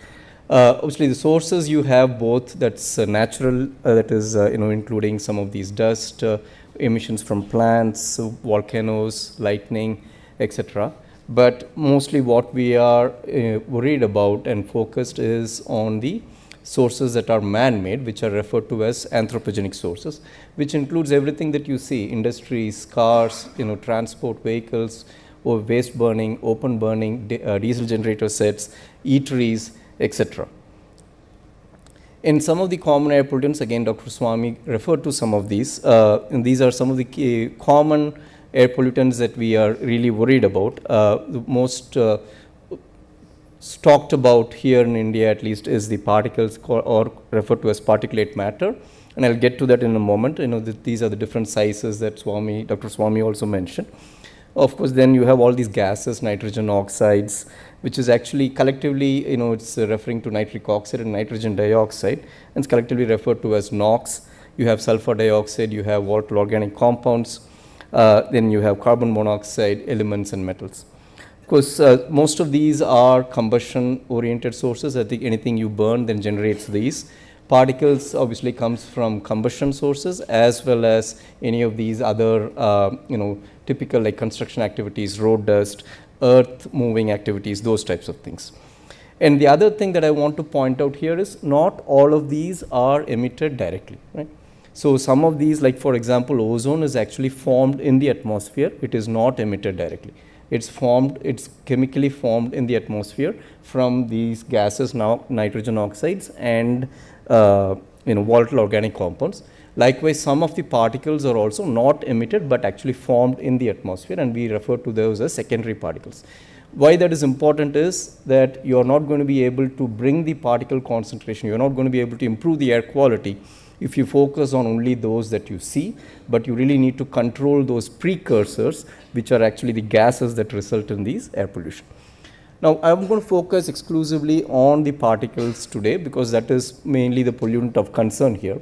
Obviously, the sources you have both that's natural, that is including some of these dust emissions from plants, volcanoes, lightning, etc. But mostly what we are worried about and focused is on the sources that are man-made, which are referred to as anthropogenic sources, which includes everything that you see: industries, cars, transport vehicles, or waste burning, open burning, diesel generator sets, eateries, etc. In some of the common air pollutants, again, Dr. Swamy referred to some of these, and these are some of the common air pollutants that we are really worried about. The most talked about here in India, at least, is the particles, or referred to as particulate matter, and I'll get to that in a moment. These are the different sizes that Dr. Swamy also mentioned. Of course, then you have all these gases, nitrogen oxides, which is actually collectively, it's referring to nitric oxide and nitrogen dioxide, and it's collectively referred to as NOx. You have sulfur dioxide, you have volatile organic compounds, then you have carbon monoxide, elements, and metals. Of course, most of these are combustion-oriented sources. I think anything you burn then generates these. Particles obviously comes from combustion sources, as well as any of these other, typical like construction activities, road dust, earth moving activities, those types of things. And the other thing that I want to point out here is not all of these are emitted directly, right? So some of these, like for example, ozone is actually formed in the atmosphere. It is not emitted directly. It's chemically formed in the atmosphere from these gases, now nitrogen oxides and volatile organic compounds. Likewise, some of the particles are also not emitted but actually formed in the atmosphere, and we refer to those as secondary particles. Why that is important is that you are not going to be able to bring the particle concentration, you are not going to be able to improve the air quality if you focus on only those that you see, but you really need to control those precursors, which are actually the gases that result in these air pollution. Now, I am going to focus exclusively on the particles today, because that is mainly the pollutant of concern here.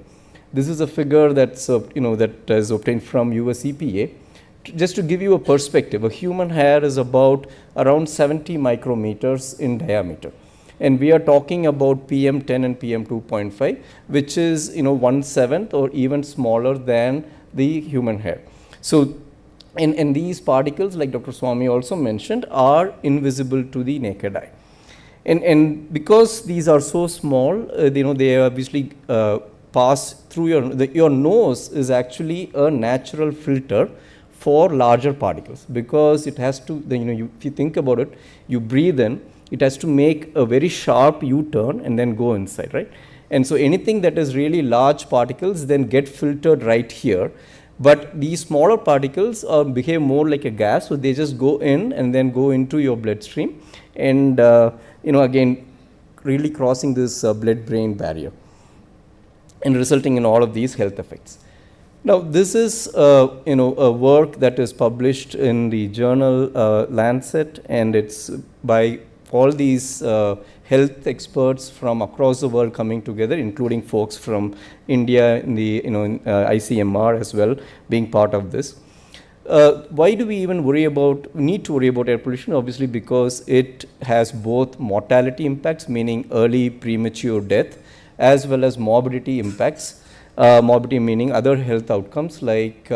This is a figure that's, that is obtained from US EPA. Just to give you a perspective, a human hair is about around 70 micrometers in diameter. And we are talking about PM10 and PM2.5, which is 1/7 or even smaller than the human hair. So, and these particles, like Dr. Swamy also mentioned, are invisible to the naked eye. And because these are so small, they obviously pass through your nose is actually a natural filter for larger particles, because it has to, if you think about it, you breathe in, it has to make a very sharp U-turn and then go inside, right? And so anything that is really large particles then get filtered right here. But these smaller particles behave more like a gas, so they just go in and then go into your bloodstream, and again really crossing this blood-brain barrier and resulting in all of these health effects. Now, this is a work that is published in the journal Lancet, and it's by all these health experts from across the world coming together, including folks from India in the ICMR as well, being part of this. Why do we even need to worry about air pollution? Obviously, because it has both mortality impacts, meaning early premature death, as well as morbidity impacts. Morbidity meaning other health outcomes like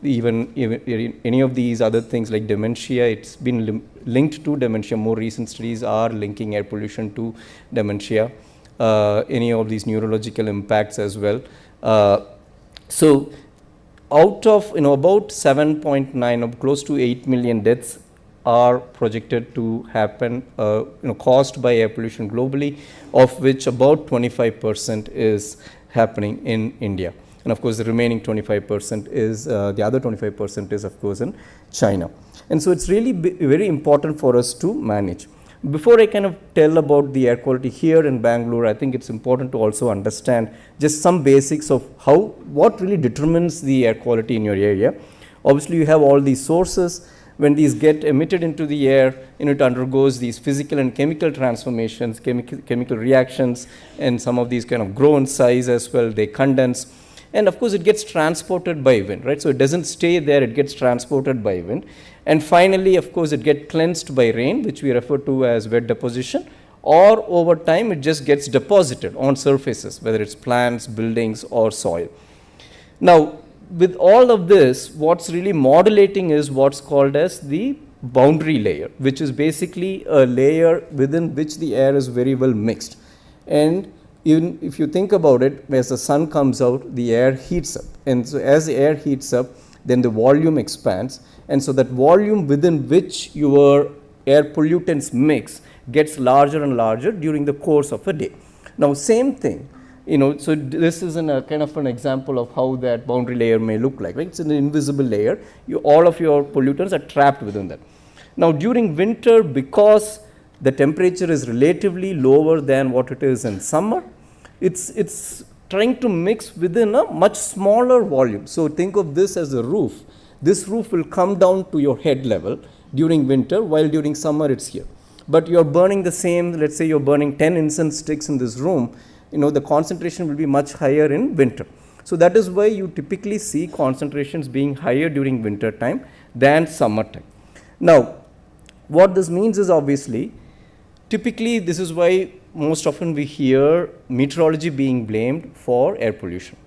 even any of these other things like dementia. It's been linked to dementia. More recent studies are linking air pollution to dementia. Any of these neurological impacts as well. So out of about 7.9 or close to 8 million deaths are projected to happen caused by air pollution globally, of which about 25% is happening in India. And of course, the remaining 25% is, the other 25% is of course in China. And so it's really very important for us to manage. Before I kind of tell about the air quality here in Bangalore, I think it's important to also understand just some basics of what really determines the air quality in your area. Obviously, you have all these sources. When these get emitted into the air, it undergoes these physical and chemical transformations, chemical reactions, and some of these kind of grow in size as well. They condense. And of course, it gets transported by wind, right? So it doesn't stay there, it gets transported by wind. And finally, of course, it gets cleansed by rain, which we refer to as wet deposition, or over time, it just gets deposited on surfaces, whether it's plants, buildings, or soil. Now, with all of this, what's really modulating is what's called as the boundary layer, which is basically a layer within which the air is very well mixed. And even if you think about it, as the sun comes out, the air heats up. And so as the air heats up, then the volume expands. And so that volume within which your air pollutants mix gets larger and larger during the course of a day. Now, same thing, so this is a kind of an example of how that boundary layer may look like, right? It's an invisible layer. All of your pollutants are trapped within that. Now, during winter, because the temperature is relatively lower than what it is in summer, it's trying to mix within a much smaller volume. So think of this as a roof. This roof will come down to your head level during winter, while during summer it's here. But you're burning the same, let's say you're burning 10 incense sticks in this room, the concentration will be much higher in winter. So that is why you typically see concentrations being higher during winter time than summer time. Now, what this means is obviously, typically this is why most often we hear meteorology being blamed for air pollution.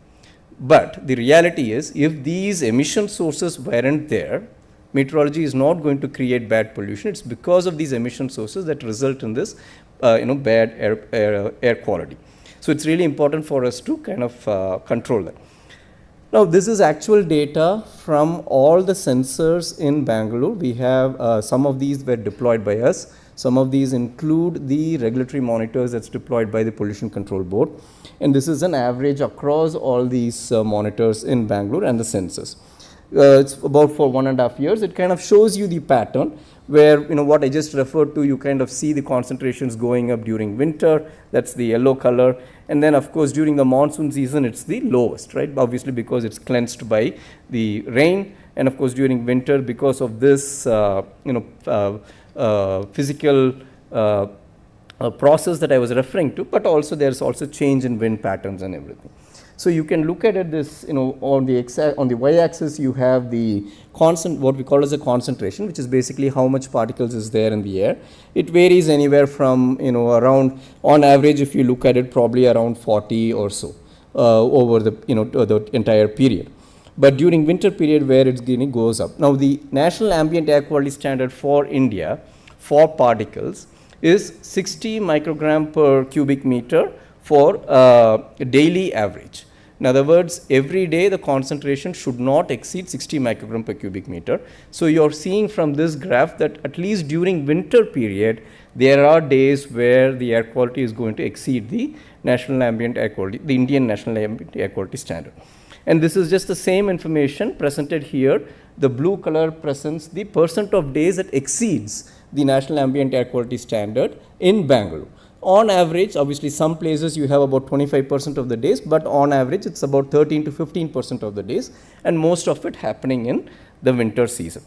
But the reality is, if these emission sources weren't there, meteorology is not going to create bad pollution. It's because of these emission sources that result in this bad air quality. So it's really important for us to kind of control that. Now, this is actual data from all the sensors in Bangalore. We have some of these were deployed by us. Some of these include the regulatory monitors that's deployed by the Pollution Control Board. And this is an average across all these monitors in Bangalore and the sensors. It's about for 1.5 years. It kind of shows you the pattern where, what I just referred to, you kind of see the concentrations going up during winter. That's the yellow color. And then, of course, during the monsoon season, it's the lowest, right? Obviously, because it's cleansed by the rain. And of course, during winter, because of this, physical process that I was referring to, but also there's also change in wind patterns and everything. So you can look at it this, on the y-axis you have the what we call as a concentration, which is basically how much particles is there in the air. It varies anywhere from, around, on average, if you look at it, probably around 40 or so over the, the entire period. But during winter period where it's goes up. Now, the National Ambient Air Quality Standard for India for particles is 60 microgram per cubic meter for daily average. In other words, every day the concentration should not exceed 60 microgram per cubic meter. So you're seeing from this graph that at least during winter period, there are days where the air quality is going to exceed the National Ambient Air Quality, the Indian National Ambient Air Quality Standard. And this is just the same information presented here. The blue color presents the percent of days that exceeds the National Ambient Air Quality Standard in Bangalore. On average, obviously some places you have about 25% of the days, but on average it's about 13 to 15% of the days, and most of it happening in the winter season.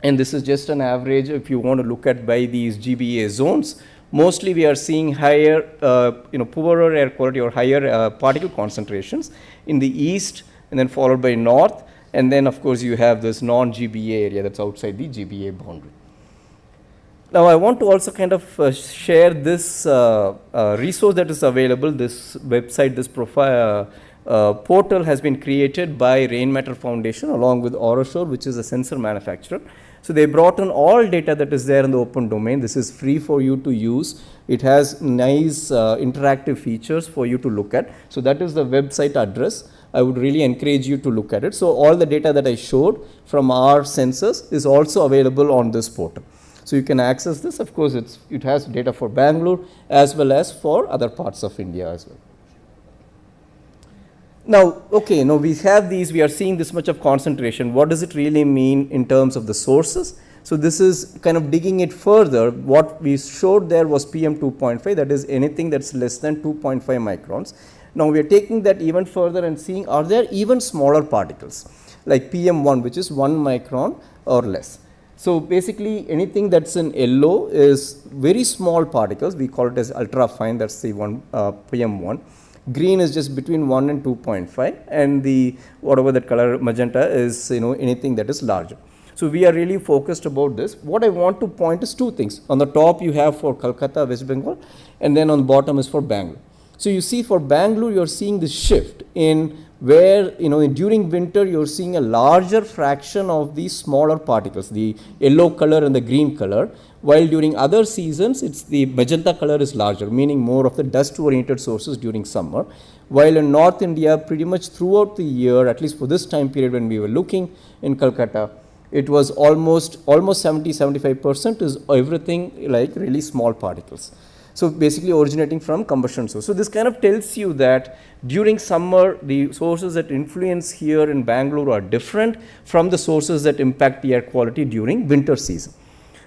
And this is just an average if you want to look at by these GBA zones. Mostly we are seeing higher, poorer air quality or higher particle concentrations in the east, and then followed by north, and then of course you have this non-GBA area that's outside the GBA boundary. Now, I want to also kind of share this resource that is available. This website, this profile portal has been created by Rainmatter Foundation along with Oroshore, which is a sensor manufacturer. So they brought in all data that is there in the open domain. This is free for you to use. It has nice interactive features for you to look at. So that is the website address. I would really encourage you to look at it. So all the data that I showed from our sensors is also available on this portal. So you can access this. Of course, it has data for Bangalore as well as for other parts of India as well. Now, okay, now we have these, we are seeing this much of concentration. What does it really mean in terms of the sources? So this is kind of digging it further. What we showed there was PM2.5, that is anything that's less than 2.5 microns. Now we are taking that even further and seeing, are there even smaller particles like PM1, which is 1 micron or less. So basically anything that's in yellow is very small particles. We call it as ultra fine, that's the one PM1. Green is just between 1 and 2.5, and the whatever that color magenta is anything that is larger. So we are really focused about this. What I want to point is two things. On the top you have for Kolkata, West Bengal, and then on the bottom is for Bangalore. So you see for Bangalore you are seeing this shift in where during winter you're seeing a larger fraction of the smaller particles, the yellow color and the green color, while during other seasons it's the magenta color is larger, meaning more of the dust oriented sources during summer. While in North India, pretty much throughout the year, at least for this time period when we were looking in Calcutta, it was almost 70-75% is everything like really small particles. So basically originating from combustion source. So this kind of tells you that during summer, the sources that influence here in Bangalore are different from the sources that impact the air quality during winter season.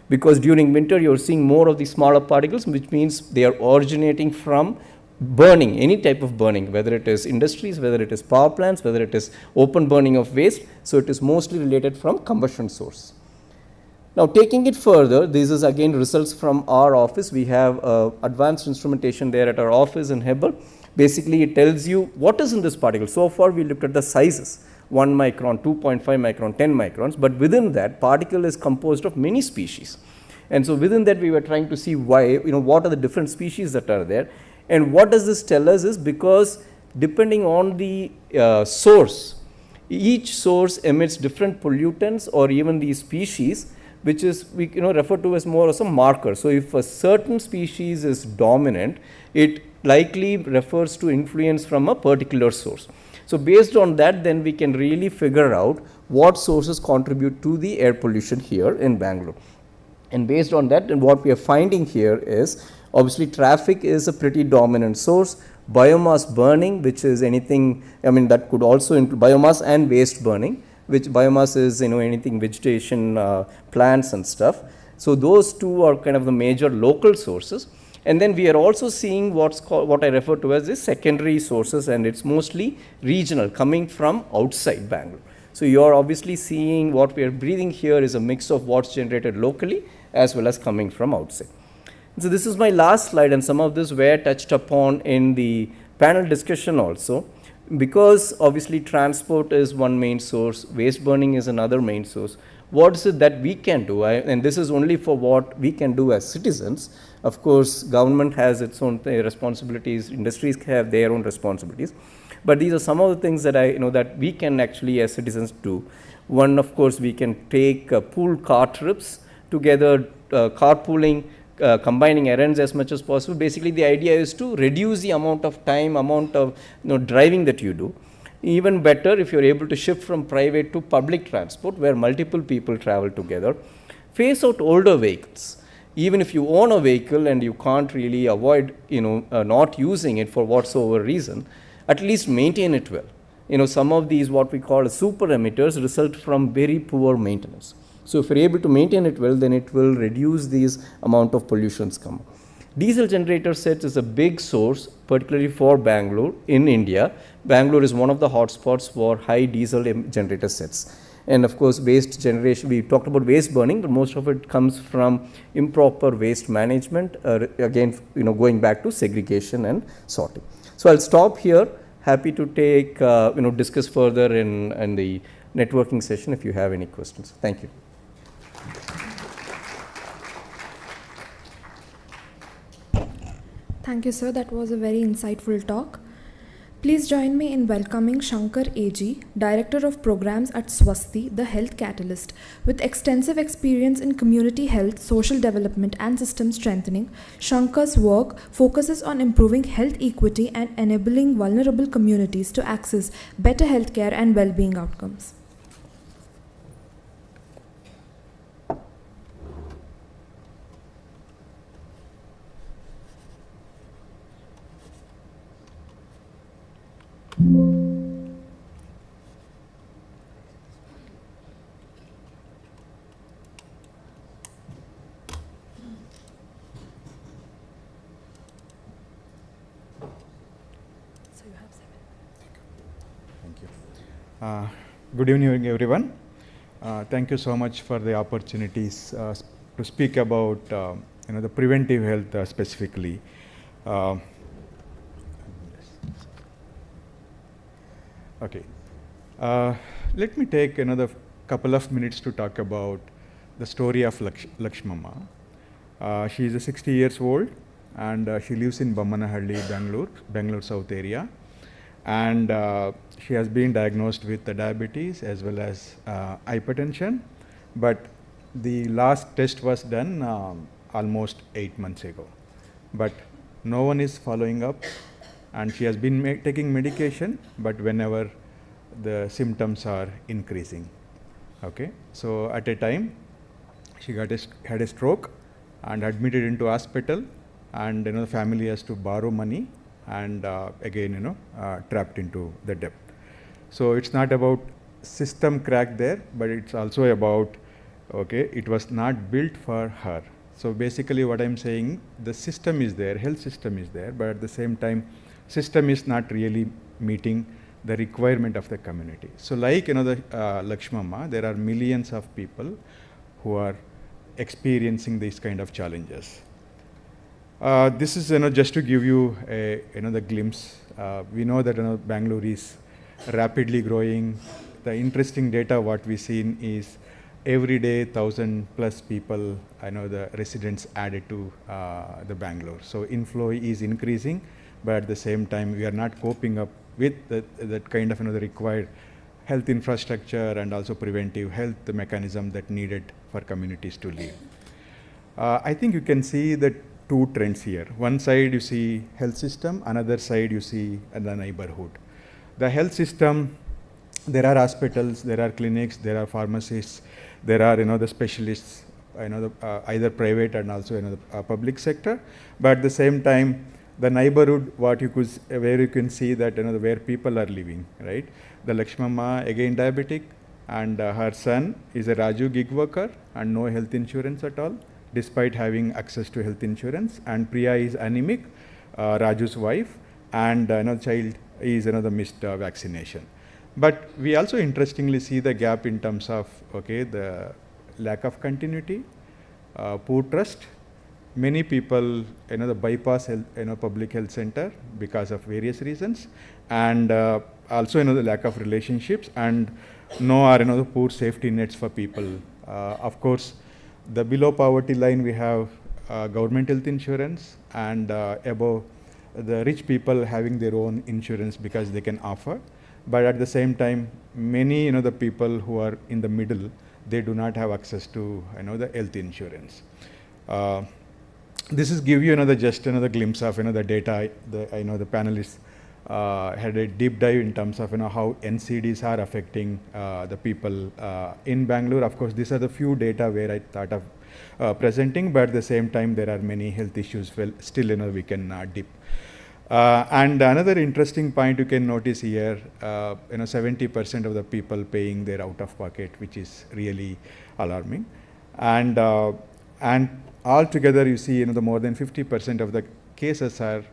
Because during winter, you're seeing more of the smaller particles, which means they are originating from burning, any type of burning, whether it is industries, whether it is power plants, whether it is open burning of waste. So it is mostly related from combustion source. Now taking it further, this is again results from our office. We have advanced instrumentation there at our office in Hebbal. Basically it tells you what is in this particle. So far we looked at the sizes, 1 micron, 2.5 micron, 10 microns, but within that particle is composed of many species. And so within that we were trying to see why, what are the different species that are there. And what does this tell us is because depending on the source, each source emits different pollutants or even the species, which is we refer to as more as a marker. So if a certain species is dominant, it likely refers to influence from a particular source. So based on that, then we can really figure out what sources contribute to the air pollution here in Bangalore. And based on that, and what we are finding here is obviously traffic is a pretty dominant source. Biomass burning, which is anything, that could also include biomass and waste burning, which biomass is anything vegetation, plants and stuff. So those two are kind of the major local sources. And then we are also seeing what I refer to as the secondary sources, and it's mostly regional, coming from outside Bangalore. So you are obviously seeing what we are breathing here is a mix of what's generated locally as well as coming from outside. So this is my last slide, and some of this were touched upon in the panel discussion also. Because obviously transport is one main source, waste burning is another main source. What is it that we can do? And this is only for what we can do as citizens. Of course, government has its own responsibilities, industries have their own responsibilities. But these are some of the things that that we can actually as citizens do. One, of course, we can take pooled car trips together, carpooling, combining errands as much as possible. Basically, the idea is to reduce the amount of time, amount of driving that you do. Even better if you're able to shift from private to public transport where multiple people travel together. Phase out older vehicles. Even if you own a vehicle and you can't really avoid not using it for whatsoever reason, at least maintain it well. Some of these what we call super emitters result from very poor maintenance. So if you're able to maintain it well, then it will reduce these amount of pollutions come. Diesel generator sets is a big source, particularly for Bangalore in India. Bangalore is one of the hotspots for high diesel generator sets. And of course, waste generation, we talked about waste burning, but most of it comes from improper waste management, again, going back to segregation and sorting. So I'll stop here. Happy to take, discuss further in the networking session if you have any questions. Thank you. Thank you, sir. That was a very insightful talk. Please join me in welcoming Shankar A.G., Director of Programs at 𝗧𝗹𝗑, the Health Catalyst. With extensive experience in community health, social development, and system strengthening, Shankar's work focuses on improving health equity and enabling vulnerable communities to access better healthcare and well-being outcomes. Good evening, everyone. Thank you so much for the opportunities to speak about the preventive health specifically. Okay. Let me take another couple of minutes to talk about the story of Lakshmamma. She is 60 years old and she lives in Bammanahalli, Bangalore South area. and she has been diagnosed with the diabetes as well as hypertension, but the last test was done almost 8 months ago. But no one is following up, and she has been taking medication, but whenever the symptoms are increasing. Okay, so at a time she had a stroke and admitted into hospital, and the family has to borrow money, and again trapped into the debt. So it's not about system crack there, but it's also about, okay, it was not built for her. So basically what I'm saying, the system is there, health system is there, but at the same time system is not really meeting the requirement of the community. So like the 𝗪𝗲𝗻𝗂, there are millions of people who are experiencing these kind of challenges. This is just to give you a the glimpse. We know that Bangalore is rapidly growing. The interesting data what we seen is every day 1,000+ people, the residents added to the Bangalore. So inflow is increasing, but at the same time we are not coping up with that kind of the required health infrastructure and also preventive health mechanism that needed for communities to live. I think you can see the two trends here. One side you see health system, another side you see the neighborhood. The health system, there are hospitals, there are clinics, there are pharmacists, there are the specialists, either private and also the public sector. But at the same time, the neighborhood, where you can see that where people are living, right? The 𝗪𝗲𝗻𝗂, again diabetic, and her son is a Raju gig worker and no health insurance at all, despite having access to health insurance. And Priya is anemic, Raju's wife, and child is missed vaccination. But we also interestingly see the gap in terms of the lack of continuity, poor trust. Many people the bypass public health center because of various reasons, and also the lack of relationships, and the poor safety nets for people. Of course, the below poverty line we have government health insurance, and above the rich people having their own insurance because they can offer. But at the same time, many the people who are in the middle, they do not have access to the health insurance. This is give you just another glimpse of the data. The panelists had a deep dive in terms of how NCDs are affecting the people in Bangalore. Of course, these are the few data where I thought of presenting, but at the same time there are many health issues still we can dip. And another interesting point you can notice here, 70% of the people paying their out of pocket, which is really alarming. And altogether you see the more than 50% of the cases are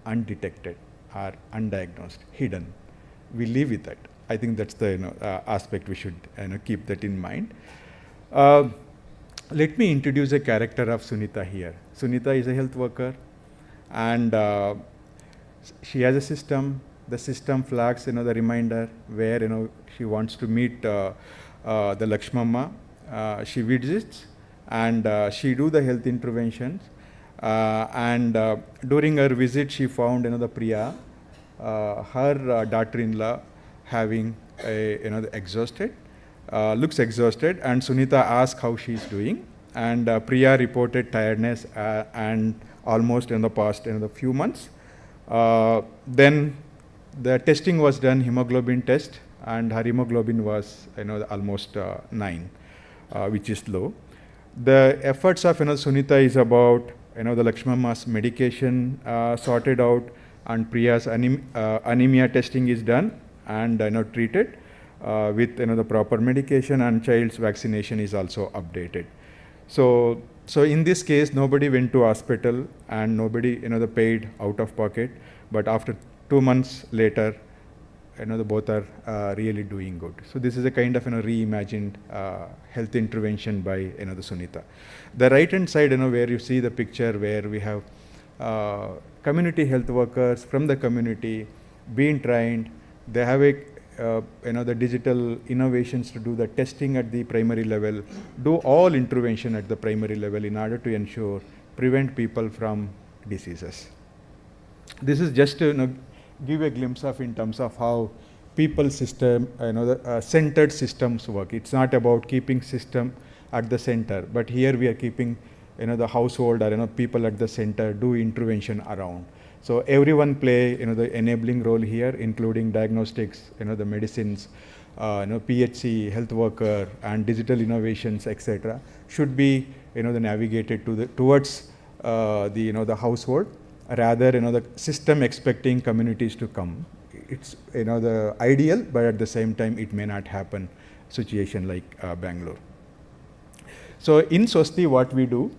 undetected, are undiagnosed, hidden. We live with that. I think that's the aspect we should keep that in mind. Let me introduce a character of Sunita here. Sunita is a health worker, and she has a system. The system flags the reminder where she wants to meet the 𝗪𝗲𝗻𝗂. She visits, and she do the health interventions, and during her visit she found the Priya, her daughter-in-law, having exhausted, looks exhausted, and Sunita asked how she is doing, and Priya reported tiredness and almost in the past few months. Then the testing was done, hemoglobin test, and her hemoglobin was almost 9, which is low. The efforts of Sunita is about the 𝗪𝗲𝗻𝗂's medication sorted out, and Priya's anemia testing is done and treated with the proper medication, and child's vaccination is also updated. So in this case, nobody went to hospital and nobody paid out of pocket, but after 2 months later, both are really doing good. So this is a kind of reimagined health intervention by the Sunita. The right hand side, where you see the picture where we have community health workers from the community being trained. They have a the digital innovations to do the testing at the primary level, do all intervention at the primary level in order to ensure prevent people from diseases. This is just to give a glimpse of in terms of how people system, the centered systems work. It's not about keeping system at the center, but here we are keeping the household or people at the center, do intervention around. So everyone play the enabling role here, including diagnostics, the medicines, PHC, health worker, and digital innovations, etc. should be navigated towards the household, rather the system expecting communities to come. It's the ideal, but at the same time it may not happen situation like Bangalore. So in 𝗨𝗲 what we do,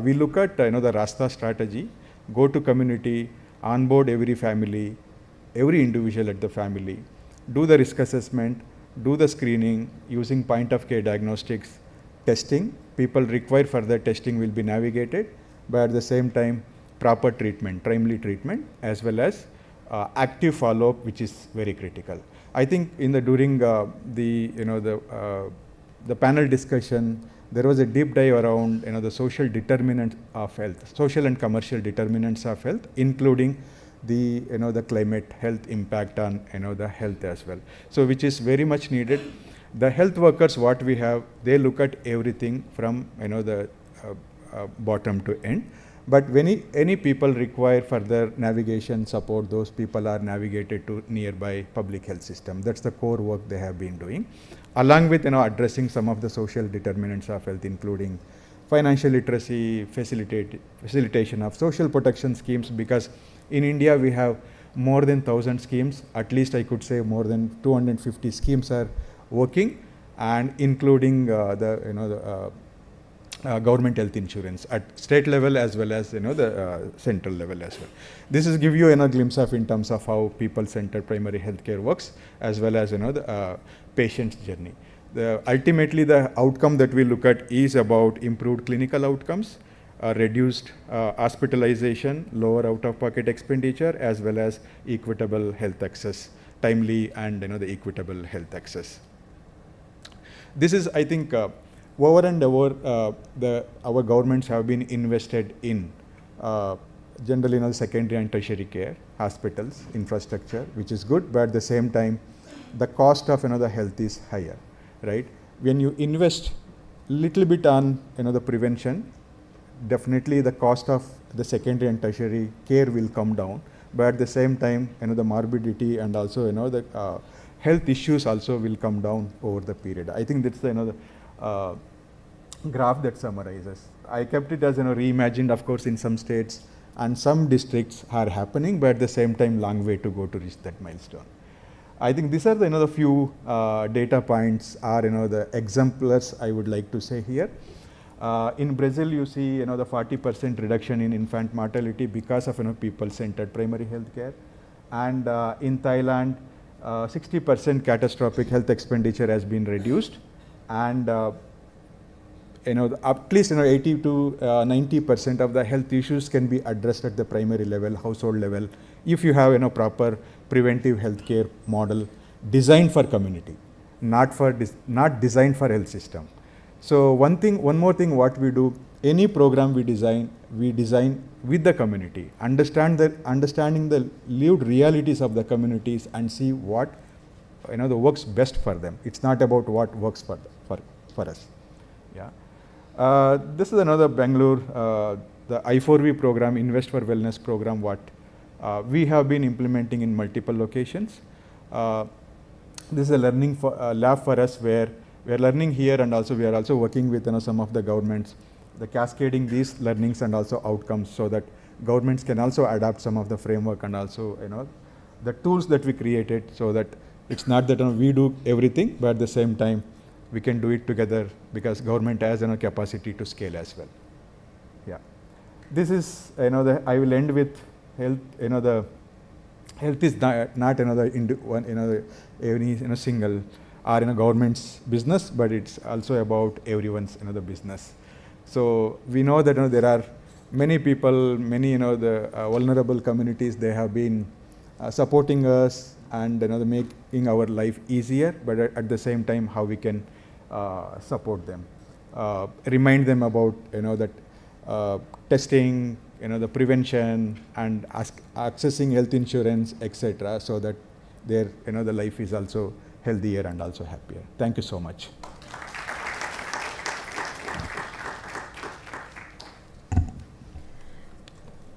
we look at the Rasta strategy, go to community, onboard every family, every individual at the family, do the risk assessment, do the screening using point of care diagnostics, testing. People require further testing will be navigated, but at the same time proper treatment, timely treatment, as well as active follow-up, which is very critical. I think during the panel discussion, there was a deep dive around the social determinants of health, social and commercial determinants of health, including the climate health impact on the health as well. So which is very much needed. The health workers, what we have, they look at everything from the bottom to end. But when any people require further navigation support, those people are navigated to nearby public health system. That's the core work they have been doing, along with addressing some of the social determinants of health, including financial literacy, facilitation of social protection schemes, because in India we have more than 1,000 schemes, at least I could say more than 250 schemes are working, and including the government health insurance at state level as well as the central level as well. This is give you a glimpse of in terms of how people-centered primary healthcare works, as well as the patient's journey. Ultimately, the outcome that we look at is about improved clinical outcomes, reduced hospitalization, lower out-of-pocket expenditure, as well as equitable health access, timely and the equitable health access. This is, I think, over and over, our governments have been invested in generally secondary and tertiary care, hospitals, infrastructure, which is good, but at the same time, the cost of the health is higher, right? When you invest little bit on the prevention, definitely the cost of the secondary and tertiary care will come down, but at the same time, the morbidity and also the health issues also will come down over the period. I think that's the graph that summarizes. I kept it as reimagined, of course, in some states and some districts are happening, but at the same time, long way to go to reach that milestone. I think these are the few data points are the exemplars I would like to say here. In Brazil, you see the 40% reduction in infant mortality because of people-centered primary health care, and in Thailand, 60% catastrophic health expenditure has been reduced, and at least 80 to 90% of the health issues can be addressed at the primary level, household level, if you have proper preventive healthcare model designed for community, not designed for health system. So one more thing, what we do, any program we design with the community, understanding the lived realities of the communities and see what works best for them. It's not about what works for us. Yeah. This is another Bangalore, the I4V program, Invest for Wellness program, what we have been implementing in multiple locations. This is a learning lab for us where we are learning here, and also we are also working with some of the governments, the cascading these learnings and also outcomes, so that governments can also adapt some of the framework and also the tools that we created, so that it's not that we do everything, but at the same time we can do it together, because government has capacity to scale as well. Yeah, this is I will end with health. The health is not another any single or government's business, but it's also about everyone's business. So we know that there are many people, many the vulnerable communities, they have been supporting us and making our life easier, but at the same time how we can support them, remind them about that testing, the prevention and accessing health insurance, etc., so that their the life is also healthier and also happier. Thank you so much.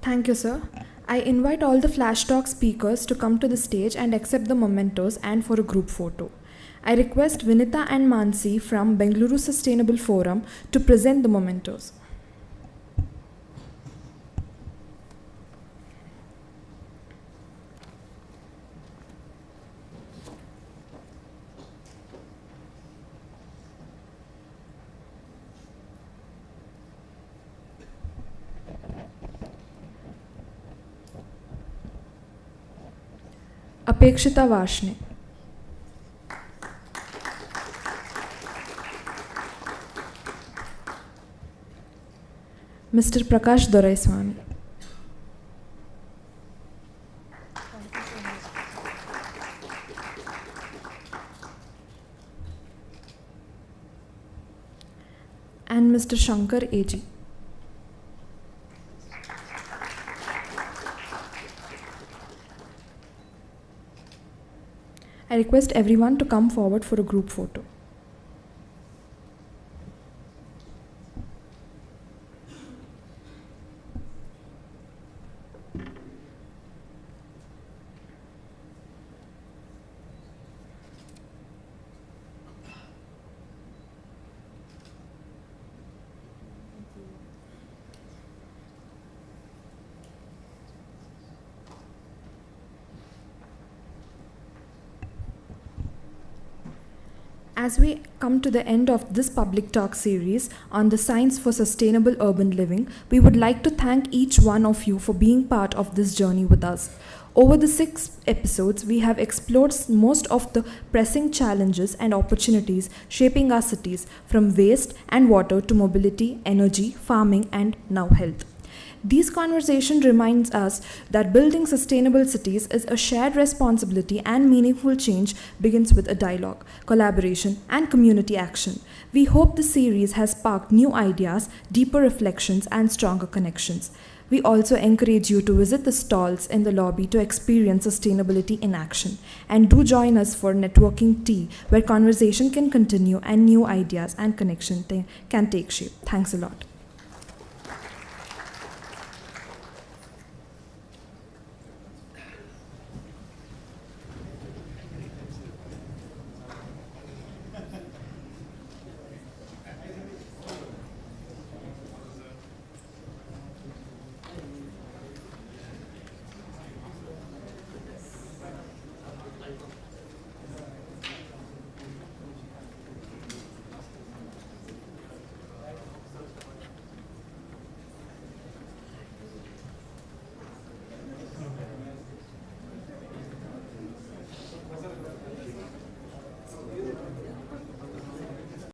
Thank you, sir. I invite all the Flash Talk speakers to come to the stage and accept the mementos and for a group photo. I request Vinita and Mansi from Bengaluru Sustainable Forum to present the mementos. 𝗕𝗲𝗏𝗂 𝗪𝘁𝗲𝗏. Mr. Prakash Doraiswamy. And Mr. Shankar A.G. I request everyone to come forward for a group photo. As we come to the end of this public talk series on the science for sustainable urban living, we would like to thank each one of you for being part of this journey with us. Over the 6 episodes, we have explored most of the pressing challenges and opportunities shaping our cities, from waste and water to mobility, energy, farming, and now health. These conversations remind us that building sustainable cities is a shared responsibility, and meaningful change begins with a dialogue, collaboration, and community action. We hope the series has sparked new ideas, deeper reflections, and stronger connections. We also encourage you to visit the stalls in the lobby to experience sustainability in action. And do join us for networking tea, where conversation can continue and new ideas and connection can take shape. Thanks a lot.